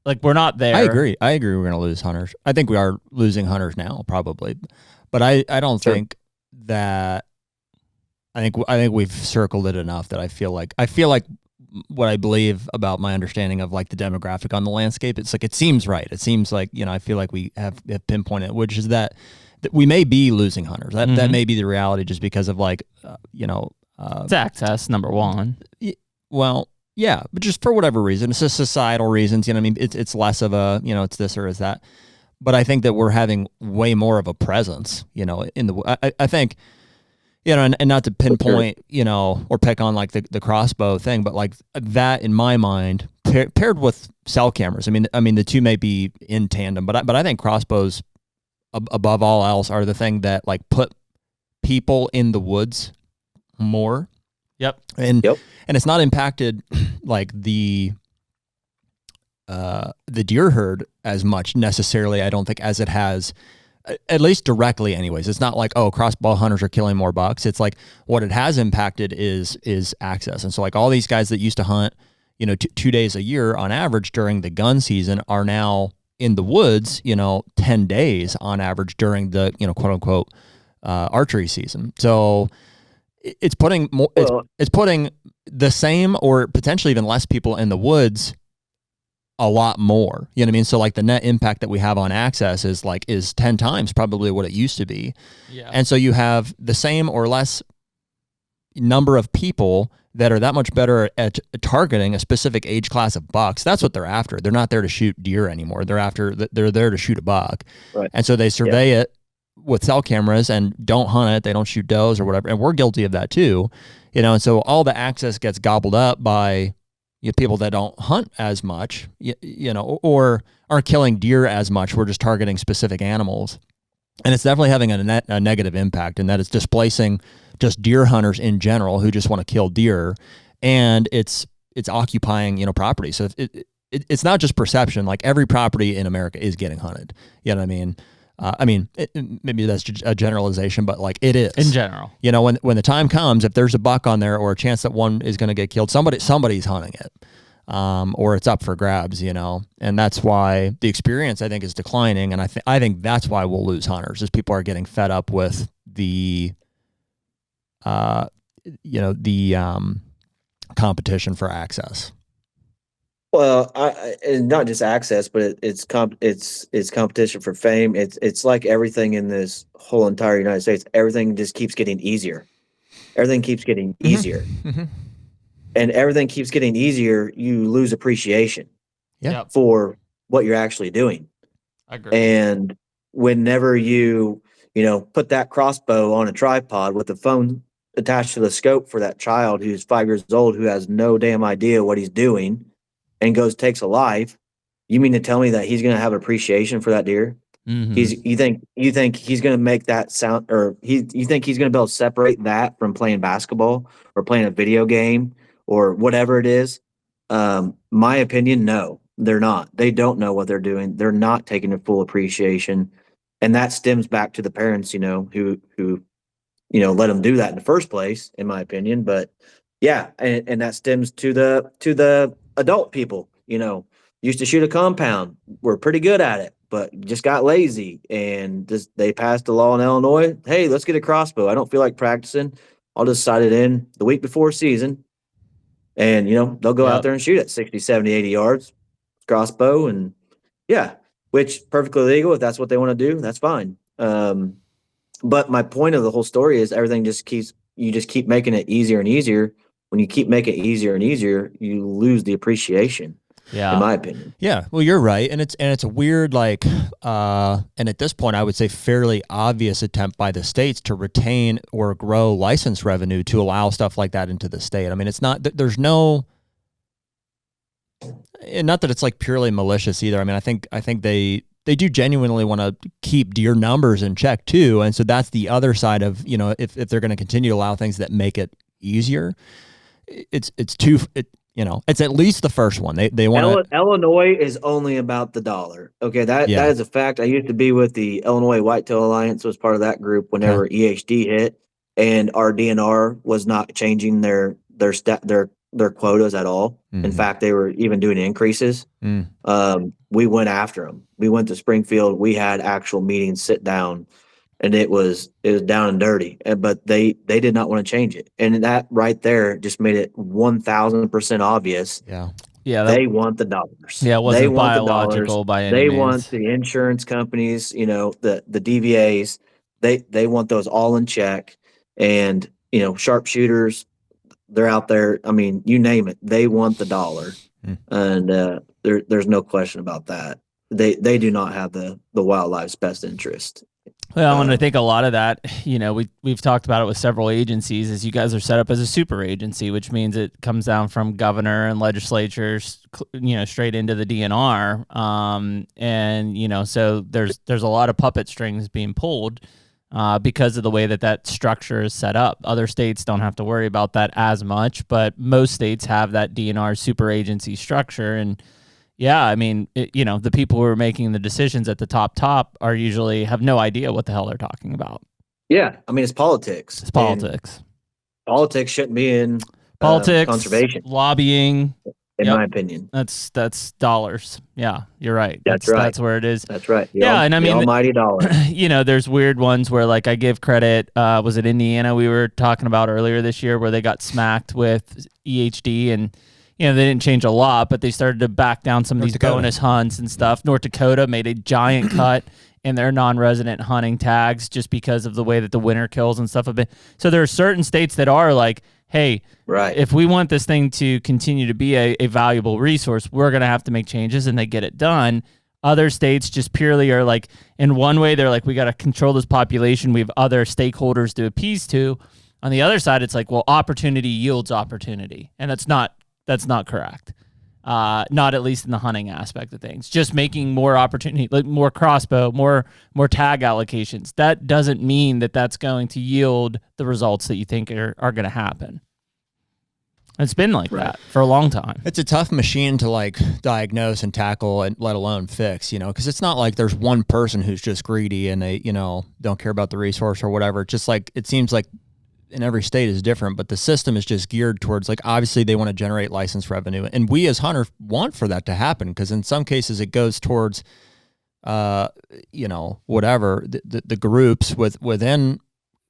B: Like, we're not there.
A: I agree. We're going to lose hunters. I think we are losing hunters now, probably. But I don't think that. I think we've circled it enough that I feel like what I believe about my understanding of like the demographic on the landscape. It's like it seems right. It seems like, you know, I feel like we have pinpointed, which is that we may be losing hunters. That may be the reality, just because of like
B: it's access, number one.
A: Well, yeah, but just for whatever reason, it's just societal reasons. You know what I mean? It's less of a, you know, it's this or is that. But I think that we're having way more of a presence, you know, in the. I think, you know, and not to pinpoint, you know, or pick on like the crossbow thing, but like that in my mind paired with cell cameras. I mean the two may be in tandem, but I think crossbows above all else are the thing that like put people in the woods more.
B: Yep.
A: And it's not impacted like the deer herd as much necessarily, I don't think, as it has, at least directly anyways. It's not like, oh, crossbow hunters are killing more bucks. It's like what it has impacted is access. And so like all these guys that used to hunt, you know, 2 days a year on average during the gun season are now in the woods, you know, 10 days on average during the, you know, quote unquote, archery season. So it's putting more, it's putting the same or potentially even less people in the woods a lot more. You know what I mean? So like the net impact that we have on access is 10 times probably what it used to be.
B: Yeah.
A: And so you have the same or less number of people that are that much better at targeting a specific age class of bucks. That's what they're after. They're not there to shoot deer anymore. They're there to shoot a buck.
D: Right.
A: And so they survey it with cell cameras and don't hunt it. They don't shoot does or whatever. And we're guilty of that too. You know, and so all the access gets gobbled up by people that don't hunt as much, you know, or aren't killing deer as much. We're just targeting specific animals. And it's definitely having a negative impact, and that is displacing just deer hunters in general who just want to kill deer, and it's occupying, you know, property. So it's not just perception. Like every property in America is getting hunted. You know what I mean? I mean, maybe that's a generalization, but like it is
B: in general.
A: You know, when the time comes, if there's a buck on there or a chance that one is going to get killed, somebody's hunting it, or it's up for grabs. You know, and that's why the experience I think is declining, and I think that's why we'll lose hunters, is people are getting fed up with the, competition for access.
D: Well, and not just access, but it's competition for fame. It's like everything in this whole entire United States. Everything just keeps getting easier. Everything keeps getting easier, and everything keeps getting easier. You lose appreciation for what you're actually doing.
B: I agree.
D: And whenever you put that crossbow on a tripod with the phone attached to the scope for that child who's 5 years old, who has no damn idea what he's doing, and takes a life, you mean to tell me that he's going to have appreciation for that deer?
B: Mm-hmm.
D: You think he's going to make that sound, or you think he's going to be able to separate that from playing basketball or playing a video game or whatever it is? My opinion, no, they're not. They don't know what they're doing. They're not taking a full appreciation, and that stems back to the parents, who let them do that in the first place, in my opinion. But yeah, and that stems to the adult people, used to shoot a compound, were pretty good at it, but just got lazy, and they passed a law in Illinois. Hey, let's get a crossbow. I don't feel like practicing. I'll just sight it in the week before season. And, they'll go out there and shoot at 60, 70, 80 yards, crossbow. And yeah, which perfectly legal. If that's what they want to do, that's fine. But my point of the whole story is everything you just keep making it easier and easier. When you keep making it easier and easier, you lose the appreciation.
B: Yeah.
D: In my opinion.
A: Yeah. Well, you're right. And it's a weird, and at this point, I would say fairly obvious attempt by the states to retain or grow license revenue to allow stuff like that into the state. I mean, it's not, there's no, and not that it's like purely malicious either. I mean, I think they do genuinely want to keep deer numbers in check too. And so that's the other side of, if they're going to continue to allow things that make it easier, it's at least the first one. They want
D: Illinois is only about the dollar. Okay, that is a fact. I used to be with the Illinois Whitetail Alliance, was part of that group whenever EHD hit, and our DNR was not changing their quotas at all. Mm-hmm. In fact, they were even doing increases. We went after them. We went to Springfield. We had actual meetings, sit down, and it was down and dirty. But they did not want to change it, and that right there just made it 1,000% obvious.
B: Yeah,
D: they want the dollars.
B: Yeah, it wasn't biological by any means.
D: They want the insurance companies, the DVAs. They want those all in check, and sharpshooters. They're out there. I mean, you name it. They want the dollar, and there's no question about that. They do not have the wildlife's best interest.
B: Well, and I think a lot of that, we've talked about it with several agencies, is you guys are set up as a super agency, which means it comes down from governor and legislatures, straight into the DNR. So there's a lot of puppet strings being pulled because of the way that structure is set up. Other states don't have to worry about that as much, but most states have that DNR super agency structure. And yeah, I mean, the people who are making the decisions at the top are usually have no idea what the hell they're talking about.
D: Yeah, I mean, it's politics.
B: It's politics.
D: Politics shouldn't be in
B: politics,
D: conservation,
B: lobbying.
D: In my opinion,
B: that's dollars. Yeah, you're right.
D: That's right.
B: That's where it is.
D: That's right.
B: And I mean,
D: the almighty dollar.
B: There's weird ones where, like, I give credit. Was it Indiana we were talking about earlier this year, where they got smacked with EHD and. They didn't change a lot, but they started to back down some of these bonus hunts and stuff. North Dakota made a giant cut in their non-resident hunting tags just because of the way that the winter kills and stuff have been. So there are certain states that are like, hey, if we want this thing to continue to be a valuable resource, we're going to have to make changes, and they get it done. Other states just purely are like, in one way, they're like, we got to control this population. We have other stakeholders to appease to. On the other side, it's like, well, opportunity yields opportunity. And that's not correct. Not at least in the hunting aspect of things. Just making more opportunity, like more crossbow, more tag allocations. That doesn't mean that that's going to yield the results that you think are going to happen. It's been like that for a long time.
A: It's a tough machine to like diagnose and tackle and let alone fix, because it's not like there's one person who's just greedy and they, don't care about the resource or whatever. It's just like, it seems like in every state is different, but the system is just geared towards like, obviously they want to generate license revenue. And we as hunters want for that to happen, because in some cases it goes towards, whatever the groups within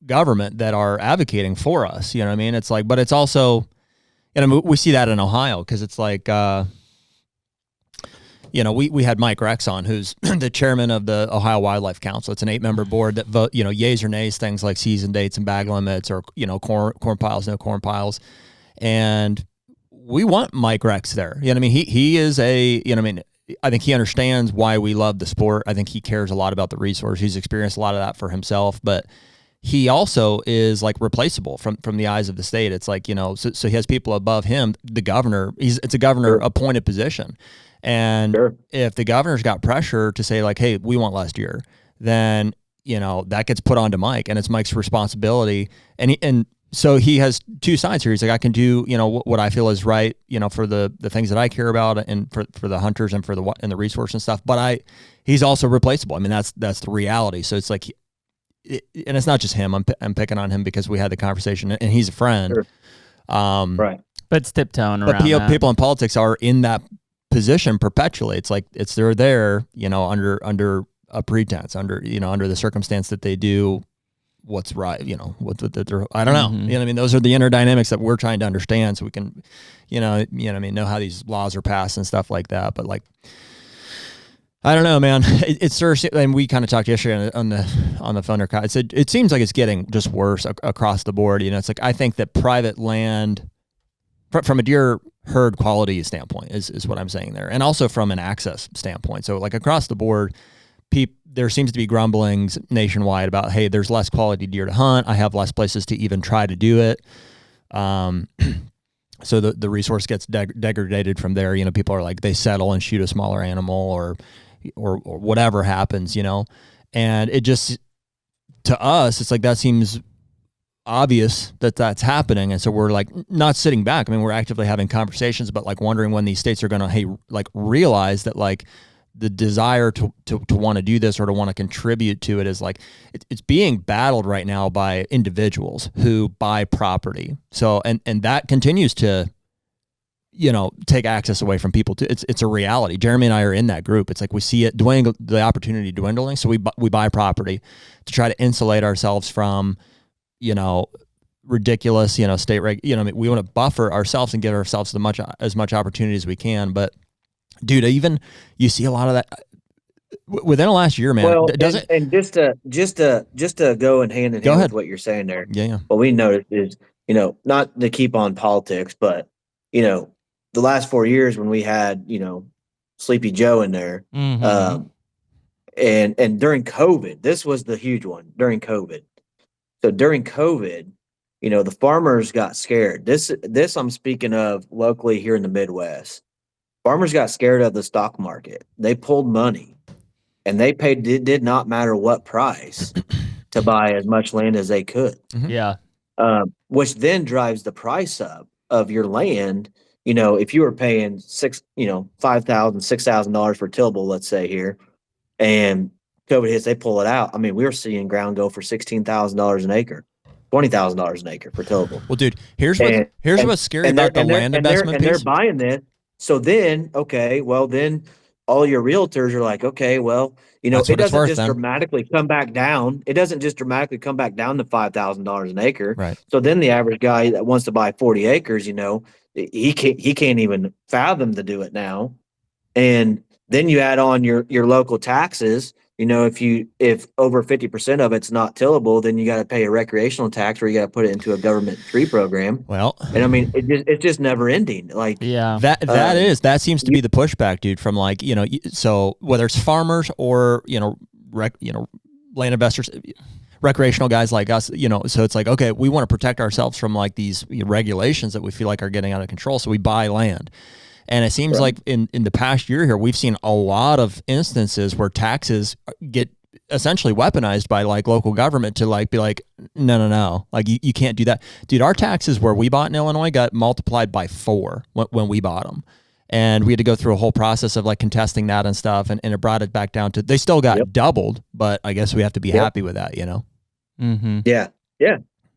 A: government that are advocating for us, you know what I mean? It's like, but it's also, we see that in Ohio, because it's like, we had Mike Rex on, who's the chairman of the Ohio Wildlife Council. It's an 8-member board that vote, yays or nays, things like season dates and bag limits, or, corn piles, no corn piles. And we want Mike Rex there. You know what I mean? He is I think he understands why we love the sport. I think he cares a lot about the resource. He's experienced a lot of that for himself, but he also is like replaceable from the eyes of the state. It's like, so he has people above him, the governor, it's a governor appointed position. And if the governor's got pressure to say like, hey, we want less deer, then, that gets put onto Mike, and it's Mike's responsibility. And so he has two sides here. He's like, I can do, what I feel is right, for the things that I care about, and for the hunters and for the resource and stuff. But he's also replaceable. I mean, that's the reality. So it's like, and it's not just him. I'm picking on him because we had the conversation, and he's a friend.
D: Sure. Right.
B: But it's tiptoeing around.
A: But people in politics are in that position perpetually. It's like they're there, under a pretense, under the circumstance that they do what's right, what they're, I don't know.
B: Mm-hmm.
A: You know what I mean? Those are the inner dynamics that we're trying to understand, so we can, know how these laws are passed and stuff like that. But like, I don't know, man. It's seriously, and we kind of talked yesterday on the phone. It seems like it's getting just worse across the board. It's like, I think that private land, from a deer herd quality standpoint, is what I'm saying there, and also from an access standpoint. So like across the board, there seems to be grumblings nationwide about, hey, there's less quality deer to hunt. I have less places to even try to do it. So the resource gets degraded from there. People are like, they settle and shoot a smaller animal, or whatever happens, and it just, to us, it's like, that seems obvious that that's happening. And so we're like not sitting back. I mean, we're actively having conversations, but like wondering when these states are going to, hey, like realize that like the desire to want to do this or to want to contribute to it is like, it's being battled right now by individuals who buy property. So, and that continues to, take access away from people too. It's a reality. Jeremy and I are in that group. It's like, we see it dwindling, the opportunity dwindling. So we buy property to try to insulate ourselves from, ridiculous, state we want to buffer ourselves and give ourselves as much opportunity as we can. But dude, even you see a lot of that within the last year, man.
D: Well, and just to go in hand in hand with what you're saying there.
A: Yeah.
D: What we noticed is, not to keep on politics, but the last 4 years when we had, Sleepy Joe in there,
B: Mm-hmm.
D: and during COVID, this was the huge one during COVID. So during COVID, the farmers got scared. This I'm speaking of locally here in the Midwest. Farmers got scared of the stock market. They pulled money, and they paid. It did not matter what price to buy as much land as they could.
A: Mm-hmm.
B: Yeah.
D: Which then drives the price up of your land. If you were paying $5,000, $6,000 for tillable, let's say here, and COVID hits, they pull it out. I mean, we were seeing ground go for $16,000 an acre, $20,000 an acre for tillable.
A: Well, dude, here's what's scary about the land investment piece.
D: And they're buying this. So then, then all your realtors are like, okay, well, it doesn't just dramatically come back down. It doesn't just dramatically come back down to $5,000 an acre.
A: Right.
D: So then the average guy that wants to buy 40 acres, he can't even fathom to do it now. And then you add on your local taxes. If over 50% of it's not tillable, then you got to pay a recreational tax, or you got to put it into a government tree program.
A: Well,
D: and I mean, it's just never ending. Like,
B: yeah,
A: that seems to be the pushback, dude, from like, so whether it's farmers or, land investors, recreational guys like us, so it's like, okay, we want to protect ourselves from like these regulations that we feel like are getting out of control. So we buy land. And it seems like in the past year here, we've seen a lot of instances where taxes get essentially weaponized by like local government to like be like, no, like you can't do that, dude. Our taxes where we bought in Illinois got multiplied by 4 when we bought them, and we had to go through a whole process of like contesting that and stuff, and it brought it back down to, they still got doubled, but I guess we have to be happy with that, you know.
D: Yeah,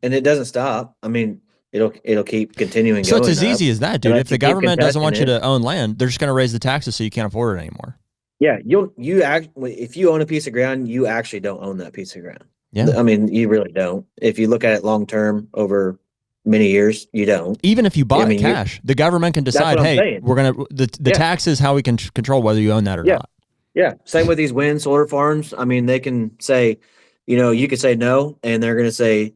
D: and it doesn't stop. I mean, it'll keep continuing.
A: So
D: going
A: it's as easy
D: up.
A: as that, dude.
D: And
A: If the government doesn't want you to own land, they're just going to raise the taxes so you can't afford it anymore.
D: Yeah, if you own a piece of ground, you actually don't own that piece of ground.
A: Yeah,
D: I mean, you really don't. If you look at it long term over many years, you don't.
A: Even if you bought it cash, the government can decide, hey, we're gonna the tax is how we can control whether you own that or not.
D: Yeah, same with these wind solar farms. I mean, they can say, you could say no, and they're gonna say,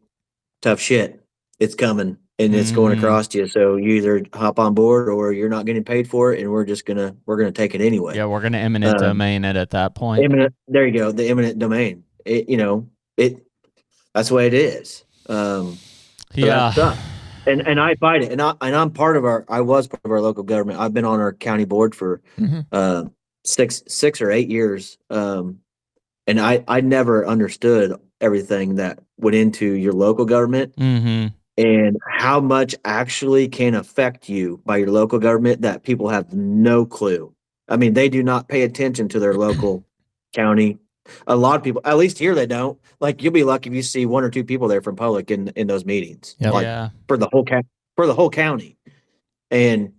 D: tough shit, it's coming. And it's going across to you, so you either hop on board or you're not getting paid for it, and we're gonna take it anyway.
B: Yeah, we're gonna eminent domain it at that point.
D: There you go, the eminent domain. That's the way it is. So and I fight it, and I'm part of I was part of our local government. I've been on our county board for 6 or 8 years, and I never understood everything that went into your local government. And how much actually can affect you by your local government that people have no clue. I mean, they do not pay attention to their local county. A lot of people, at least here, they don't. Like, you'll be lucky if you see 1 or 2 people there from public in those meetings.
A: Yep.
D: Like, for the whole county. And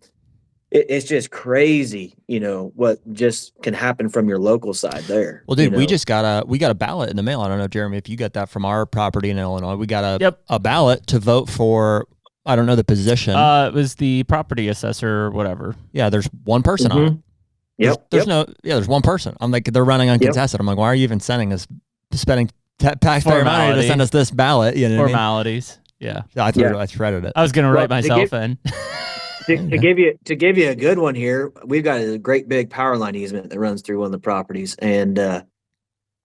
D: it's just crazy, what just can happen from your local side there.
A: Well, dude, we got a ballot in the mail. I don't know, Jeremy, if you got that from our property in Illinois. We got a ballot to vote for, I don't know the position.
B: It was the property assessor or whatever.
A: Yeah, there's one person on it. There's one person. I'm like, they're running uncontested. I'm like, why are you even spending taxpayer money to send us this ballot? You know what
B: formalities.
A: I mean? Yeah. I threaded it.
B: I was gonna write myself in.
D: To give you a good one here, we've got a great big power line easement that runs through one of the properties, and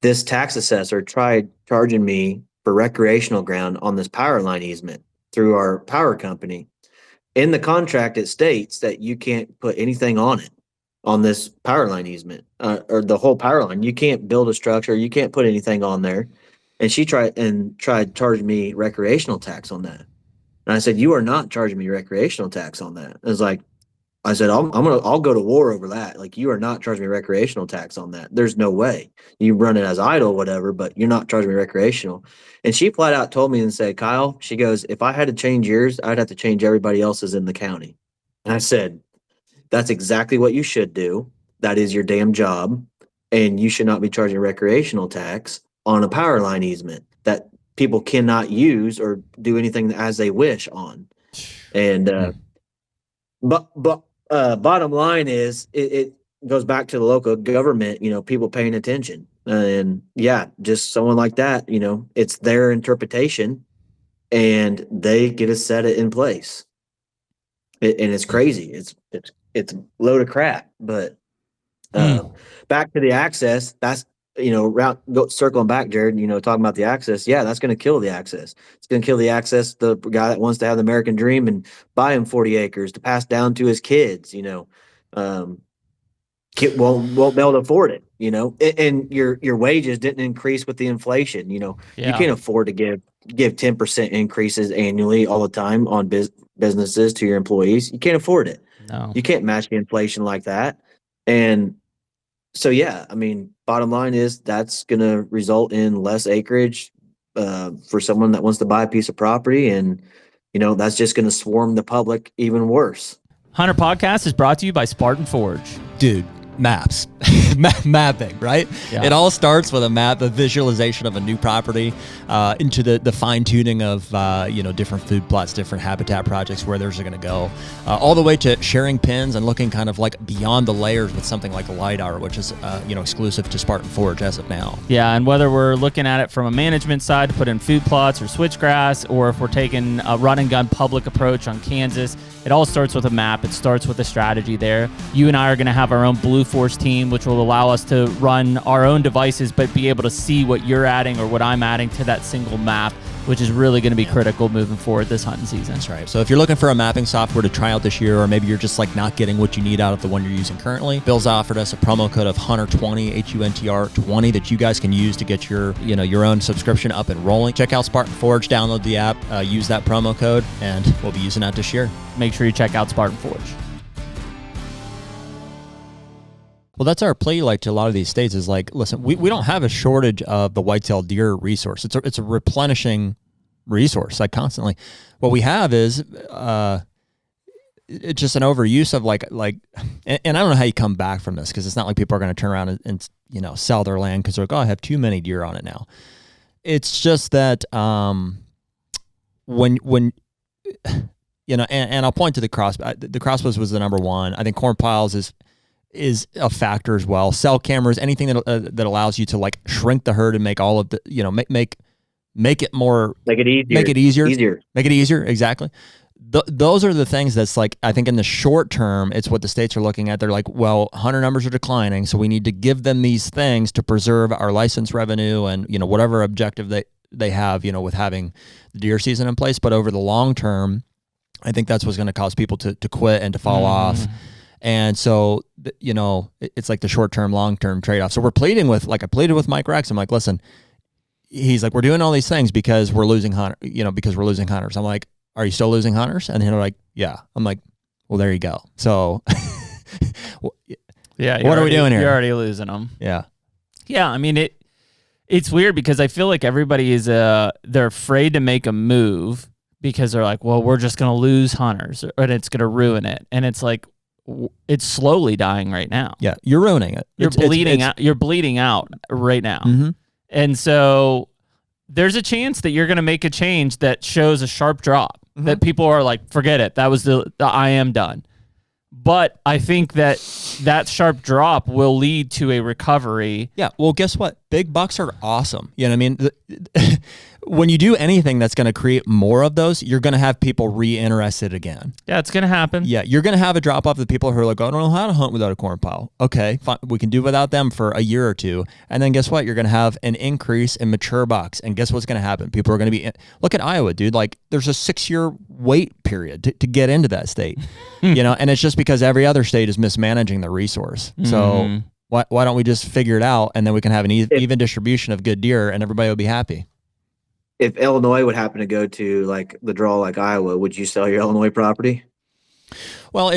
D: this tax assessor tried charging me for recreational ground on this power line easement through our power company. In the contract, it states that you can't put anything on it, on this power line easement, or the whole power line. You can't build a structure. You can't put anything on there. And she tried charging me recreational tax on that. And I said, you are not charging me recreational tax on that. I said, I'll go to war over that. Like, you are not charging me recreational tax on that. There's no way. You run it as idle, whatever, but you're not charging me recreational. And she flat out told me and said, Kyle, she goes, if I had to change yours, I'd have to change everybody else's in the county. And I said, that's exactly what you should do. That is your damn job. And you should not be charging recreational tax on a power line easement that people cannot use or do anything as they wish on. And but bottom line is it goes back to the local government, people paying attention. And just someone like that, it's their interpretation and they get to set it in place. And it's crazy. It's a load of crap. But back to the access, that's circling back, Jared, talking about the access. Yeah, that's going to kill the access. It's going to kill the access. The guy that wants to have the American dream and buy him 40 acres to pass down to his kids, won't be able to afford it, and your wages didn't increase with the inflation. You can't afford to give 10% increases annually all the time on businesses to your employees. You can't afford it.
B: No,
D: you can't match the inflation like that. And so, bottom line is that's going to result in less acreage for someone that wants to buy a piece of property. And, that's just going to swarm the public even worse.
B: HUNTR Podcast is brought to you by Spartan Forge.
A: Dude, maps. Mapping, right? Yeah. It all starts with a map, a visualization of a new property, into the fine tuning of different food plots, different habitat projects, where those are going to go, all the way to sharing pins and looking kind of like beyond the layers with something like a LiDAR, which is exclusive to Spartan Forge as of now.
B: Yeah, and whether we're looking at it from a management side to put in food plots or switchgrass, or if we're taking a run and gun public approach on Kansas, it all starts with a map. It starts with a strategy there. You and I are going to have our own Blue Force team, which will allow us to run our own devices, but be able to see what you're adding or what I'm adding to that single map which is really going to be critical moving forward this hunting season.
A: That's right. So if you're looking for a mapping software to try out this year, or maybe you're just like not getting what you need out of the one you're using currently, Bill's offered us a promo code of HUNTR20, HUNTR20, that you guys can use to get your own subscription up and rolling. Check out Spartan Forge, download the app, use that promo code, and we'll be using that this year.
B: Make sure you check out Spartan Forge.
A: Well, that's our play like to a lot of these states is like, listen, we don't have a shortage of the whitetail deer resource. It's a replenishing resource, like constantly. What we have is it's just an overuse of like, and I don't know how you come back from this, because it's not like people are going to turn around and sell their land because they're like, oh, I have too many deer on it now. It's just that when and I'll point to the crossbow. The crossbows was the number one. I think corn piles is a factor as well. Cell cameras, anything that allows you to like shrink the herd and make all of the, make it more,
D: make it easier,
A: make it easier. Exactly. Those are the things that's like, I think in the short term, it's what the states are looking at. They're like, well, hunter numbers are declining, so we need to give them these things to preserve our license revenue and, whatever objective they have, with having the deer season in place. But over the long term, I think that's what's going to cause people to quit and to fall off. And so, it's like the short-term, long-term trade-off. So we're pleading with, I pleaded with Mike Rex. I'm like, listen, he's like, we're doing all these things because we're losing hunters. I'm like, are you still losing hunters? And they're like, yeah. I'm like, well, there you go. So
B: yeah,
A: what are we doing here?
B: You're already losing them.
A: Yeah.
B: Yeah. I mean, it's weird because I feel like everybody is, they're afraid to make a move because they're like, well, we're just going to lose hunters and it's going to ruin it. And it's like, it's slowly dying right now.
A: Yeah, you're ruining it.
B: You're bleeding out. You're bleeding out right now.
A: Mm-hmm.
B: And so there's a chance that you're going to make a change that shows a sharp drop, that people are like, forget it. That was the I am done. But I think that sharp drop will lead to a recovery.
A: Yeah. Well, guess what? Big bucks are awesome. You know what I mean? When you do anything that's going to create more of those, you're going to have people re-interested again.
B: Yeah, it's going to happen.
A: Yeah, you're going to have a drop off of the people who are like, I don't know how to hunt without a corn pile. Okay, fine. We can do without them for a year or two. And then guess what? You're going to have an increase in mature bucks. And guess what's going to happen? People are going to be, look at Iowa, dude. Like, there's a 6-year wait period to get into that state. And it's just because every other state is mismanaging the resource. So why don't we just figure it out, and then we can have an even distribution of good deer, and everybody will be happy.
D: If Illinois would happen to go to like the draw like Iowa, would you sell your Illinois property?
A: Well,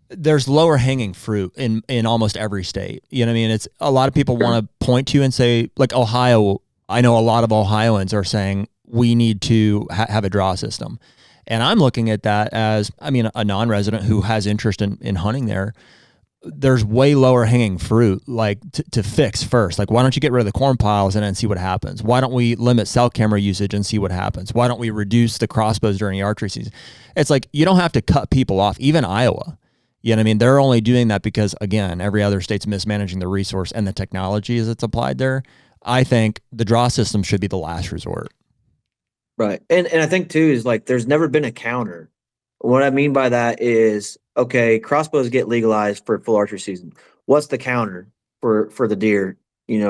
A: there's lower hanging fruit in almost every state. You know what I mean? It's a lot of people want to point to and say, like Ohio, I know a lot of Ohioans are saying we need to have a draw system. And I'm looking at that as, a non-resident who has interest in hunting there. There's way lower hanging fruit, like to fix first. Like, why don't you get rid of the corn piles and then see what happens? Why don't we limit cell camera usage and see what happens? Why don't we reduce the crossbows during the archery season? It's like, you don't have to cut people off, even Iowa. You know what I mean? They're only doing that because, again, every other state's mismanaging the resource and the technology as it's applied there. I think the draw system should be the last resort.
D: Right. And I think too is like, there's never been a counter. What I mean by that is, okay, crossbows get legalized for full archery season. What's the counter for the deer,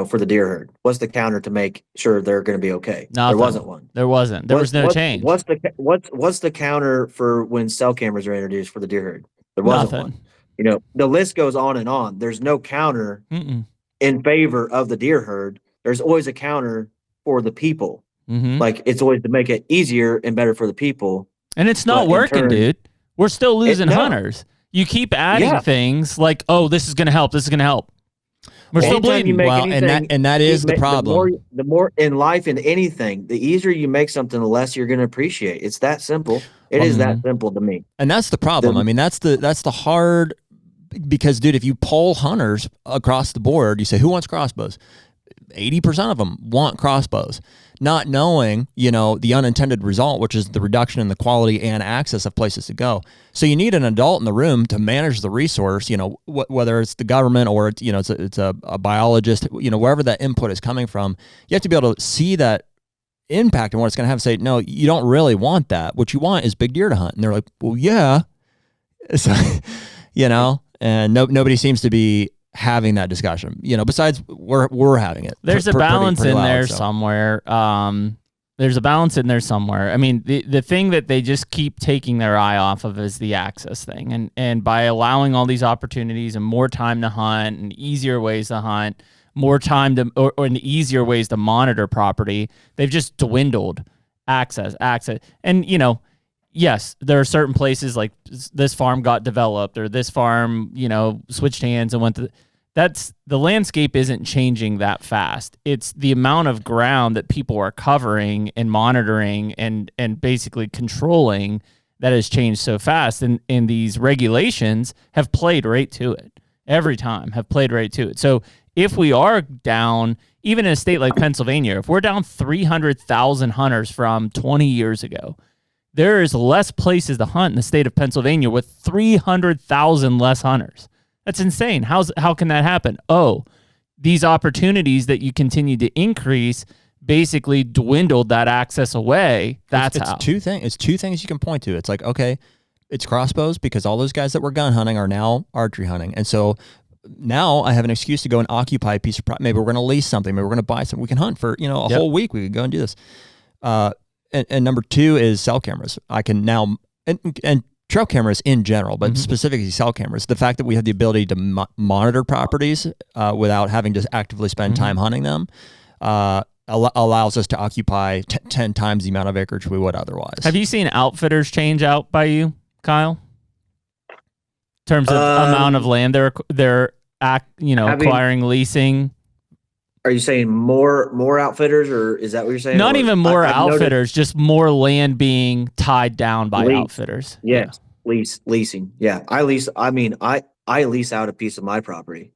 D: for the deer herd? What's the counter to make sure they're going to be okay?
B: Nothing.
D: There wasn't one.
B: There wasn't. There was no change.
D: What's the counter for when cell cameras are introduced for the deer herd? There wasn't one. The list goes on and on. There's no counter in favor of the deer herd. There's always a counter for the people. Like, it's always to make it easier and better for the people.
B: And it's not working, dude. We're still losing hunters. You keep adding things like, oh, this is going to help. This is going to help. We're still bleeding.
A: Well, and that is the problem.
D: The more in life, in anything, the easier you make something, the less you're going to appreciate. It's that simple. It is that simple to me.
A: And that's the problem. That's the hard, because, dude, if you poll hunters across the board, you say, who wants crossbows? 80% of them want crossbows, not knowing, the unintended result, which is the reduction in the quality and access of places to go. So you need an adult in the room to manage the resource, whether it's the government or it's a biologist, wherever that input is coming from. You have to be able to see that impact and what it's going to have. Say, no, you don't really want that. What you want is big deer to hunt. And they're like, well, yeah. So, and nobody seems to be having that discussion, besides we're having it.
B: There's a balance in there somewhere. There's a balance in there somewhere. I mean, the thing that they just keep taking their eye off of is the access thing. And by allowing all these opportunities and more time to hunt and easier ways to hunt, more time to or and easier ways to monitor property, they've just dwindled access. And, you know, yes, there are certain places like this farm got developed or this farm, you know, switched hands and went to the landscape isn't changing that fast. It's the amount of ground that people are covering and monitoring and basically controlling that has changed so fast. And these regulations have played right to it every time, have played right to it. So if we are down, even in a state like Pennsylvania, if we're down 300,000 hunters from 20 years ago, there is less places to hunt in the state of Pennsylvania with 300,000 less hunters. That's insane. How can that happen? Oh, these opportunities that you continue to increase basically dwindled that access away. That's how.
A: It's two things you can point to. It's like, okay, it's crossbows because all those guys that were gun hunting are now archery hunting. And so now I have an excuse to go and occupy a piece of property. Maybe we're going to lease something. Maybe we're going to buy something. We can hunt for, you know, a whole week. We could go and do this. And number two is cell cameras. I can now, and trail cameras in general, but specifically cell cameras. The fact that we have the ability to monitor properties without having to actively spend time hunting them allows us to occupy 10 times the amount of acreage we would otherwise.
B: Have you seen outfitters change out by you, Kyle? In terms of amount of land they're acquiring, leasing.
D: Are you saying more outfitters, or is that what you're saying?
B: Not even more outfitters, just more land being tied down by outfitters.
D: Yes, yeah. Leasing. Yeah, I lease. I mean, I lease out a piece of my property.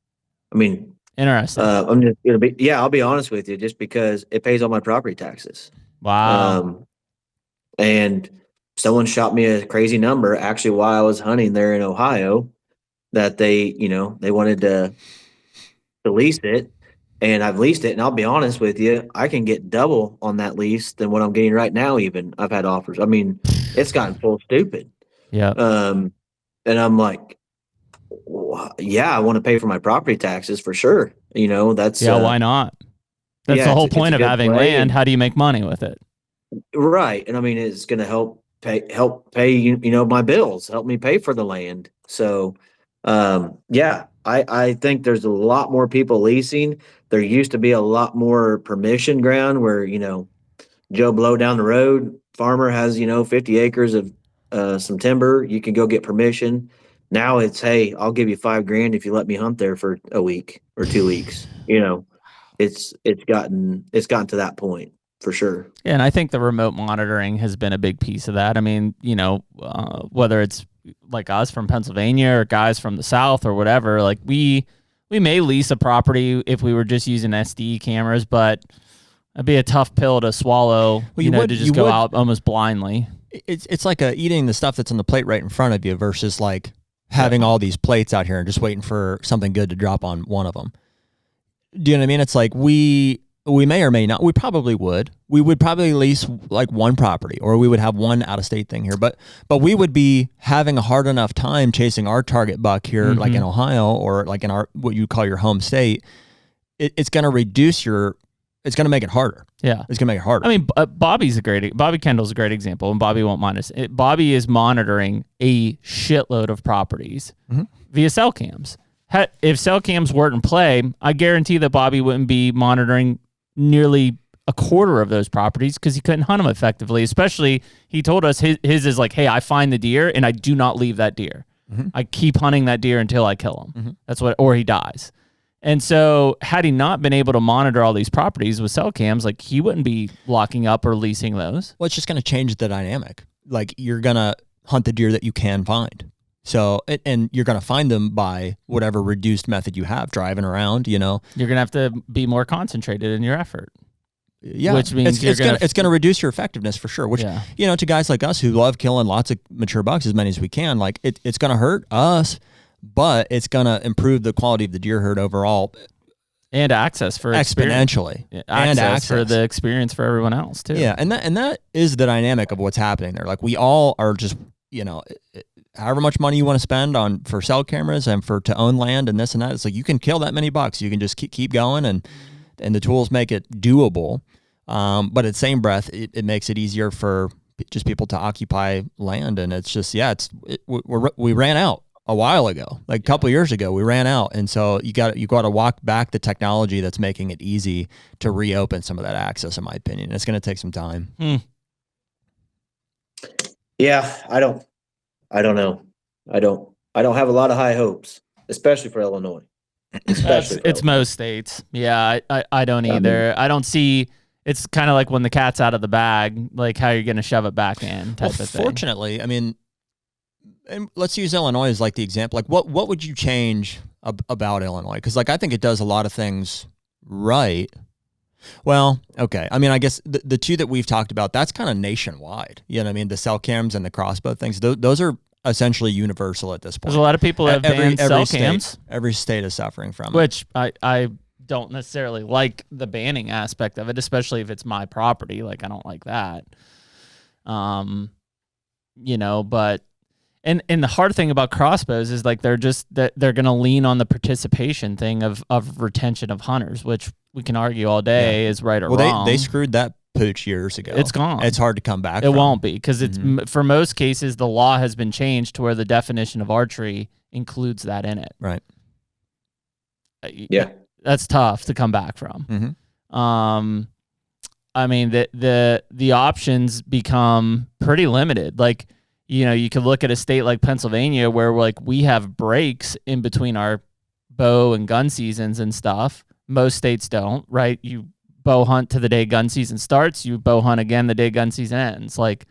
D: I mean,
B: interesting.
D: I'm just gonna be. Yeah, I'll be honest with you, just because it pays all my property taxes.
B: Wow.
D: And someone shot me a crazy number actually while I was hunting there in Ohio, that they wanted to lease it. And I've leased it, and I'll be honest with you, I can get double on that lease than what I'm getting right now. Even I've had offers. I mean, it's gotten full stupid.
B: Yeah.
D: And I'm like, yeah, I want to pay for my property taxes for sure. You know, that's
B: why not? That's the whole point of having land. How do you make money with it?
D: Right, and I mean, it's going to help pay my bills, help me pay for the land. So, yeah. I think there's a lot more people leasing. There used to be a lot more permission ground where, you know, Joe Blow down the road, farmer has, 50 acres of some timber. You can go get permission. Now it's, hey, I'll give you $5,000 if you let me hunt there for a week or 2 weeks. You know, it's gotten to that point for sure.
B: Yeah, and I think the remote monitoring has been a big piece of that. I mean, whether it's like us from Pennsylvania or guys from the South or whatever, like we may lease a property if we were just using SD cameras, but it'd be a tough pill to swallow, to just go out almost blindly.
A: It's like eating the stuff that's on the plate right in front of you versus like having all these plates out here and just waiting for something good to drop on one of them. Do you know what I mean? It's like we may or may not. We probably would. We would probably lease like one property, or we would have one out-of-state thing here. But we would be having a hard enough time chasing our target buck here, like in Ohio, or like in our what you call your home state. It's going to reduce it's going to make it harder.
B: Yeah,
A: it's going to make it harder.
B: I mean, Bobby Kendall's a great example, and Bobby won't mind us. Bobby is monitoring a shitload of properties via cell cams. If cell cams weren't in play, I guarantee that Bobby wouldn't be monitoring nearly a quarter of those properties because he couldn't hunt them effectively. Especially, he told us his is like, hey, I find the deer and I do not leave that deer. I keep hunting that deer until I kill him. That's or he dies. And so had he not been able to monitor all these properties with cell cams, like he wouldn't be locking up or leasing those.
A: Well, it's just going to change the dynamic. Like you're going to hunt the deer that you can find. So, and you're going to find them by whatever reduced method you have, driving around, You're going
B: to have to be more concentrated in your effort.
A: Yeah.
B: Which means
A: it's going to reduce your effectiveness for sure, which, to guys like us who love killing lots of mature bucks, as many as we can, like it's going to hurt us, but it's going to improve the quality of the deer herd overall.
B: And access for
A: exponentially.
B: Access for the experience for everyone else too.
A: Yeah. And that is the dynamic of what's happening there. Like we all are just, however much money you want to spend for cell cameras and to own land and this and that, it's like you can kill that many bucks. You can just keep going and the tools make it doable. But at the same breath, it makes it easier for just people to occupy land. And it's just, we ran out a while ago, like a couple years ago, we ran out. And so you got to walk back the technology that's making it easy to reopen some of that access, in my opinion. It's going to take some time.
D: Yeah, I don't know. I don't have a lot of high hopes, especially for Illinois.
B: It's most states. Yeah, I don't either. I don't see. It's kind of like when the cat's out of the bag, like how you're going to shove it back in type of thing.
A: Fortunately, I mean, and let's use Illinois as like the example. Like, what would you change about Illinois? Because like I think it does a lot of things right. Well, okay. I mean, I guess the two that we've talked about, that's kind of nationwide. You know what I mean? The cell cams and the crossbow things. Those are essentially universal at this point.
B: There's a lot of people that have banned cell cams.
A: Every state is suffering from it.
B: Which I don't necessarily like the banning aspect of it, especially if it's my property. Like, I don't like that. But and the hard thing about crossbows is like they're going to lean on the participation thing of retention of hunters, which we can argue all day is right or wrong.
A: They screwed that pooch years ago.
B: It's gone.
A: It's hard to come back.
B: It won't be, because it's for most cases the law has been changed to where the definition of archery includes that in it.
A: Right.
D: Yeah,
B: that's tough to come back from.
A: Mm-hmm.
B: I mean, the options become pretty limited. Like, you could look at a state like Pennsylvania where like we have breaks in between our bow and gun seasons and stuff. Most states don't, right? You bow hunt to the day gun season starts, you bow hunt again the day gun season ends. Like,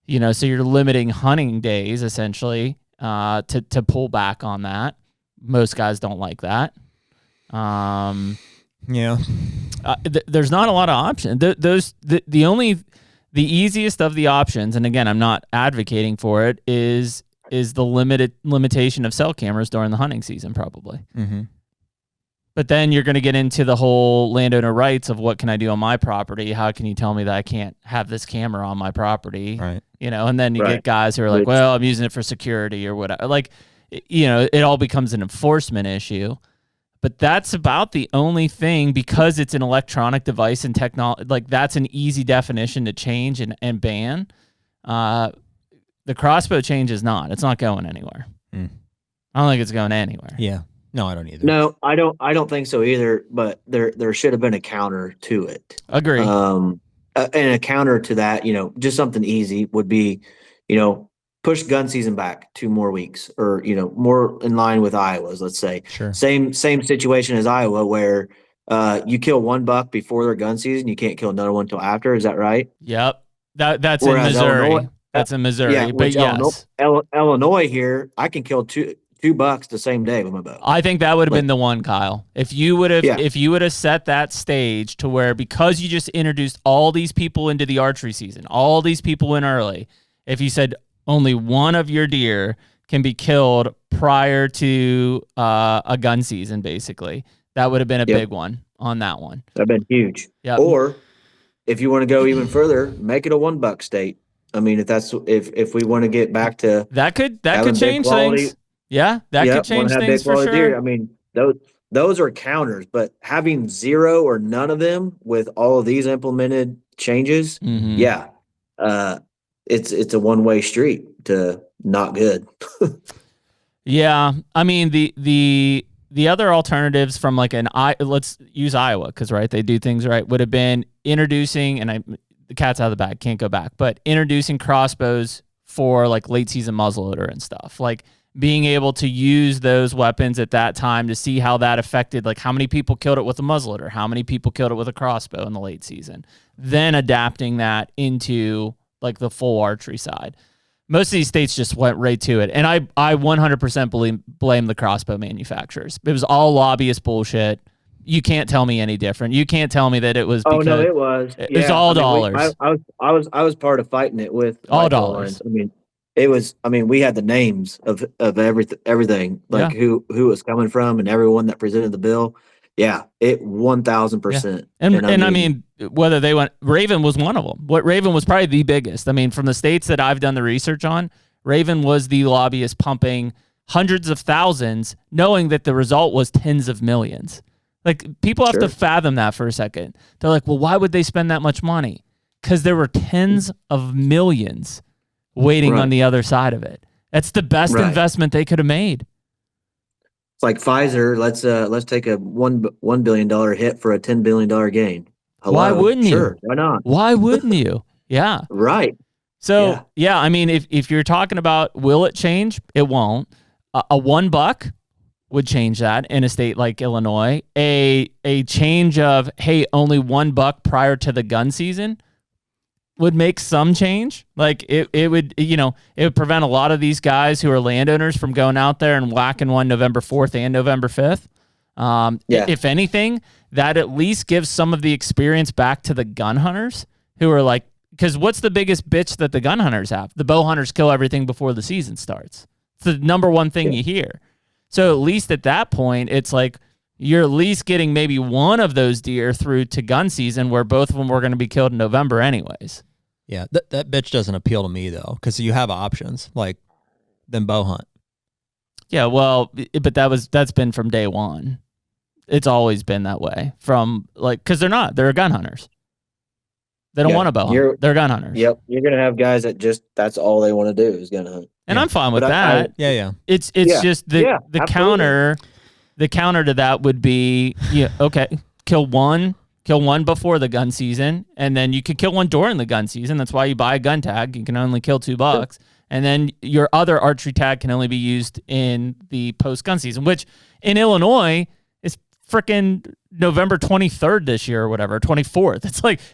B: so you're limiting hunting days essentially to pull back on that. Most guys don't like that. There's not a lot of options. The easiest of the options, and again, I'm not advocating for it, is the limitation of cell cameras during the hunting season, probably.
A: Mm-hmm.
B: But then you're going to get into the whole landowner rights of what can I do on my property? How can you tell me that I can't have this camera on my property?
A: Right.
B: And then you get guys who are like, well, I'm using it for security or whatever. Like, it all becomes an enforcement issue. But that's about the only thing, because it's an electronic device and technology. Like, that's an easy definition to change and ban. The crossbow change is not. It's not going anywhere. I don't think it's going anywhere.
A: Yeah. No, I don't either.
D: No, I don't think so either. But there should have been a counter to it.
B: Agree.
D: And a counter to that, just something easy would be, push gun season back 2 more weeks, or more in line with Iowa's, let's say.
A: Sure.
D: Same situation as Iowa, where you kill 1 buck before their gun season, you can't kill another one until after. Is that right?
B: Yep. That's in Missouri. That's in Missouri.
D: Yeah,
B: but yes,
D: Illinois here, I can kill two bucks the same day with my bow.
B: I think that would have been the one, Kyle. If you would have set that stage to where, because you just introduced all these people into the archery season, all these people in early, if you said only one of your deer can be killed prior to a gun season, basically, that would have been a big one on that one.
D: That'd been huge.
B: Yep.
D: Or if you want to go even further, make it a 1 buck state. I mean, if we want to get back to
B: that could change things. Yeah, that could change things for sure.
D: Deer. I mean, those are counters, but having 0 or none of them with all of these implemented changes, it's a one-way street to not good.
B: Yeah, I mean the other alternatives from like let's use Iowa, because they do things right, would have been introducing, and the cat's out of the bag, can't go back, but introducing crossbows for like late season muzzleloader and stuff, like being able to use those weapons at that time to see how that affected, like how many people killed it with a muzzleloader, how many people killed it with a crossbow in the late season, then adapting that into like the full archery side. Most of these states just went right to it. And I 100% blame the crossbow manufacturers. It was all lobbyist bullshit. You can't tell me any different. You can't tell me that it was because
D: it was.
B: It was all dollars.
D: I was part of fighting it with
B: all dollars.
D: I mean, it was. I mean, we had the names of everything, like who it was coming from, and everyone that presented the bill. Yeah, it 1,000%.
B: And I mean, whether they went, Raven was one of them. Raven was probably the biggest. I mean, from the states that I've done the research on, Raven was the lobbyist pumping hundreds of thousands, knowing that the result was tens of millions. Like, people have
D: Sure.
B: to fathom that for a second. They're like, well, why would they spend that much money? Because there were tens of millions waiting
D: Right.
B: on the other side of it. That's the best
D: Right.
B: investment they could have made.
D: It's like Pfizer. Let's take a $1 billion hit for a $10 billion gain. Hello?
B: Why wouldn't you?
D: Sure, why not?
B: Why wouldn't you? Yeah.
D: Right.
B: So, yeah, I mean, if you're talking about will it change, it won't. A $1 would change that in a state like Illinois. A change of, hey, only $1 prior to the gun season would make some change. Like, it would, it would prevent a lot of these guys who are landowners from going out there and whacking one November 4th and November 5th. If anything, that at least gives some of the experience back to the gun hunters who are like, because what's the biggest bitch that the gun hunters have? The bow hunters kill everything before the season starts. It's the number one thing you hear. So at least at that point, it's like you're at least getting maybe one of those deer through to gun season, where both of them were going to be killed in November anyways.
A: Yeah, that bitch doesn't appeal to me though, because you have options like then bow hunt.
B: Yeah, well, but that's been from day one. It's always been that way from because they're gun hunters. They don't want to bow hunt. They're gun hunters.
D: Yep. You're going to have guys that that's all they want to do is gun hunt.
B: And I'm fine with that. It's just the counter. The counter to that would be, okay, kill one before the gun season, and then you could kill one during the gun season. That's why you buy a gun tag. You can only kill $2, sure. And then your other archery tag can only be used in the post gun season, which in Illinois is freaking November 23rd this year or whatever, 24th.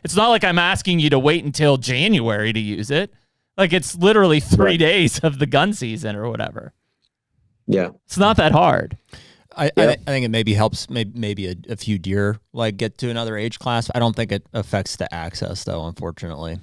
B: It's not like I'm asking you to wait until January to use it. Like, it's literally 3 days of the gun season or whatever.
D: Yeah.
B: It's not that hard.
A: I think it maybe helps maybe a few deer get to another age class. I don't think it affects the access though, unfortunately.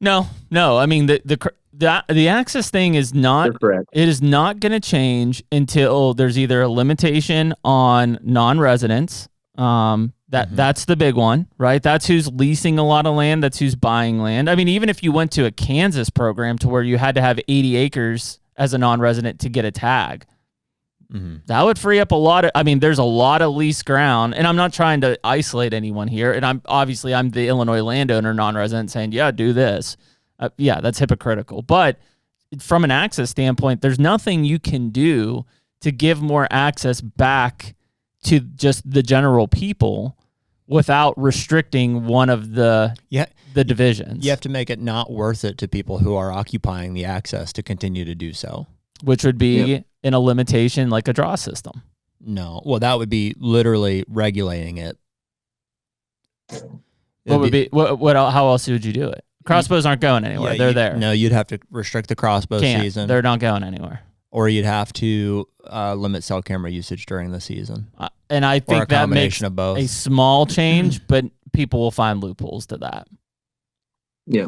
B: No. I mean, the access thing is not, it is not going to change until there's either a limitation on non-residents. That's the big one, right? That's who's leasing a lot of land. That's who's buying land. I mean, even if you went to a Kansas program to where you had to have 80 acres as a non-resident to get a tag, that would free up a lot of, there's a lot of leased ground, and I'm not trying to isolate anyone here. And I'm the Illinois landowner non-resident saying, yeah, do this. That's hypocritical. But from an access standpoint, there's nothing you can do to give more access back to just the general people without restricting one of the divisions.
A: You have to make it not worth it to people who are occupying the access to continue to do so.
B: Which would be in a limitation like a draw system.
A: No. Well, that would be literally regulating it.
B: How else would you do it? Crossbows aren't going anywhere. They're there.
A: No, you'd have to restrict the crossbow season.
B: They're not going anywhere.
A: Or you'd have to limit cell camera usage during the season.
B: And I think that makes
A: of both.
B: A small change, but people will find loopholes to that.
D: Yeah.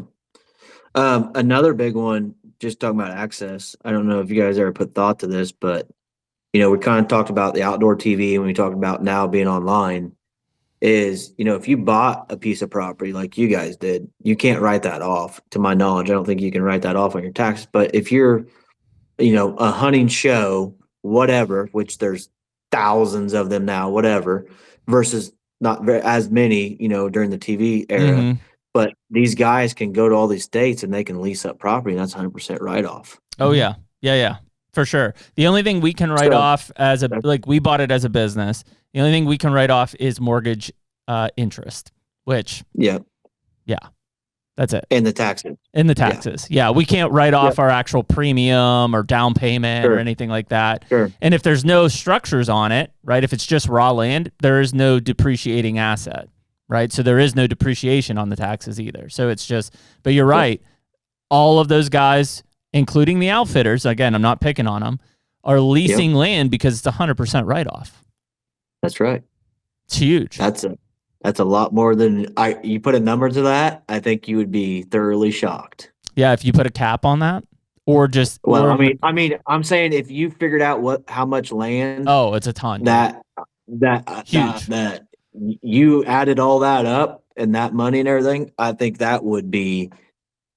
D: Another big one, just talking about access. I don't know if you guys ever put thought to this, but, we kind of talked about the outdoor TV and we talked about now being online is, if you bought a piece of property like you guys did, you can't write that off. To my knowledge, I don't think you can write that off on your taxes. But if you're, a hunting show, whatever, which there's thousands of them now, whatever, versus not as many, during the TV era. But these guys can go to all these states and they can lease up property, and that's 100% write-off.
B: Oh, yeah. Yeah, for sure. The only thing we can write off we bought it as a business. The only thing we can write off is mortgage interest, which, that's it.
D: And the taxes.
B: Yeah, we can't write off our actual premium or down payment or anything like that.
D: Sure.
B: And if there's no structures on it, right, if it's just raw land, there is no depreciating asset. Right. So there is no depreciation on the taxes either. So it's just, but you're right. All of those guys, including the outfitters, again, I'm not picking on them, are leasing land because it's 100% write-off.
D: That's right.
B: It's huge.
D: That's a lot more than you put a number to that. I think you would be thoroughly shocked.
B: Yeah. If you put a cap on that or just,
D: I'm saying if you figured out how much land.
B: Oh, it's a ton.
D: That
B: huge.
D: That you added all that up and that money and everything, I think that would be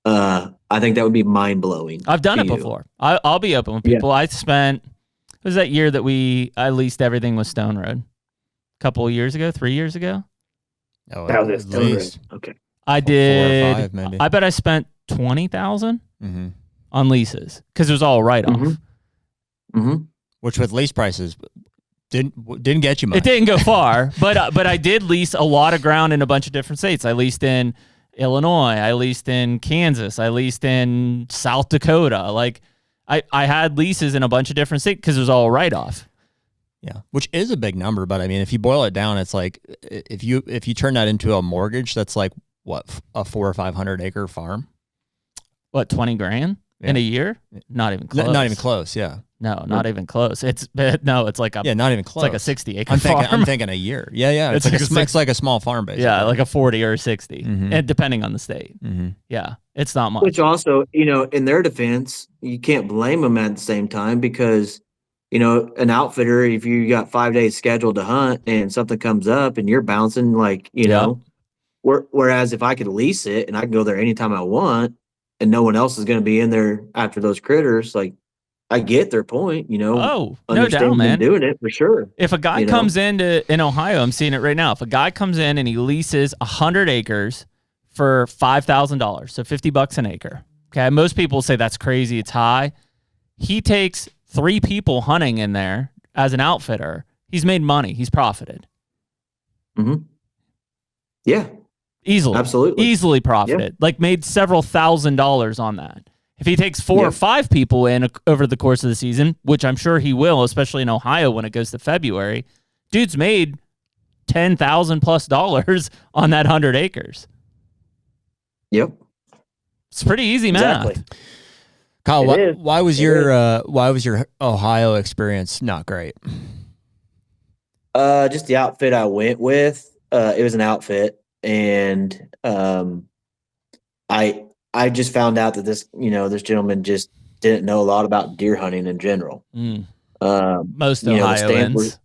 D: mind blowing.
B: I've done it before. I'll be open with people. I spent, it was that year that I leased everything with Stone Road a couple of years ago, 3 years ago.
A: Oh,
D: That
A: at
D: was it.
A: least
D: Okay.
B: I
A: 4 or
B: did.
A: 5 maybe.
B: I bet I spent 20,000
A: Mm-hmm.
B: on leases because it was all write off.
D: Mm-hmm. Mm-hmm.
A: Which with lease prices didn't get you much.
B: It didn't go far, but I did lease a lot of ground in a bunch of different states. I leased in Illinois. I leased in Kansas. I leased in South Dakota. Like I had leases in a bunch of different states because it was all write off.
A: Yeah, which is a big number, but I mean, if you boil it down, it's like if you turn that into a mortgage, that's like what, a 400 or 500 acre farm.
B: What, 20 grand in a year? Not even close.
A: Not even close. Yeah.
B: No, not even close. It's like a
A: not even close.
B: It's like a 60 acre farm.
A: I'm thinking a year. Yeah. It's like a small farm basically.
B: Yeah, like a 40 or a 60, and depending on the state.
A: Mm-hmm.
B: Yeah, it's not much.
D: Which also, in their defense, you can't blame them at the same time because, an outfitter, if you got 5 days scheduled to hunt and something comes up and you're bouncing, like, whereas if I could lease it and I can go there anytime I want and no one else is going to be in there after those critters, like, I get their point,
B: Oh, no
D: understand
B: doubt,
D: them
B: man.
D: doing it for sure.
B: If a guy comes in Ohio, I'm seeing it right now. If a guy comes in and he leases 100 acres for $5,000, so $50 an acre. Okay, most people say that's crazy, it's high. He takes 3 people hunting in there as an outfitter. He's made money. He's profited.
D: Mm-hmm. Yeah,
B: easily,
D: absolutely,
B: easily profited. Like made several $1,000s on that. If he takes 4 or 5 people in over the course of the season, which I'm sure he will, especially in Ohio when it goes to February, dude's made $10,000+ on that 100 acres.
D: Yep.
B: It's pretty easy math.
D: Exactly.
A: Kyle, why was your Ohio experience not great?
D: Just the outfit I went with. It was an outfit, and I just found out that this gentleman just didn't know a lot about deer hunting in general.
B: Most Ohioans.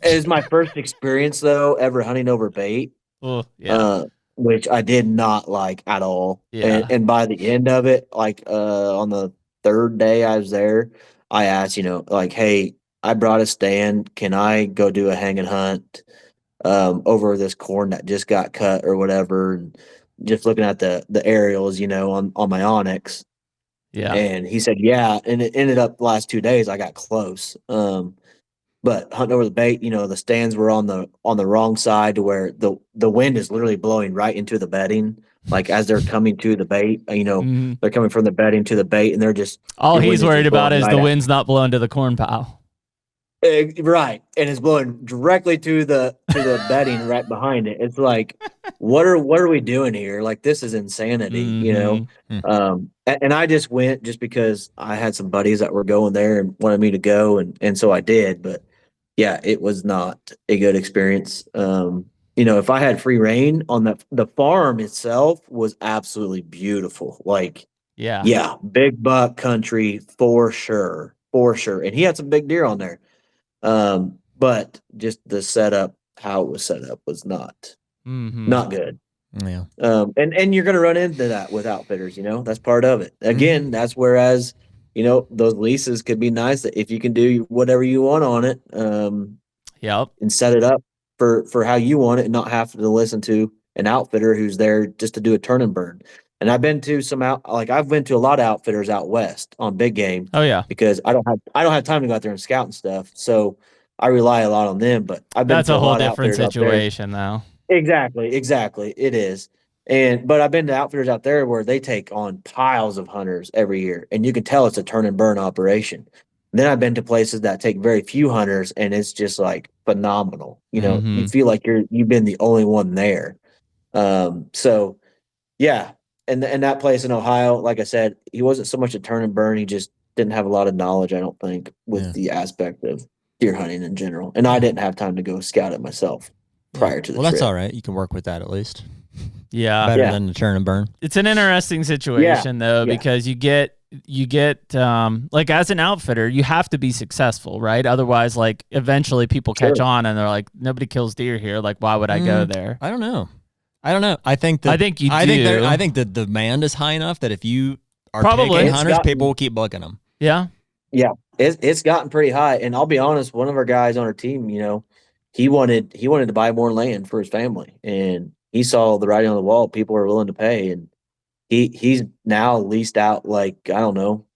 D: It was my first experience though ever hunting over bait. Which I did not like at all.
B: Yeah.
D: And by the end of it, like on the 3rd day I was there, I asked, like, hey, I brought a stand. Can I go do a hang and hunt over this corn that just got cut or whatever? And just looking at the aerials, on my Onyx.
B: Yeah.
D: And he said, yeah. And it ended up the last 2 days I got close. But hunting over the bait, the stands were on the wrong side to where the wind is literally blowing right into the bedding. Like as they're coming to the bait, they're coming from the bedding to the bait, and they're just
B: all he's worried about is the wind's not blowing to the corn pile.
D: Right, and it's blowing directly to the bedding right behind it. It's like, what are we doing here? Like, this is insanity, And I just went just because I had some buddies that were going there and wanted me to go, and so I did. But yeah, it was not a good experience. If I had free reign on the farm itself was absolutely beautiful. Like, yeah, big buck country for sure, and he had some big deer on there. But just the setup, how it was set up was not good.
A: Yeah.
D: And you're going to run into that with outfitters, that's part of it. Again, that's whereas, those leases could be nice if you can do whatever you want on it. And set it up for how you want it and not have to listen to an outfitter who's there just to do a turn and burn. And I've been to I've been to a lot of outfitters out west on big game.
B: Oh yeah.
D: Because I don't have time to go out there and scout and stuff. So I rely a lot on them, but
B: that's a whole different situation though.
D: Exactly. It is. But I've been to outfitters out there where they take on piles of hunters every year, and you can tell it's a turn and burn operation. Then I've been to places that take very few hunters, and it's just like phenomenal. You feel like you've been the only one there. So yeah. And that place in Ohio, like I said, he wasn't so much a turn and burn. He just didn't have a lot of knowledge, I don't think, with the aspect of deer hunting in general. And I didn't have time to go scout it myself prior to the trip.
A: Well, that's all right. You can work with that at least.
B: Yeah.
A: Better than the turn and burn.
B: It's an interesting situation though, because you get like as an outfitter, you have to be successful, right? Otherwise, like eventually people catch on and they're like, nobody kills deer here. Like, why would I go there?
A: I don't know. I think
B: you do.
A: I think the demand is high enough that if you are taking hunters, people will keep booking them.
B: Yeah.
D: Yeah. It's gotten pretty high. And I'll be honest, one of our guys on our team, he wanted to buy more land for his family, and he saw the writing on the wall. People are willing to pay, and he's now leased out, like, I don't know,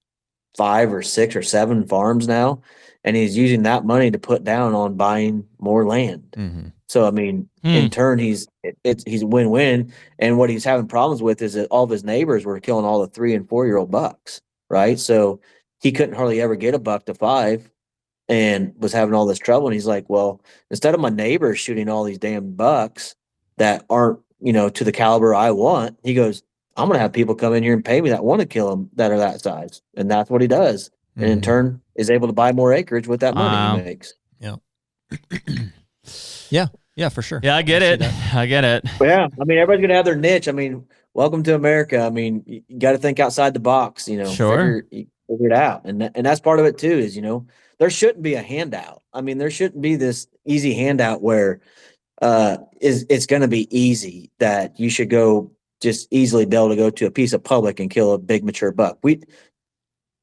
D: 5 or 6 or 7 farms now, and he's using that money to put down on buying more land.
A: Mm-hmm.
D: So I mean, in turn, he's win-win. And what he's having problems with is that all of his neighbors were killing all the 3 and 4-year-old bucks, right? So he couldn't hardly ever get a buck to 5, and was having all this trouble. And he's like, well, instead of my neighbors shooting all these damn bucks that aren't, to the caliber I want, he goes, I'm going to have people come in here and pay me that want to kill them that are that size. And that's what he does. And in turn is able to buy more acreage with that money he makes.
A: Yeah. Yeah, for sure.
B: Yeah, I get it. I get it.
D: But yeah. I mean, everybody's going to have their niche. I mean, welcome to America. I mean, you got to think outside the box,
B: Sure.
D: figure it out. And that's part of it too, is, there shouldn't be a handout. I mean, there shouldn't be this easy handout where it's going to be easy that you should go just easily be able to go to a piece of public and kill a big mature buck.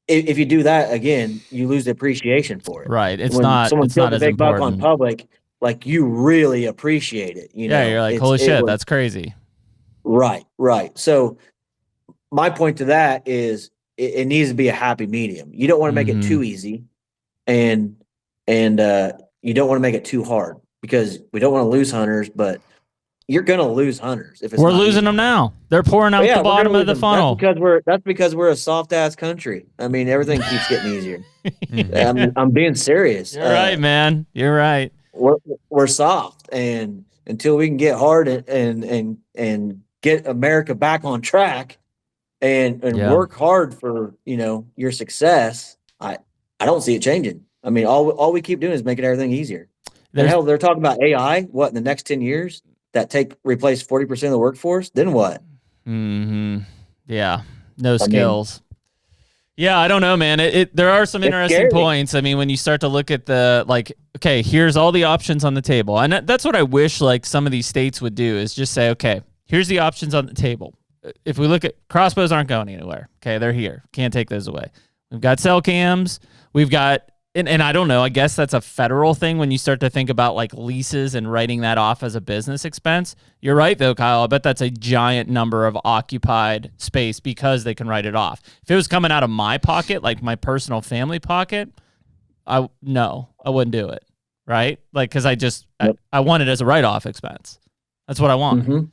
D: If you do that again, you lose the appreciation for it.
B: Right. It's
D: when
B: not.
D: Someone
B: It's
D: kills
B: not
D: a
B: as
D: big buck
B: important.
D: on public, like, you really appreciate it.
B: Yeah, you're like, holy shit, that's crazy.
D: Right. So my point to that is it needs to be a happy medium. You don't want to make it too easy, and you don't want to make it too hard, because we don't want to lose hunters, but you're going to lose hunters if it's
B: We're
D: not
B: losing
D: easy.
B: them now. They're pouring out the bottom of the funnel.
D: That's because we're a soft ass country. I mean, everything keeps getting easier. I'm being serious.
B: You're right, man. You're right.
D: We're soft, and until we can get hard and get America back on track and work hard for your success, I don't see it changing. I mean, all we keep doing is making everything easier. And hell, they're talking about AI. What, in the next 10 years that replace 40% of the workforce? Then what?
B: Yeah. No skills. Yeah, I don't know, man. There are some interesting points. I mean, when you start to look at okay, here's all the options on the table. And that's what I wish some of these states would do, is just say, okay, here's the options on the table. If we look at crossbows, aren't going anywhere. Okay, they're here. Can't take those away. We've got cell cams. We've got, and I don't know, I guess that's a federal thing when you start to think about leases and writing that off as a business expense. You're right, though, Kyle. I bet that's a giant number of occupied space because they can write it off. If it was coming out of my pocket, like my personal family pocket, I wouldn't do it, right? Because I want it as a write-off expense. That's what I want.
D: Mm-hmm.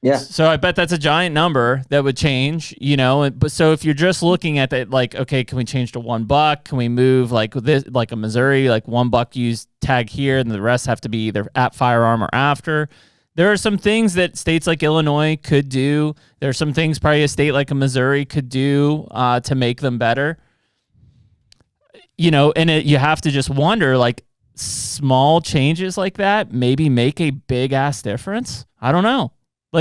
D: Yeah. So
B: I bet that's a giant number that would change, But so if you're just looking at that, okay, can we change to $1? Can we move this, a Missouri, $1 use tag here, and the rest have to be either at firearm or after? There are some things that states like Illinois could do. There are some things probably a state like a Missouri could do to make them better. And you have to just wonder, small changes like that maybe make a big ass difference. I don't know.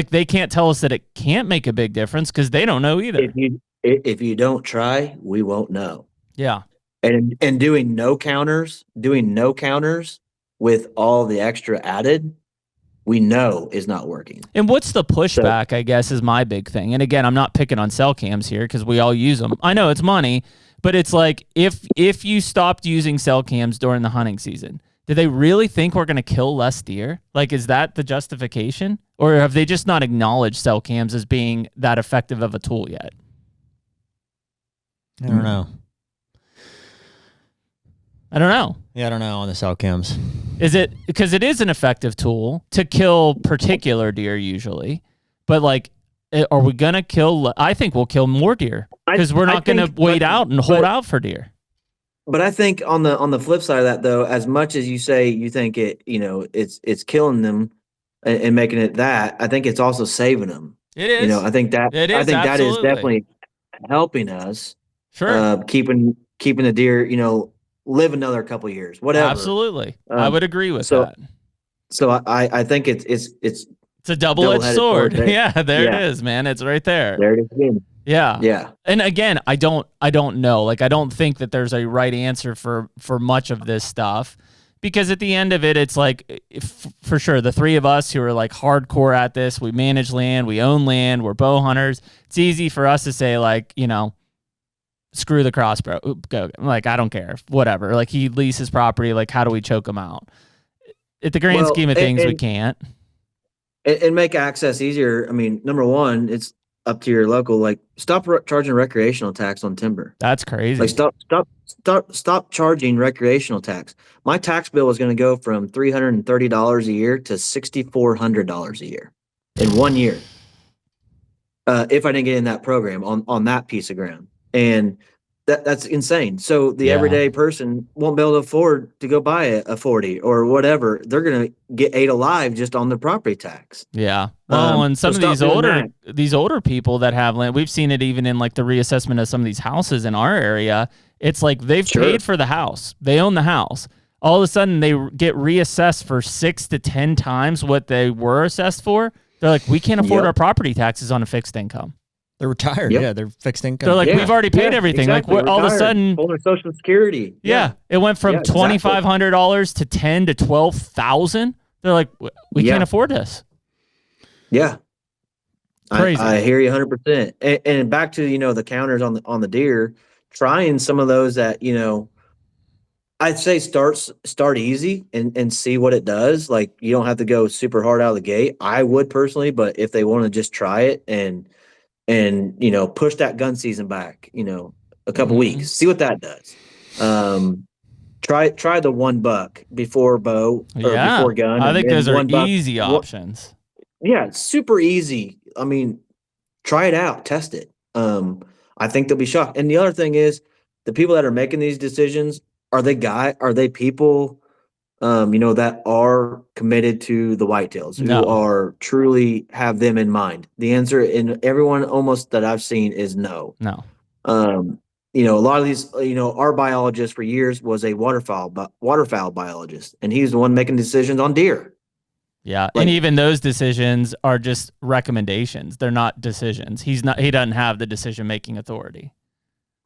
B: They can't tell us that it can't make a big difference because they don't know either.
D: If you don't try, we won't know.
B: Yeah.
D: And doing no counters with all the extra added, we know is not working.
B: And what's the pushback, I guess, is my big thing. And again, I'm not picking on cell cams here because we all use them. I know it's money, but it's if you stopped using cell cams during the hunting season, do they really think we're going to kill less deer? Is that the justification? Or have they just not acknowledged cell cams as being that effective of a tool yet?
A: I don't know. Yeah, I don't know on the cell cams.
B: Is it because it is an effective tool to kill particular deer usually, but are we going to kill? I think we'll kill more deer because we're not going to wait out and hold out for deer.
D: But I think on the flip side of that, though, as much as you say you think it, it's killing them and making it that, I think it's also saving them.
B: It is.
D: I think that that is definitely helping us.
B: Sure.
D: Keeping the deer, live another couple of years, whatever.
B: Absolutely, I would agree with that.
D: So I think it's
B: a double-edged sword. Yeah, there it is, man. It's right there.
D: There it is again.
B: Yeah.
D: Yeah.
B: And again, I don't know. I don't think that there's a right answer for much of this stuff, because at the end of it, it's for sure, the three of us who are hardcore at this, we manage land, we own land, we're bow hunters. It's easy for us to say screw the crossbow. Go. I don't care. Whatever. He leases property. How do we choke him out? at the grand scheme of things, we can't.
D: And make access easier. I mean, number one, it's up to your local. Like, stop charging recreational tax on timber.
B: That's crazy.
D: Like, stop charging recreational tax. My tax bill is going to go from $330 a year to $6,400 a year in 1 year. If I didn't get in that program on that piece of ground, and that's insane. So the everyday person won't be able to afford to go buy a 40 or whatever. They're going to get ate alive just on the property tax.
B: Yeah. Well, and some of these older people that have land, we've seen it even in like the reassessment of some of these houses in our area. It's like they've paid for the house. They own the house. All of a sudden they get reassessed for 6 to 10 times what they were assessed for. They're like, we can't afford our property taxes on a fixed income.
A: They're retired. Yeah, they're fixed income.
B: They're like, we've already paid everything.
D: Exactly.
B: Like, all of a sudden,
D: full Social Security.
B: It went from $2,500 to $10,000 to $12,000. They're like, we can't afford this.
D: Yeah,
B: crazy.
D: I hear you 100%. And back to the counters on the deer, trying some of those that I'd say start easy and see what it does. Like, you don't have to go super hard out of the gate. I would personally, but if they want to just try it and push that gun season back, a couple weeks, see what that does. Try the $1 before bow or before gun.
B: I think those are easy options.
D: Yeah, it's super easy. I mean, try it out, test it. I think they'll be shocked. And the other thing is, the people that are making these decisions, are they people that are committed to the whitetails, who are truly have them in mind? The answer in everyone almost that I've seen is no.
B: No.
D: A lot of these, our biologist for years was a waterfowl biologist, and he's the one making decisions on deer.
B: Yeah, and even those decisions are just recommendations. They're not decisions. He doesn't have the decision-making authority.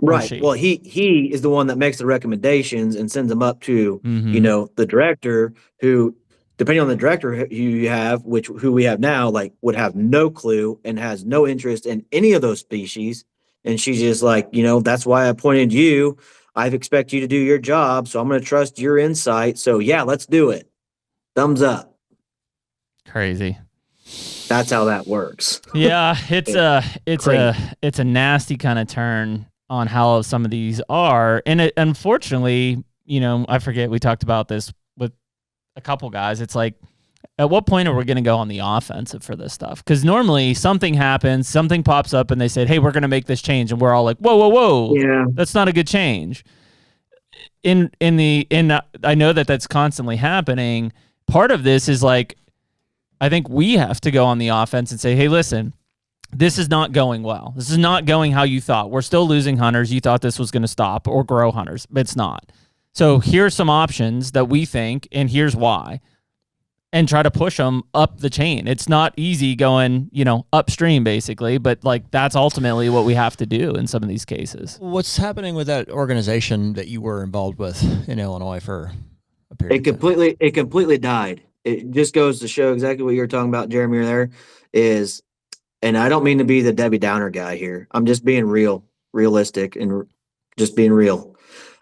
D: Right. Well, he is the one that makes the recommendations and sends them up to, the director, who, depending on the director who you have, who we have now, like, would have no clue and has no interest in any of those species. And she's just like, that's why I appointed you. I expect you to do your job. So I'm going to trust your insight. So yeah, let's do it. Thumbs up.
B: Crazy.
D: That's how that works.
B: Yeah. It's a nasty kind of turn on how some of these are. And unfortunately, I forget, we talked about this with a couple guys. It's like, at what point are we going to go on the offensive for this stuff? Because normally something happens, something pops up, and they say, hey, we're going to make this change. And we're all like, whoa. Yeah. That's not a good change. I know that's constantly happening. Part of this is like, I think we have to go on the offense and say, hey, listen, this is not going well. This is not going how you thought. We're still losing hunters. You thought this was going to stop or grow hunters, but it's not. So here's some options that we think, and here's why. And try to push them up the chain. It's not easy going, upstream basically, but like that's ultimately what we have to do in some of these cases.
A: What's happening with that organization that you were involved with in Illinois for a period of time?
D: It completely died. It just goes to show exactly what you're talking about, Jeremy, there is, and I don't mean to be the Debbie Downer guy here. I'm just being realistic and just being real.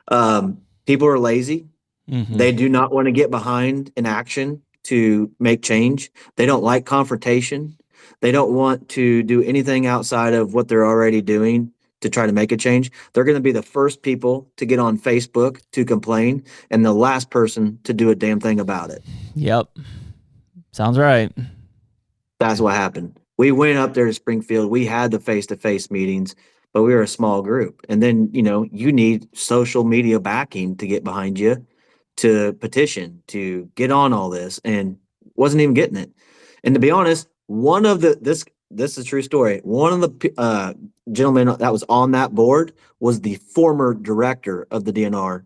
D: People are lazy. Mm-hmm. They do not want to get behind in action to make change. They don't like confrontation. They don't want to do anything outside of what they're already doing to try to make a change. They're going to be the first people to get on Facebook to complain and the last person to do a damn thing about it.
B: Yep. Sounds right.
D: That's what happened. We went up there to Springfield. We had the face-to-face meetings, but we were a small group. And then, you need social media backing to get behind you, to petition, to get on all this, and wasn't even getting it. And to be honest, this is a true story. One of the gentlemen that was on that board was the former director of the DNR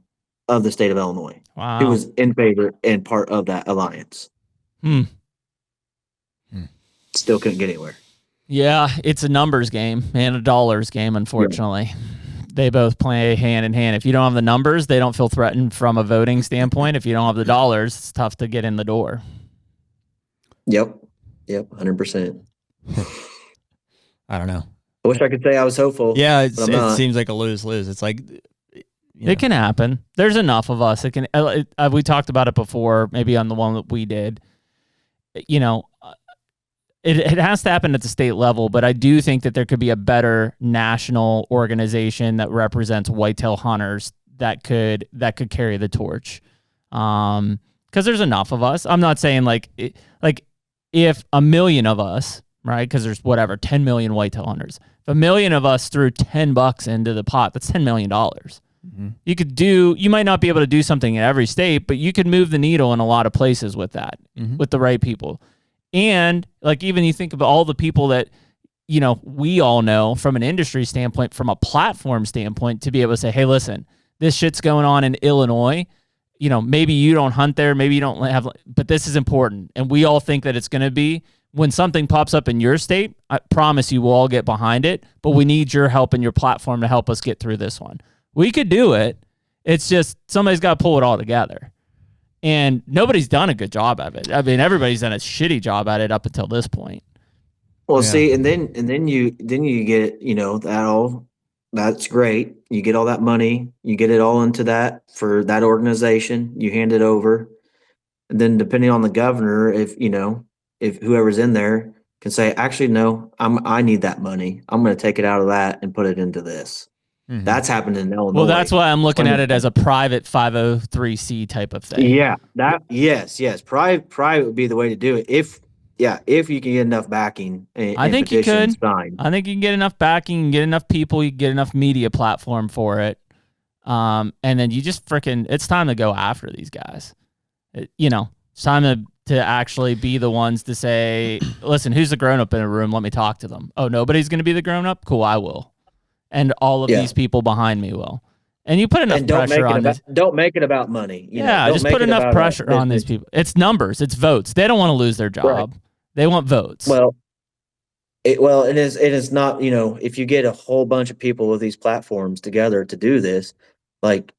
D: of the state of Illinois.
B: Wow.
D: He was in favor and part of that alliance. Still couldn't get anywhere.
B: Yeah, it's a numbers game and a dollars game, unfortunately. Yeah. They both play hand in hand. If you don't have the numbers, they don't feel threatened from a voting standpoint. If you don't have the dollars, it's tough to get in the door.
D: Yep, 100%.
A: I don't know.
D: I wish I could say I was hopeful.
A: Yeah, it seems like a lose-lose. It's like,
B: It can happen. There's enough of us. It can. We talked about it before, maybe on the one that we did. You know, it has to happen at the state level, but I do think that there could be a better national organization that represents whitetail hunters that could carry the torch. Because there's enough of us. I'm not saying like if a million of us, right? Because there's 10 million whitetail hunters. If a million of us threw $10 into the pot, that's $10 million. You might not be able to do something in every state, but you could move the needle in a lot of places with that, with the right people. And like, even you think of all the people that, you know, we all know from an industry standpoint, from a platform standpoint, to be able to say, hey, listen, this shit's going on in Illinois. You know, maybe you don't hunt there, maybe you don't have, but this is important. And we all think that it's going to be. When something pops up in your state, I promise you we'll all get behind it, but we need your help and your platform to help us get through this one. We could do it. It's just somebody's got to pull it all together. And nobody's done a good job of it. I mean, everybody's done a shitty job at it up until this point.
D: Well, see, and then you get, you know, that's great. You get all that money, you get it all into that for that organization, you hand it over. And then depending on the governor, if whoever's in there can say, actually, no, I need that money. I'm going to take it out of that and put it into this. That's happened in Illinois.
B: Well, that's why I'm looking at it as a private 503c type of thing.
D: Yeah, yes. Private would be the way to do it. If you can get enough backing and
B: I think you could.
D: Signed.
B: I think you can get enough backing, you can get enough people, you can get enough media platform for it. And then you just it's time to go after these guys. It's time to actually be the ones to say, listen, who's the grown-up in a room? Let me talk to them. Oh, nobody's going to be the grown-up? Cool, I will. And all of these people behind me will. And you put enough pressure on this.
D: Don't make it about money.
B: Just put enough pressure on these people. It's numbers. It's votes. They don't want to lose their job. Right. They want votes.
D: Well, it is not, if you get a whole bunch of people with these platforms together to do this, like,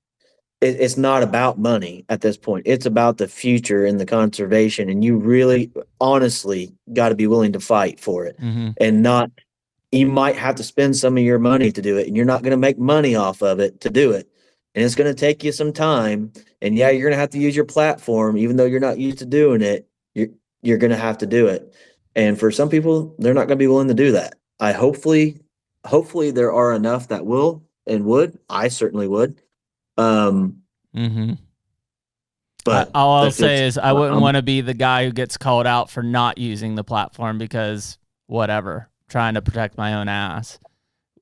D: it's not about money at this point. It's about the future and the conservation. And you really, honestly, got to be willing to fight for it and not. You might have to spend some of your money to do it, and you're not going to make money off of it to do it. And it's going to take you some time. And you're going to have to use your platform, even though you're not used to doing it. You're going to have to do it. And for some people, they're not going to be willing to do that. Hopefully there are enough that will and would. I certainly would. But
B: all I'll say is I wouldn't want to be the guy who gets called out for not using the platform because whatever. Trying to protect my own ass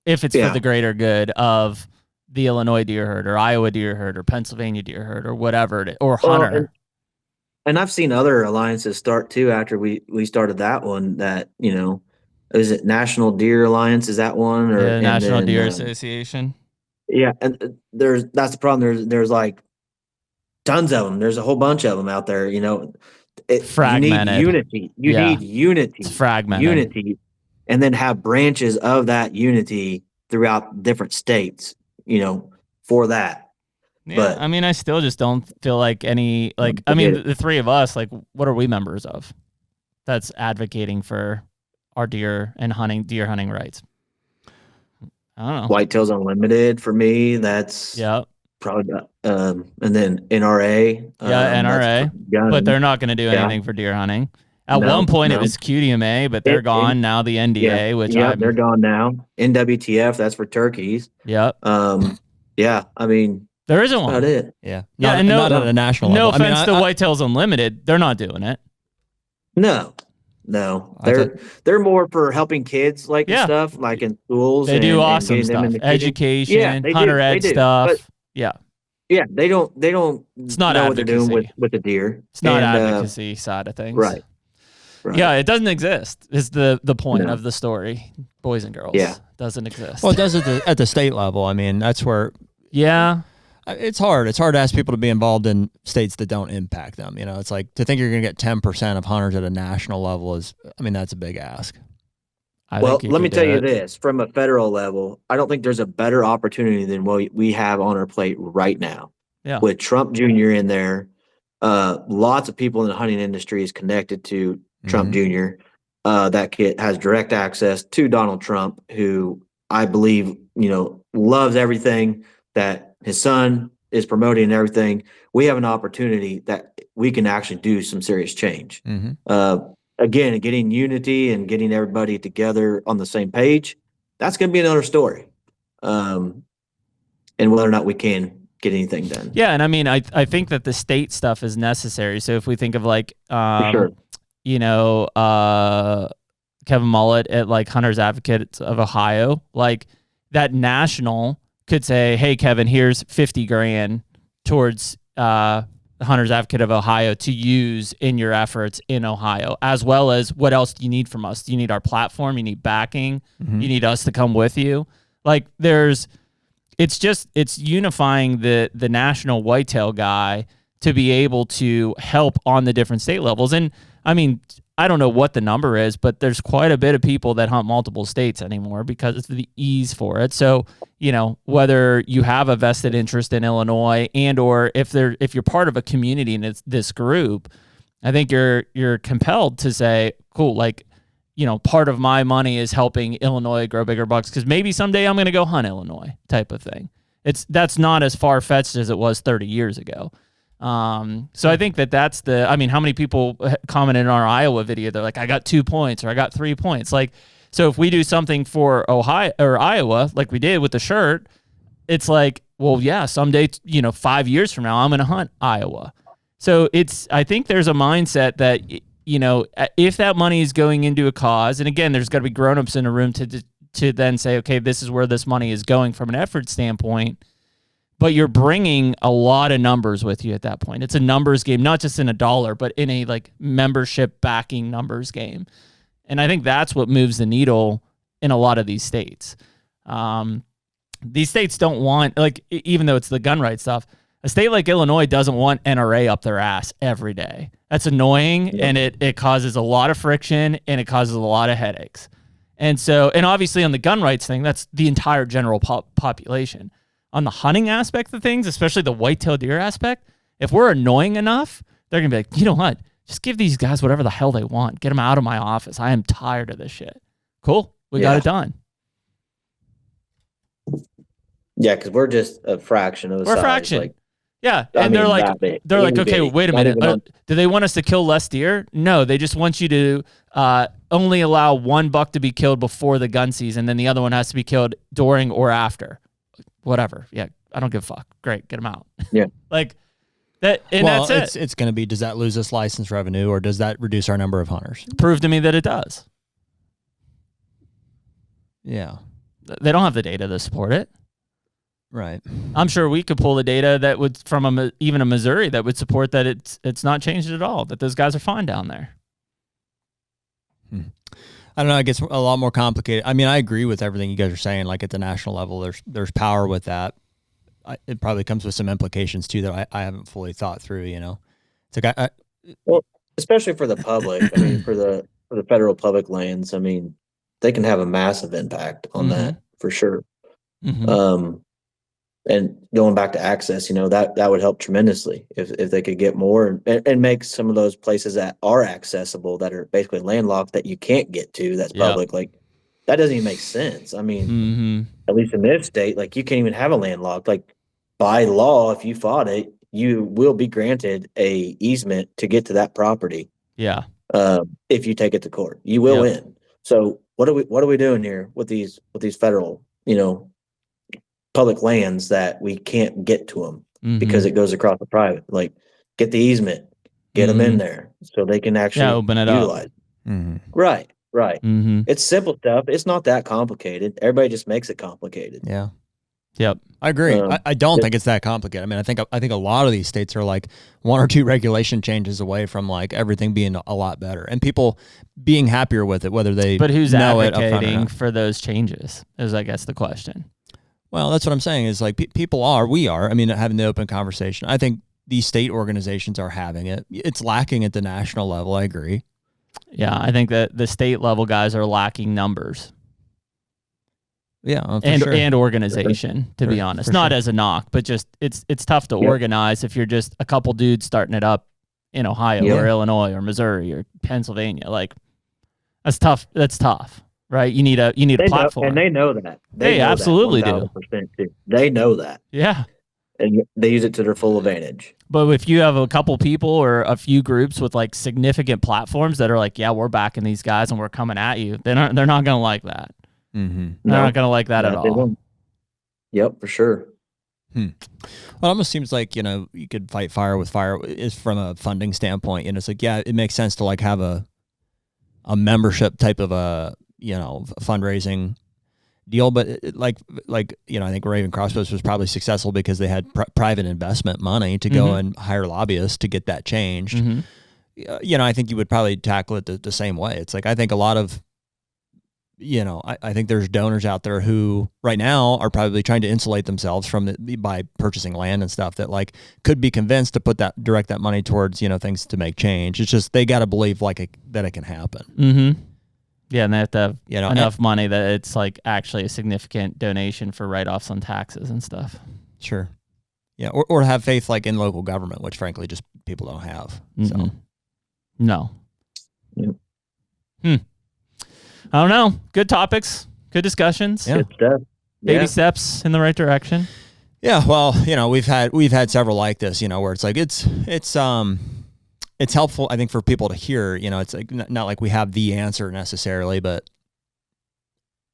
B: if it's for the greater good of the Illinois deer herd or Iowa deer herd or Pennsylvania deer herd or whatever it is, or hunter.
D: And I've seen other alliances start too after we started that one that, is it National Deer Alliance? Is that one? Or
B: National Deer Association.
D: Yeah. And that's the problem. There's like tons of them. There's a whole bunch of them out there,
B: fragmented.
D: You need unity. You need unity.
B: It's fragmented.
D: Unity. And then have branches of that unity throughout different states, for that.
B: Yeah,
D: but
B: I mean, I still just don't feel like the three of us, like, what are we members of that's advocating for our deer hunting rights? I don't know.
D: Whitetails Unlimited for me, that's probably, and then NRA.
B: NRA, but they're not going to do anything for deer hunting. At one point, it was QDMA, but they're gone now. The NDA,
D: they're gone now. NWTF, that's for turkeys.
B: Yep.
D: I mean,
B: there isn't one.
D: That's about it.
A: Yeah. Not at a national level.
B: No offense to Whitetails Unlimited, they're not doing it.
D: No. They're more for helping kids like stuff, like in schools.
B: They do awesome stuff, education, hunter ed stuff. But,
D: they don't.
B: It's not
D: know what they're doing with the deer.
B: It's not advocacy side of things,
D: right?
B: Yeah, it doesn't exist. Is the point of the story, boys and girls? Yeah, doesn't exist.
A: Well, it does at the state level. I mean, that's where.
B: Yeah,
A: it's hard. It's hard to ask people to be involved in states that don't impact them. It's like to think you're going to get 10% of hunters at a national level that's a big ask.
D: Well, let me tell you this. From a federal level, I don't think there's a better opportunity than what we have on our plate right now.
B: Yeah.
D: With Trump Jr. in there, lots of people in the hunting industry is connected to Trump Jr. That kid has direct access to Donald Trump, who I believe, loves everything that his son is promoting and everything, we have an opportunity that we can actually do some serious change. Again, getting unity and getting everybody together on the same page, that's going to be another story. And whether or not we can get anything done.
B: Yeah, and I mean, I think that the state stuff is necessary. So if we think of like,
D: sure.
B: you know, Kevin Mullet at like Hunters Advocates of Ohio, like that national could say, hey, Kevin, here's 50 grand towards Hunters Advocate of Ohio to use in your efforts in Ohio, as well as what else do you need from us? Do you need our platform? You need backing? You need us to come with you? Like it's unifying the national whitetail guy to be able to help on the different state levels. And I mean, I don't know what the number is, but there's quite a bit of people that hunt multiple states anymore because it's the ease for it. So, you know, whether you have a vested interest in Illinois and or if you're part of a community and it's this group, I think you're compelled to say, cool, like, you know, part of my money is helping Illinois grow bigger bucks because maybe someday I'm going to go hunt Illinois type of thing. That's not as far-fetched as it was 30 years ago. So I think that's I mean, how many people commented in our Iowa video? They're like, I got 2 points or I got 3 points. Like, so if we do something for Ohio or Iowa, like we did with the shirt, it's like, well, yeah, someday, you know, 5 years from now, I'm going to hunt Iowa. So I think there's a mindset that, you know, if that money is going into a cause, and again, there's got to be grownups in a room to then say, okay, this is where this money is going from an effort standpoint. But you're bringing a lot of numbers with you at that point. It's a numbers game, not just in a dollar, but in a like membership backing numbers game. And I think that's what moves the needle in a lot of these states. These states don't want, like, even though it's the gun rights stuff, a state like Illinois doesn't want NRA up their ass every day. That's annoying, and it causes a lot of friction, and it causes a lot of headaches. And so, and obviously on the gun rights thing, that's the entire general population. On the hunting aspect of things, especially the whitetail deer aspect, if we're annoying enough, they're going to be like, you know what? Just give these guys whatever the hell they want. Get them out of my office. I am tired of this shit. Cool. We got it done.
D: Yeah, because we're just a fraction of the size. We're a fraction.
B: Like, yeah, and they're like, okay, wait a minute. Do they want us to kill less deer? No, they just want you to only allow one buck to be killed before the gun season, then the other one has to be killed during or after. Whatever. Yeah, I don't give a fuck. Great, get them out. Yeah, like that. And that's it.
A: It's going to be. Does that lose us license revenue, or does that reduce our number of hunters?
B: Prove to me that it does.
A: Yeah,
B: they don't have the data to support it.
A: Right.
B: I'm sure we could pull the data that would from even a Missouri that would support that it's not changed at all. That those guys are fine down there.
A: I don't know. It gets a lot more complicated. I mean, I agree with everything you guys are saying. Like at the national level, there's power with that. It probably comes with some implications too that I haven't fully thought through. You know, it's like
D: well, especially for the public. I mean, for the federal public lands. I mean, they can have a massive impact on that for sure. And going back to access, you know, that would help tremendously if they could get more and make some of those places that are accessible, that are basically landlocked, that you can't get to, that's public. Like, that doesn't even make sense. I mean, at least in this state, like, you can't even have a landlocked. Like, by law, if you fought it, you will be granted a easement to get to that property.
B: Yeah.
D: If you take it to court, you will win. So what are we doing here with these federal, you know, public lands that we can't get to them because it goes across the private? Like, get the easement, get them in there so they can actually
B: open it
D: utilize. Right. It's simple stuff. It's not that complicated. Everybody just makes it complicated.
A: Yeah.
B: Yep.
A: I agree. I don't think it's that complicated. I mean, I think a lot of these states are like one or two regulation changes away from like everything being a lot better and people being happier with it, whether they
B: But who's
A: know
B: advocating for those changes is, I guess, the question.
A: Well, that's what I'm saying is like we are, I mean, having the open conversation. I think these state organizations are having it. It's lacking at the national level. I agree.
B: Yeah, I think that the state level guys are lacking numbers.
A: Yeah,
B: and organization, to be honest. Not as a knock, but just it's tough to organize if you're just a couple dudes starting it up in Ohio or Illinois or Missouri or Pennsylvania. Like, that's tough. That's tough. Right, you need a platform,
D: and they know that.
B: They absolutely do.
D: They know that.
B: Yeah,
D: and they use it to their full advantage.
B: But if you have a couple people or a few groups with like significant platforms that are like, yeah, we're backing these guys and we're coming at you, they're not going to like that.
A: Mm-hmm.
B: They're not going to like that at all.
D: Yep, for sure.
A: Well, it almost seems like, you could fight fire with fire is from a funding standpoint. And it's like, yeah, it makes sense to like have a membership type of a, fundraising deal. But I think Raven Crossbows was probably successful because they had private investment money to go and hire lobbyists to get that changed. I think you would probably tackle it the same way. It's like, I think a lot of, I think there's donors out there who right now are probably trying to insulate themselves from by purchasing land and stuff that like could be convinced to direct that money towards, things to make change. It's just, they got to believe that it can happen.
B: Yeah. And they have to have enough money that it's like actually a significant donation for write-offs on taxes and stuff.
A: Sure. Yeah. Or have faith like in local government, which frankly just people don't have. So
B: no.
D: Yep.
B: I don't know. Good topics, good discussions.
A: Yeah.
D: Good stuff.
B: Baby steps in the right direction.
A: Yeah, well, we've had several like this, where it's like it's helpful, I think, for people to hear. It's like not like we have the answer necessarily, but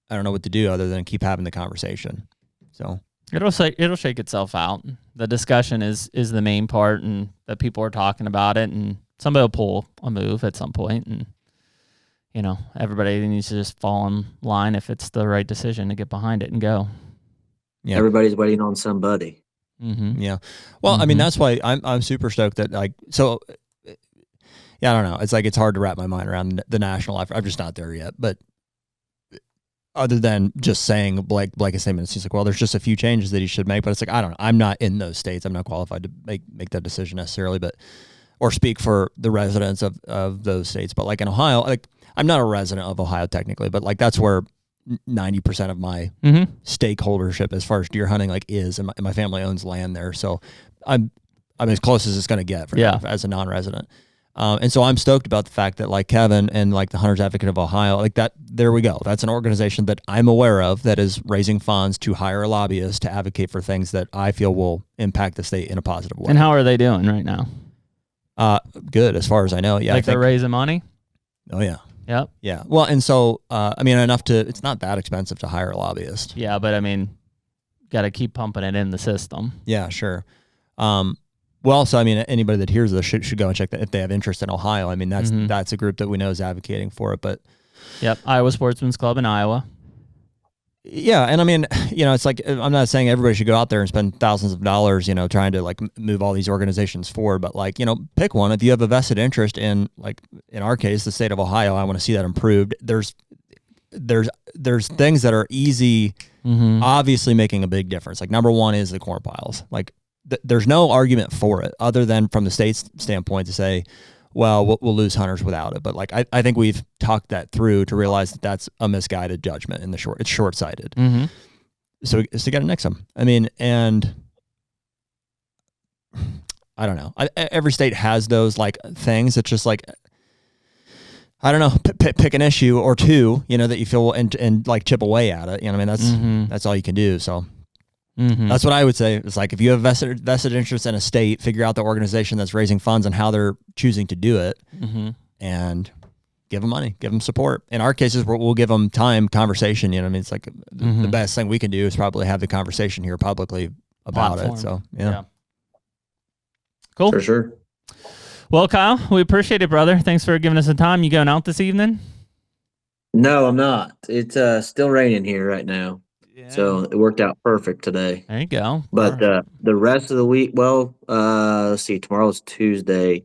A: I don't know what to do other than keep having the conversation. So
B: it'll shake itself out. The discussion is the main part, and that people are talking about it, and somebody will pull a move at some point, and everybody needs to just fall in line if it's the right decision to get behind it and go.
A: Yeah,
D: everybody's waiting on somebody.
A: Yeah, well, I mean, that's why I'm super stoked that I don't know. It's like it's hard to wrap my mind around the national effort. I'm just not there yet. But other than just saying Blake a statement, it's like, well, there's just a few changes that he should make. But it's like, I don't know. I'm not in those states. I'm not qualified to make that decision necessarily, or speak for the residents of those states. But like in Ohio, like I'm not a resident of Ohio technically, but like that's where 90% of my stakeholdership as far as deer hunting is, and my family owns land there. So I'm as close as it's going to get for as a non-resident. And so I'm stoked about the fact that like Kevin and like the Hunters Advocate of Ohio, like that, there we go. That's an organization that I'm aware of that is raising funds to hire a lobbyist to advocate for things that I feel will impact the state in a positive way.
B: And how are they doing right now?
A: Good, as far as I know. Yeah.
B: Like they're raising money?
A: Oh yeah.
B: Yep.
A: Yeah. Well, and so, it's not that expensive to hire a lobbyist.
B: Yeah, but I mean, got to keep pumping it in the system.
A: Yeah, sure. Well, so, anybody that hears this should go and check that if they have interest in Ohio. That's a group that we know is advocating for it, but.
B: Yep. Iowa Sportsman's Club in Iowa.
A: Yeah. And it's like, I'm not saying everybody should go out there and spend thousands of dollars, trying to like move all these organizations forward, but like, pick one. If you have a vested interest in, like, in our case, the state of Ohio, I want to see that improved. There's things that are easy, obviously making a big difference. Like number one is the corn piles. Like there's no argument for it other than from the state's standpoint to say, well, we'll lose hunters without it. But like, I think we've talked that through to realize that that's a misguided judgment it's short-sighted. So you got to nix them. And I don't know. Every state has those like things. It's just like, I don't know, pick an issue or two, that you feel and like chip away at it. That's all you can do. So that's what I would say. It's like if you have vested interest in a state, figure out the organization that's raising funds and how they're choosing to do it, and give them money, give them support. In our cases, we'll give them time, conversation. It's like the best thing we can do is probably have the conversation here publicly about it. So yeah.
B: Cool.
D: For sure.
B: Well, Kyle, we appreciate it, brother. Thanks for giving us the time. You going out this evening?
D: No, I'm not. It's still raining here right now. Yeah. So it worked out perfect today.
B: There you go.
D: But the rest of the week, let's see, tomorrow's Tuesday,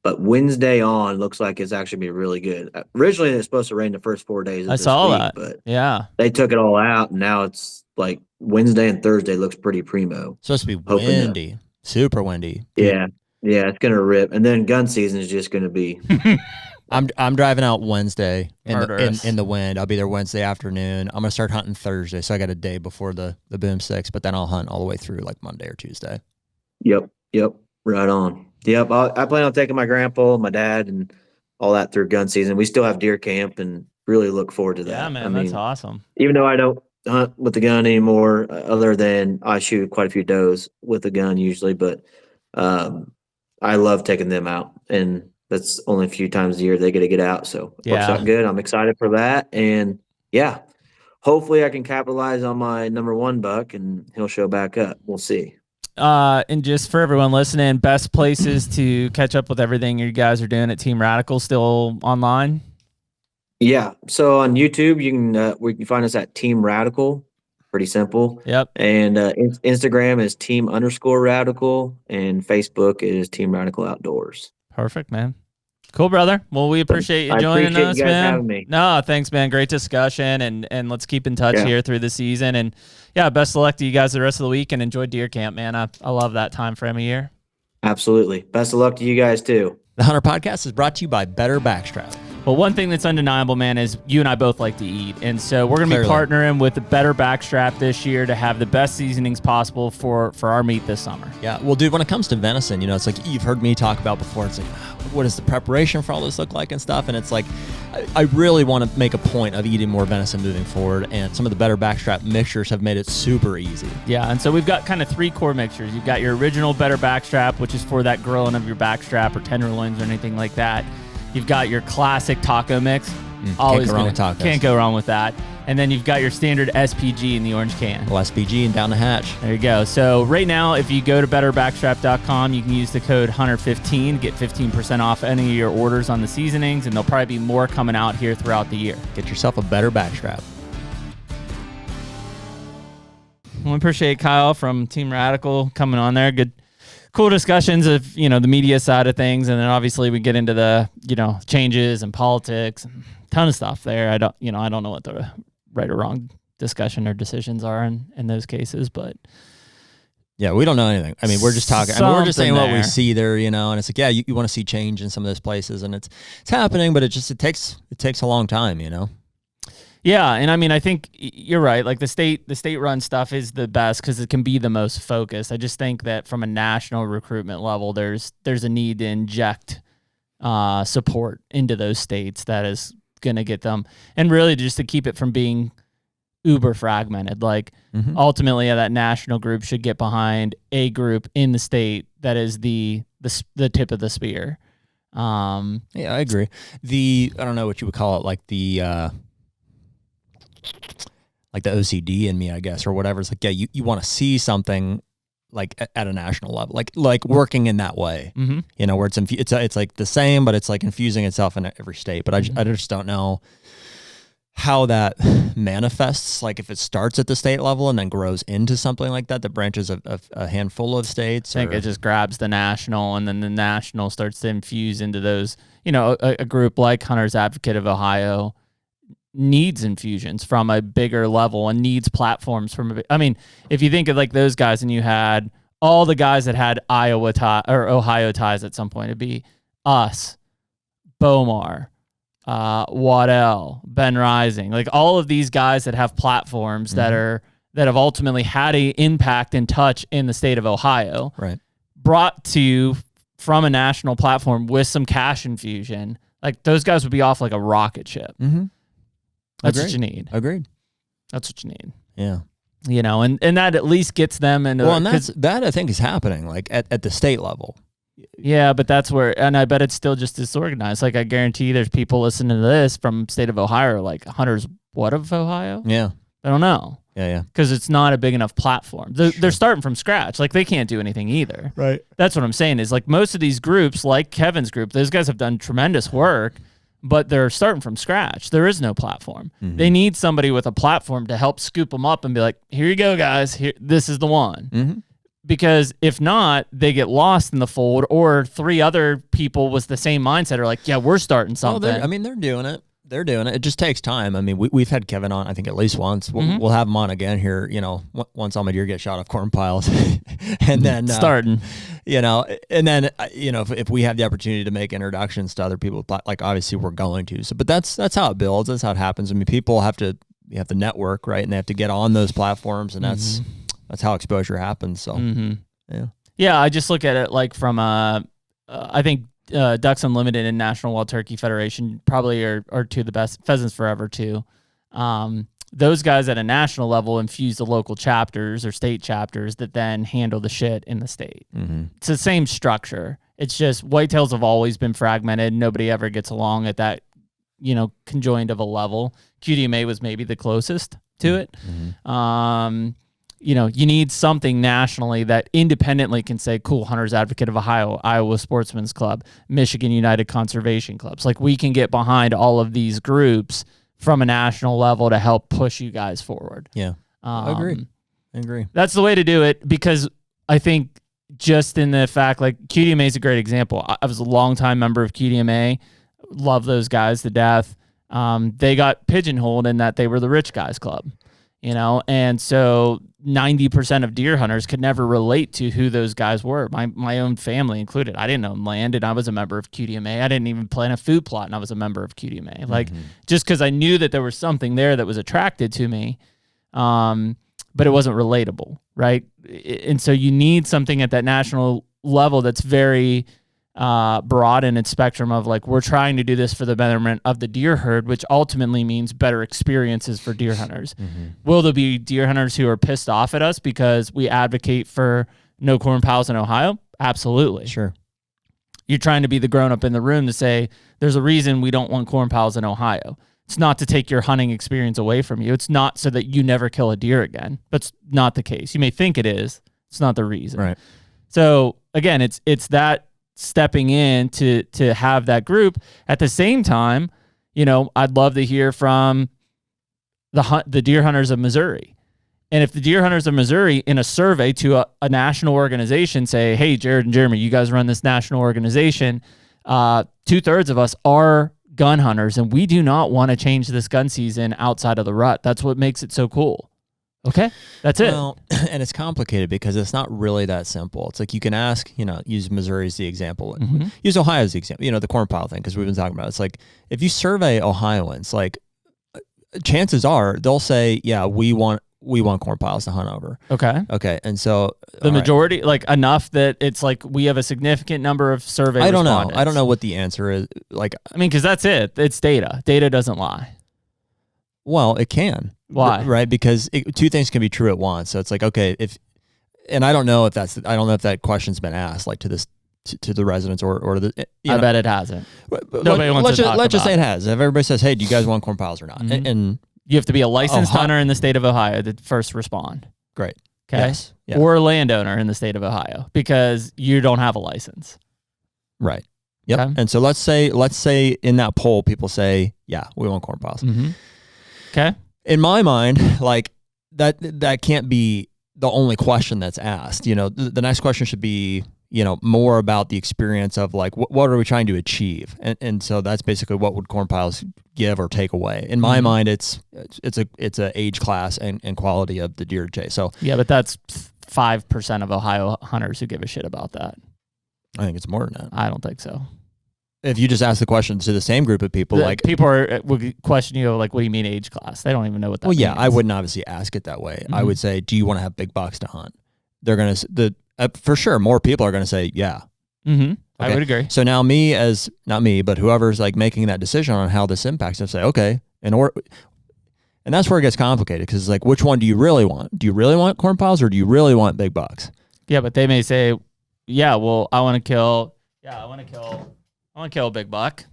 D: but Wednesday on looks like it's actually be really good. Originally, it's supposed to rain the first 4 days of this
B: saw
D: week,
B: that.
D: But
B: yeah,
D: they took it all out, and now it's like Wednesday and Thursday looks pretty primo.
A: Supposed to be windy, super windy.
D: Yeah, it's gonna rip, and then gun season is just gonna be.
A: I'm driving out Wednesday in the wind. I'll be there Wednesday afternoon. I'm gonna start hunting Thursday, so I got a day before the boom six, but then I'll hunt all the way through like Monday or Tuesday.
D: Yep, right on. Yep, I plan on taking my grandpa, my dad, and all that through gun season. We still have deer camp, and really look forward to that.
B: Yeah, man, that's awesome.
D: Even though I don't hunt with the gun anymore, other than I shoot quite a few does with the gun usually. But I love taking them out, and that's only a few times a year they get to get out, so it works
B: Yeah.
D: out good. I'm excited for that, and yeah, hopefully I can capitalize on my number one buck, and he'll show back up. We'll see.
B: And just for everyone listening, best places to catch up with everything you guys are doing at Team Radical, still online?
D: Yeah. So on YouTube, you can find us at Team Radical. Pretty simple.
B: Yep.
D: And Instagram is Team_Radical, and Facebook is Team Radical Outdoors.
B: Perfect, man. Cool, brother. Well, we appreciate you joining
D: appreciate
B: us,
D: you guys
B: man.
D: having me.
B: No, thanks, man. Great discussion, and let's keep in touch
D: Yeah.
B: here through the season. And yeah, best of luck to you guys the rest of the week, and enjoy deer camp, man. I love that time frame of year.
D: Absolutely. Best of luck to you guys too.
A: The HUNTR Podcast is brought to you by Better Backstrap.
B: Well, one thing that's undeniable, man, is you and I both like to eat. And so we're going to be
A: Clearly.
B: partnering with the Better Backstrap this year to have the best seasonings possible for our meat this summer.
A: Yeah, well, dude, when it comes to venison, it's like you've heard me talk about before. It's like, what does the preparation for all this look like and stuff? And it's like, I really want to make a point of eating more venison moving forward. And some of the Better Backstrap mixtures have made it super easy.
B: Yeah, and so we've got kind of 3 core mixtures. You've got your original Better Backstrap, which is for that grilling of your backstrap or tenderloins or anything like that. You've got your classic taco mix.
A: Can't go wrong with tacos.
B: Can't go wrong with that. And then you've got your standard SPG in the orange can.
A: Well, SPG and down the hatch.
B: There you go. So right now, if you go to betterbackstrap.com, you can use the code HUNTR15, get 15% off any of your orders on the seasonings, and there'll probably be more coming out here throughout the year.
A: Get yourself a Better Backstrap.
B: We appreciate Kyle from Team Radical coming on there. Good, cool discussions of, the media side of things. And then obviously we get into the, changes and politics and a ton of stuff there. I don't know what the right or wrong discussion or decisions are in those cases, but
A: yeah, we don't know anything. I mean, we're just talking. I mean, we're just saying what we
B: there.
A: see there, and it's like, yeah, you want to see change in some of those places, and it's happening, but it takes a long time,
B: Yeah, and I mean, I think you're right. Like the state run stuff is the best because it can be the most focused. I just think that from a national recruitment level, there's a need to inject support into those states that is going to get them, and really just to keep it from being uber fragmented. Like ultimately, that national group should get behind a group in the state that is the tip of the spear.
A: Yeah, I agree. I don't know what you would call it, like the OCD in me, I guess, or whatever. It's like, yeah, you want to see something like at a national level, like working in that way, where it's like the same, but it's like infusing itself in every state. But I just don't know how that manifests, like if it starts at the state level and then grows into something like that branches a handful of states.
B: I think it just grabs the national, and then the national starts to infuse into those, a group like Hunters Advocate of Ohio needs infusions from a bigger level and needs platforms if you think of like those guys and you had all the guys that had Iowa or Ohio ties at some point, it'd be us, Bomar, Waddell, Ben Rising, like all of these guys that have platforms that have ultimately had a impact and touch in the state of Ohio,
A: right?
B: Brought to you from a national platform with some cash infusion, like those guys would be off like a rocket ship. That's what you need.
A: Agreed.
B: That's what you need.
A: Yeah.
B: And that at least gets them into.
A: Well, and that I think is happening like at the state level.
B: Yeah, but that's where, and I bet it's still just disorganized. Like I guarantee there's people listening to this from state of Ohio, like Hunters, of Ohio?
A: Yeah.
B: I don't know.
A: Yeah.
B: Because it's not a big enough platform. They're starting from scratch. Like they can't do anything either.
A: Right.
B: That's what I'm saying is like most of these groups, like Kevin's group, those guys have done tremendous work, but they're starting from scratch. There is no platform. They need somebody with a platform to help scoop them up and be like, here you go, guys. Here, this is the one. Because if not, they get lost in the fold, or 3 other people with the same mindset are like, yeah, we're starting something.
A: They're doing it. They're doing it. It just takes time. I mean, we've had Kevin on, I think, at least once. We'll have him on again here, once all my deer get shot off corn piles. And then
B: starting.
A: And then, if we have the opportunity to make introductions to other people, like obviously we're going to. So, but that's how it builds. That's how it happens. I mean, people have to network, right? And they have to get on those platforms, and that's how exposure happens. So,
B: yeah. I just look at it like from I think Ducks Unlimited and National Wild Turkey Federation probably are 2 of the best. Pheasants Forever too. those guys at a national level infuse the local chapters or state chapters that then handle the shit in the state. It's the same structure. It's just whitetails have always been fragmented. Nobody ever gets along at that, conjoined of a level. QDMA was maybe the closest to it. You need something nationally that independently can say, cool, Hunters Advocate of Ohio, Iowa Sportsman's Club, Michigan United Conservation Clubs. Like, we can get behind all of these groups from a national level to help push you guys forward.
A: Yeah, I agree.
B: That's the way to do it, because I think just in the fact, like, QDMA is a great example. I was a longtime member of QDMA. Love those guys to death. They got pigeonholed in that they were the rich guys club, and so 90% of deer hunters could never relate to who those guys were. My own family included. I didn't own land, and I was a member of QDMA. I didn't even plant a food plot, and I was a member of QDMA. Like, just because I knew that there was something there that was attracted to me, but it wasn't relatable, right? And so you need something at that national level that's very broad in its spectrum of, like, we're trying to do this for the betterment of the deer herd, which ultimately means better experiences for deer hunters. Will there be deer hunters who are pissed off at us because we advocate for no corn piles in Ohio? Absolutely.
A: Sure.
B: You're trying to be the grown-up in the room to say, there's a reason we don't want corn piles in Ohio. It's not to take your hunting experience away from you. It's not so that you never kill a deer again. That's not the case. You may think it is. It's not the reason.
A: Right.
B: So again, it's that stepping in to have that group. At the same time, I'd love to hear from the deer hunters of Missouri. And if the deer hunters of Missouri, in a survey to a national organization, say, hey, Jared and Jeremy, you guys run this national organization, 2/3 of us are gun hunters, and we do not want to change this gun season outside of the rut. That's what makes it so cool. Okay, that's it.
A: Well, and it's complicated because it's not really that simple. It's like, you can ask, use Missouri as the example. Use Ohio as the example, the corn pile thing, because we've been talking about it. It's like, if you survey Ohioans, like, chances are they'll say, yeah, we want corn piles to hunt over. Okay. And so
B: the majority, like, enough that it's like we have a significant number of survey respondents.
A: I don't know what the answer is. Like,
B: because that's it. It's data. Data doesn't lie.
A: Well, it can.
B: Why?
A: Right? Because two things can be true at once. So it's like, okay, and I don't know if that question's been asked, like, to the residents or the.
B: I bet it hasn't. Nobody wants to talk about.
A: Let's just say it has. If everybody says, hey, do you guys want corn piles or not? And
B: you have to be a licensed hunter in the state of Ohio to first respond.
A: Great.
B: Okay.
A: Yes. Yeah.
B: Or a landowner in the state of Ohio, because you don't have a license.
A: Right. Yep.
B: Okay.
A: And so let's say in that poll, people say, yeah, we want corn piles.
B: Okay.
A: In my mind, like, that can't be the only question that's asked. The next question should be, more about the experience of, like, what are we trying to achieve? And so that's basically, what would corn piles give or take away? In my mind, it's a age class and quality of the deer chase. So
B: yeah, but that's 5% of Ohio hunters who give a shit about that.
A: I think it's more than that.
B: I don't think so.
A: If you just ask the question to the same group of people,
B: people would question you, like, what do you mean age class? They don't even know what that means.
A: Well, yeah, I wouldn't obviously ask it that way. I would say, do you want to have big bucks to hunt? They're going to, for sure, more people are going to say, yeah.
B: Okay. I would agree.
A: So now not me, but whoever's, like, making that decision on how this impacts them, say, okay, and that's where it gets complicated, because it's like, which one do you really want? Do you really want corn piles, or do you really want big bucks?
B: Yeah, but they may say, yeah, well, I want to kill a big buck.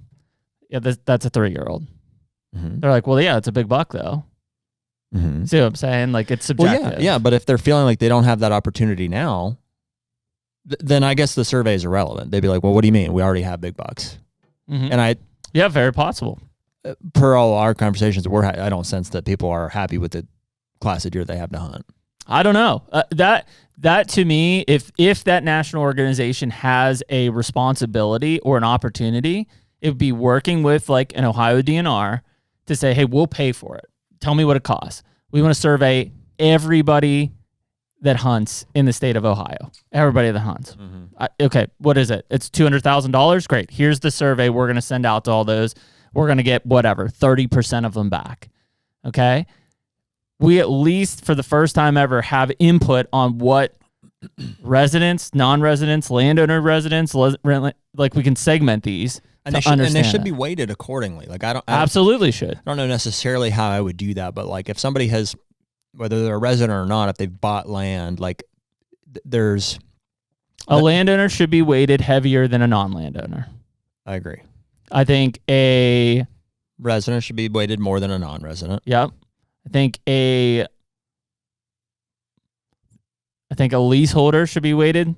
B: Yeah, that's a 3-year-old. They're like, well, yeah, it's a big buck, though. See what I'm saying? Like, it's subjective.
A: Well, yeah, but if they're feeling like they don't have that opportunity now, then I guess the survey is irrelevant. They'd be like, well, what do you mean? We already have big bucks. And
B: yeah, very possible.
A: Per all our conversations, I don't sense that people are happy with the class of deer they have to hunt.
B: I don't know. That to me, if that national organization has a responsibility or an opportunity, it would be working with, like, an Ohio DNR to say, hey, we'll pay for it. Tell me what it costs. We want to survey everybody that hunts in the state of Ohio. Everybody that hunts. Okay, what is it? It's $200,000? Great. Here's the survey we're going to send out to all those. We're going to get 30% of them back. Okay? We at least, for the first time ever, have input on what residents, non-residents, landowner residents, like we can segment these.
A: And they should be weighted accordingly. Like
B: absolutely should.
A: I don't know necessarily how I would do that, but like if somebody has, whether they're a resident or not, if they've bought land, like there's
B: a landowner should be weighted heavier than a non-landowner.
A: I agree.
B: I think a
A: resident should be weighted more than a non-resident.
B: Yep. I think a leaseholder should be weighted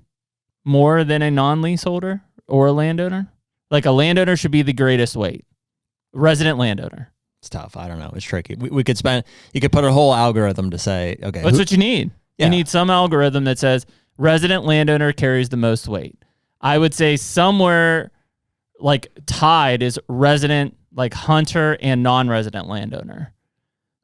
B: more than a non-leaseholder or a landowner. Like a landowner should be the greatest weight. Resident landowner.
A: It's tough. I don't know. It's tricky. You could put a whole algorithm to say, okay.
B: That's what you need. Yeah. You need some algorithm that says resident landowner carries the most weight. I would say somewhere like tied is resident, like hunter and non-resident landowner.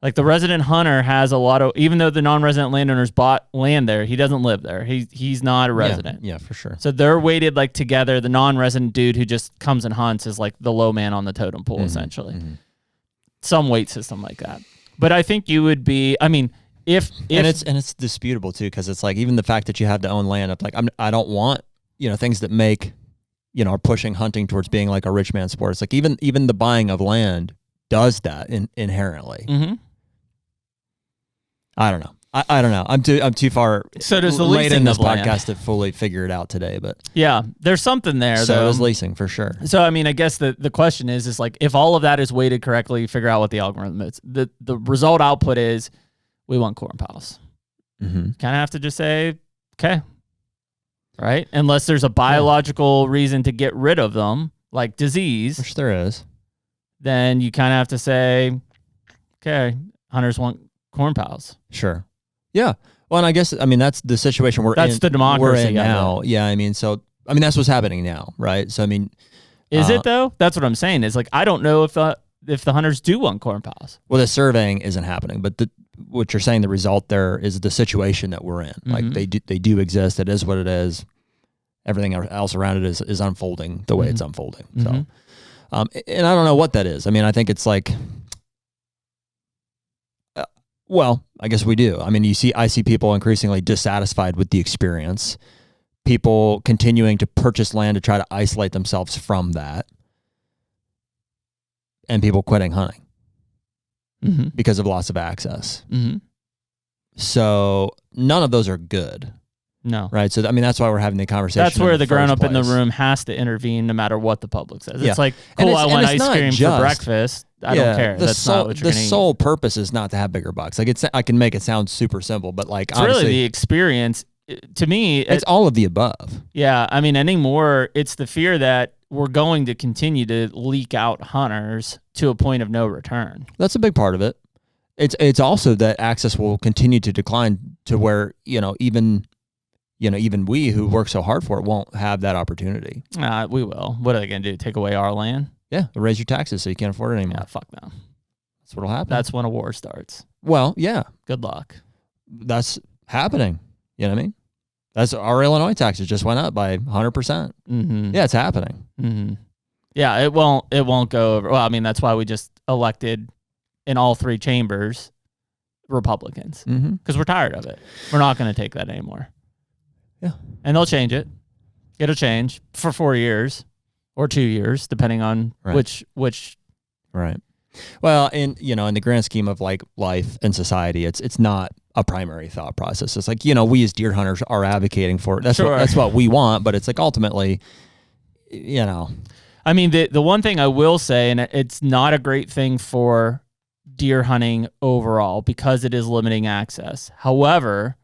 B: Like the resident hunter has a lot of, even though the non-resident landowners bought land there, he doesn't live there. He's not a resident.
A: Yeah, for sure.
B: So they're weighted like together. The non-resident dude who just comes and hunts is like the low man on the totem pole, essentially. Mm-hmm. Some weight system like that. But I think you would be, I mean, if
A: it's disputable too, because it's like even the fact that you have to own land, it's like I don't want, things that make, are pushing hunting towards being like a rich man sport. It's like even the buying of land does that inherently.
B: Mm-hmm.
A: I don't know. I don't know. I'm too far.
B: So does the
A: late
B: leasing
A: in this
B: of land.
A: podcast to fully figure it out today, but
B: yeah, there's something there.
A: So
B: though.
A: does leasing for sure.
B: So I mean, I guess the question is like if all of that is weighted correctly, figure out what the algorithm is. The result output is we want corn piles.
A: Mm-hmm.
B: Kind of have to just say okay, right? Unless there's a biological reason to get rid of them, like disease,
A: which there is,
B: then you kind of have to say okay, hunters want corn piles.
A: Sure. Yeah. Well, and I guess, that's the situation
B: that's the democracy
A: we're in now. Yeah. That's what's happening now. Right. So,
B: is it though? That's what I'm saying is like, I don't know if the hunters do want corn piles.
A: Well, the surveying isn't happening, but what you're saying, the result there is the situation that we're in. Mm-hmm. Like they do exist. It is what it is. Everything else around it is unfolding the way it's unfolding. Mm-hmm. So, and I don't know what that is. I think it's like, well, I guess we do. I see people increasingly dissatisfied with the experience, people continuing to purchase land to try to isolate themselves from that, and people quitting hunting because of loss of access.
B: Mm-hmm.
A: So none of those are good.
B: No.
A: Right. So, that's why we're having the conversation.
B: That's where the grown-up in the room has to intervene no matter what the public says.
A: Yeah.
B: It's like, cool, I want ice cream for breakfast. I don't care. That's not what you're going to eat.
A: The sole purpose is not to have bigger bucks. Like I can make it sound super simple, but like
B: it's
A: honestly,
B: really the experience. To me,
A: it's all of the above.
B: Yeah. Anymore, it's the fear that we're going to continue to leak out hunters to a point of no return.
A: That's a big part of it. It's also that access will continue to decline to where, even we who work so hard for it won't have that opportunity.
B: We will. What are they going to do? Take away our land?
A: Yeah, raise your taxes so you can't afford it anymore.
B: Yeah, fuck no.
A: That's what'll happen.
B: That's when a war starts.
A: Well, yeah.
B: Good luck.
A: That's happening. You know what I mean? That's our Illinois taxes just went up by 100%.
B: Mm-hmm.
A: Yeah, it's happening.
B: Mm-hmm. Yeah, it won't go over. Well, that's why we just elected in all three chambers Republicans because we're tired of it. We're not going to take that anymore.
A: Yeah.
B: And they'll change it. It'll change for 4 years or 2 years, depending on which.
A: Right. Well, in the grand scheme of like life and society, it's not a primary thought process. It's like, we as deer hunters are advocating for it. That's what we want, but it's like ultimately,
B: the one thing I will say, and it's not a great thing for deer hunting overall because it is limiting access. However,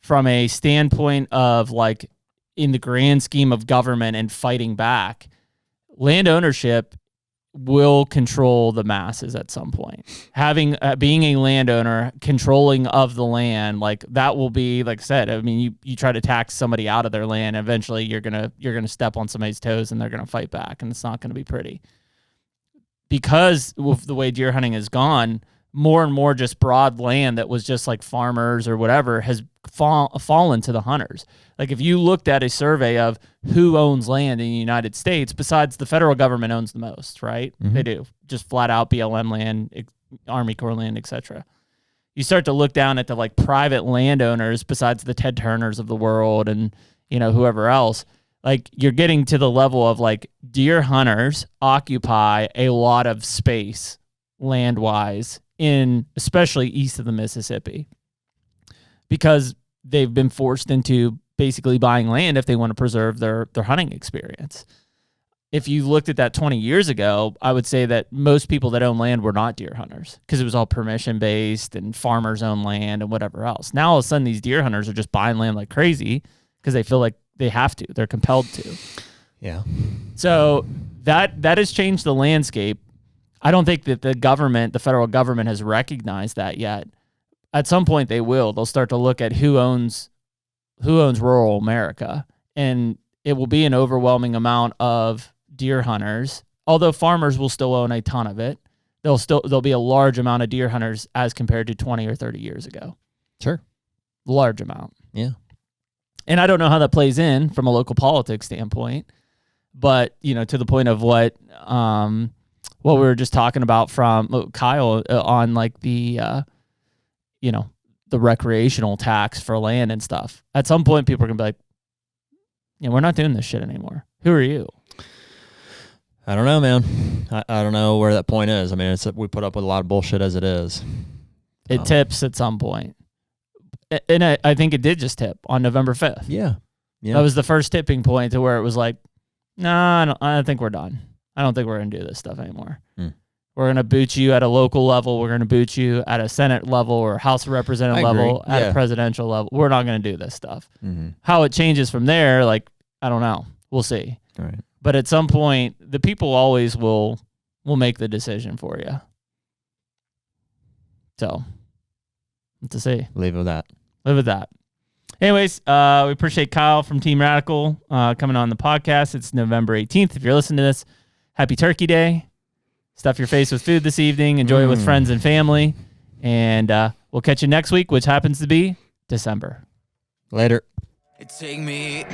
B: from a standpoint of like in the grand scheme of government and fighting back, land ownership will control the masses at some point. Having being a landowner, controlling of the land, like that will be, like I said, you try to tax somebody out of their land, eventually you're gonna step on somebody's toes and they're gonna fight back, and it's not gonna be pretty. Because with the way deer hunting has gone, more and more just broad land that was just like farmers or whatever has fallen to the hunters. Like if you looked at a survey of who owns land in the United States, besides the federal government owns the most, right? Mm-hmm. They do. Just flat out BLM land, Army Corps land, etc. you start to look down at the like private landowners besides the Ted Turners of the world and, you know, whoever else, like you're getting to the level of like deer hunters occupy a lot of space land wise in especially east of the Mississippi because they've been forced into basically buying land if they want to preserve their hunting experience. If you looked at that 20 years ago, I would say that most people that own land were not deer hunters because it was all permission based and farmers own land and whatever else. Now all of a sudden these deer hunters are just buying land like crazy because they feel like they have to, they're compelled to.
A: Yeah.
B: So that has changed the landscape. I don't think that the federal government has recognized that yet. At some point they will. They'll start to look at who owns rural America, and it will be an overwhelming amount of deer hunters, although farmers will still own a ton of it. There'll be a large amount of deer hunters as compared to 20 or 30 years ago.
A: Sure.
B: Large amount.
A: Yeah.
B: And I don't know how that plays in from a local politics standpoint, but you know, to the point of what we were just talking about from Kyle on like the you know, the recreational tax for land and stuff. At some point people are gonna be like, yeah, we're not doing this shit anymore. Who are you?
A: I don't know, man. I don't know where that point is. I mean, we put up with a lot of bullshit as it is.
B: It tips at some point. And I think it did just tip on November 5th.
A: Yeah.
B: That was the first tipping point to where it was like, no, I think we're done. I don't think we're going to do this stuff anymore. We're going to boot you at a local level. We're going to boot you at a Senate level or House of Representative level, at a presidential level. We're not going to do this stuff. Mm-hmm. How it changes from there, like, I don't know. We'll see.
A: All right.
B: But at some point, the people always will make the decision for you. So, what to say?
A: Leave with that.
B: Live with that. Anyways, we appreciate Kyle from Team Radical coming on the podcast. It's November 18th. If you're listening to this, happy Turkey Day. Stuff your face with food this evening. Enjoy it with friends and family. And we'll catch you next week, which happens to be December.
A: Later.
E: Take me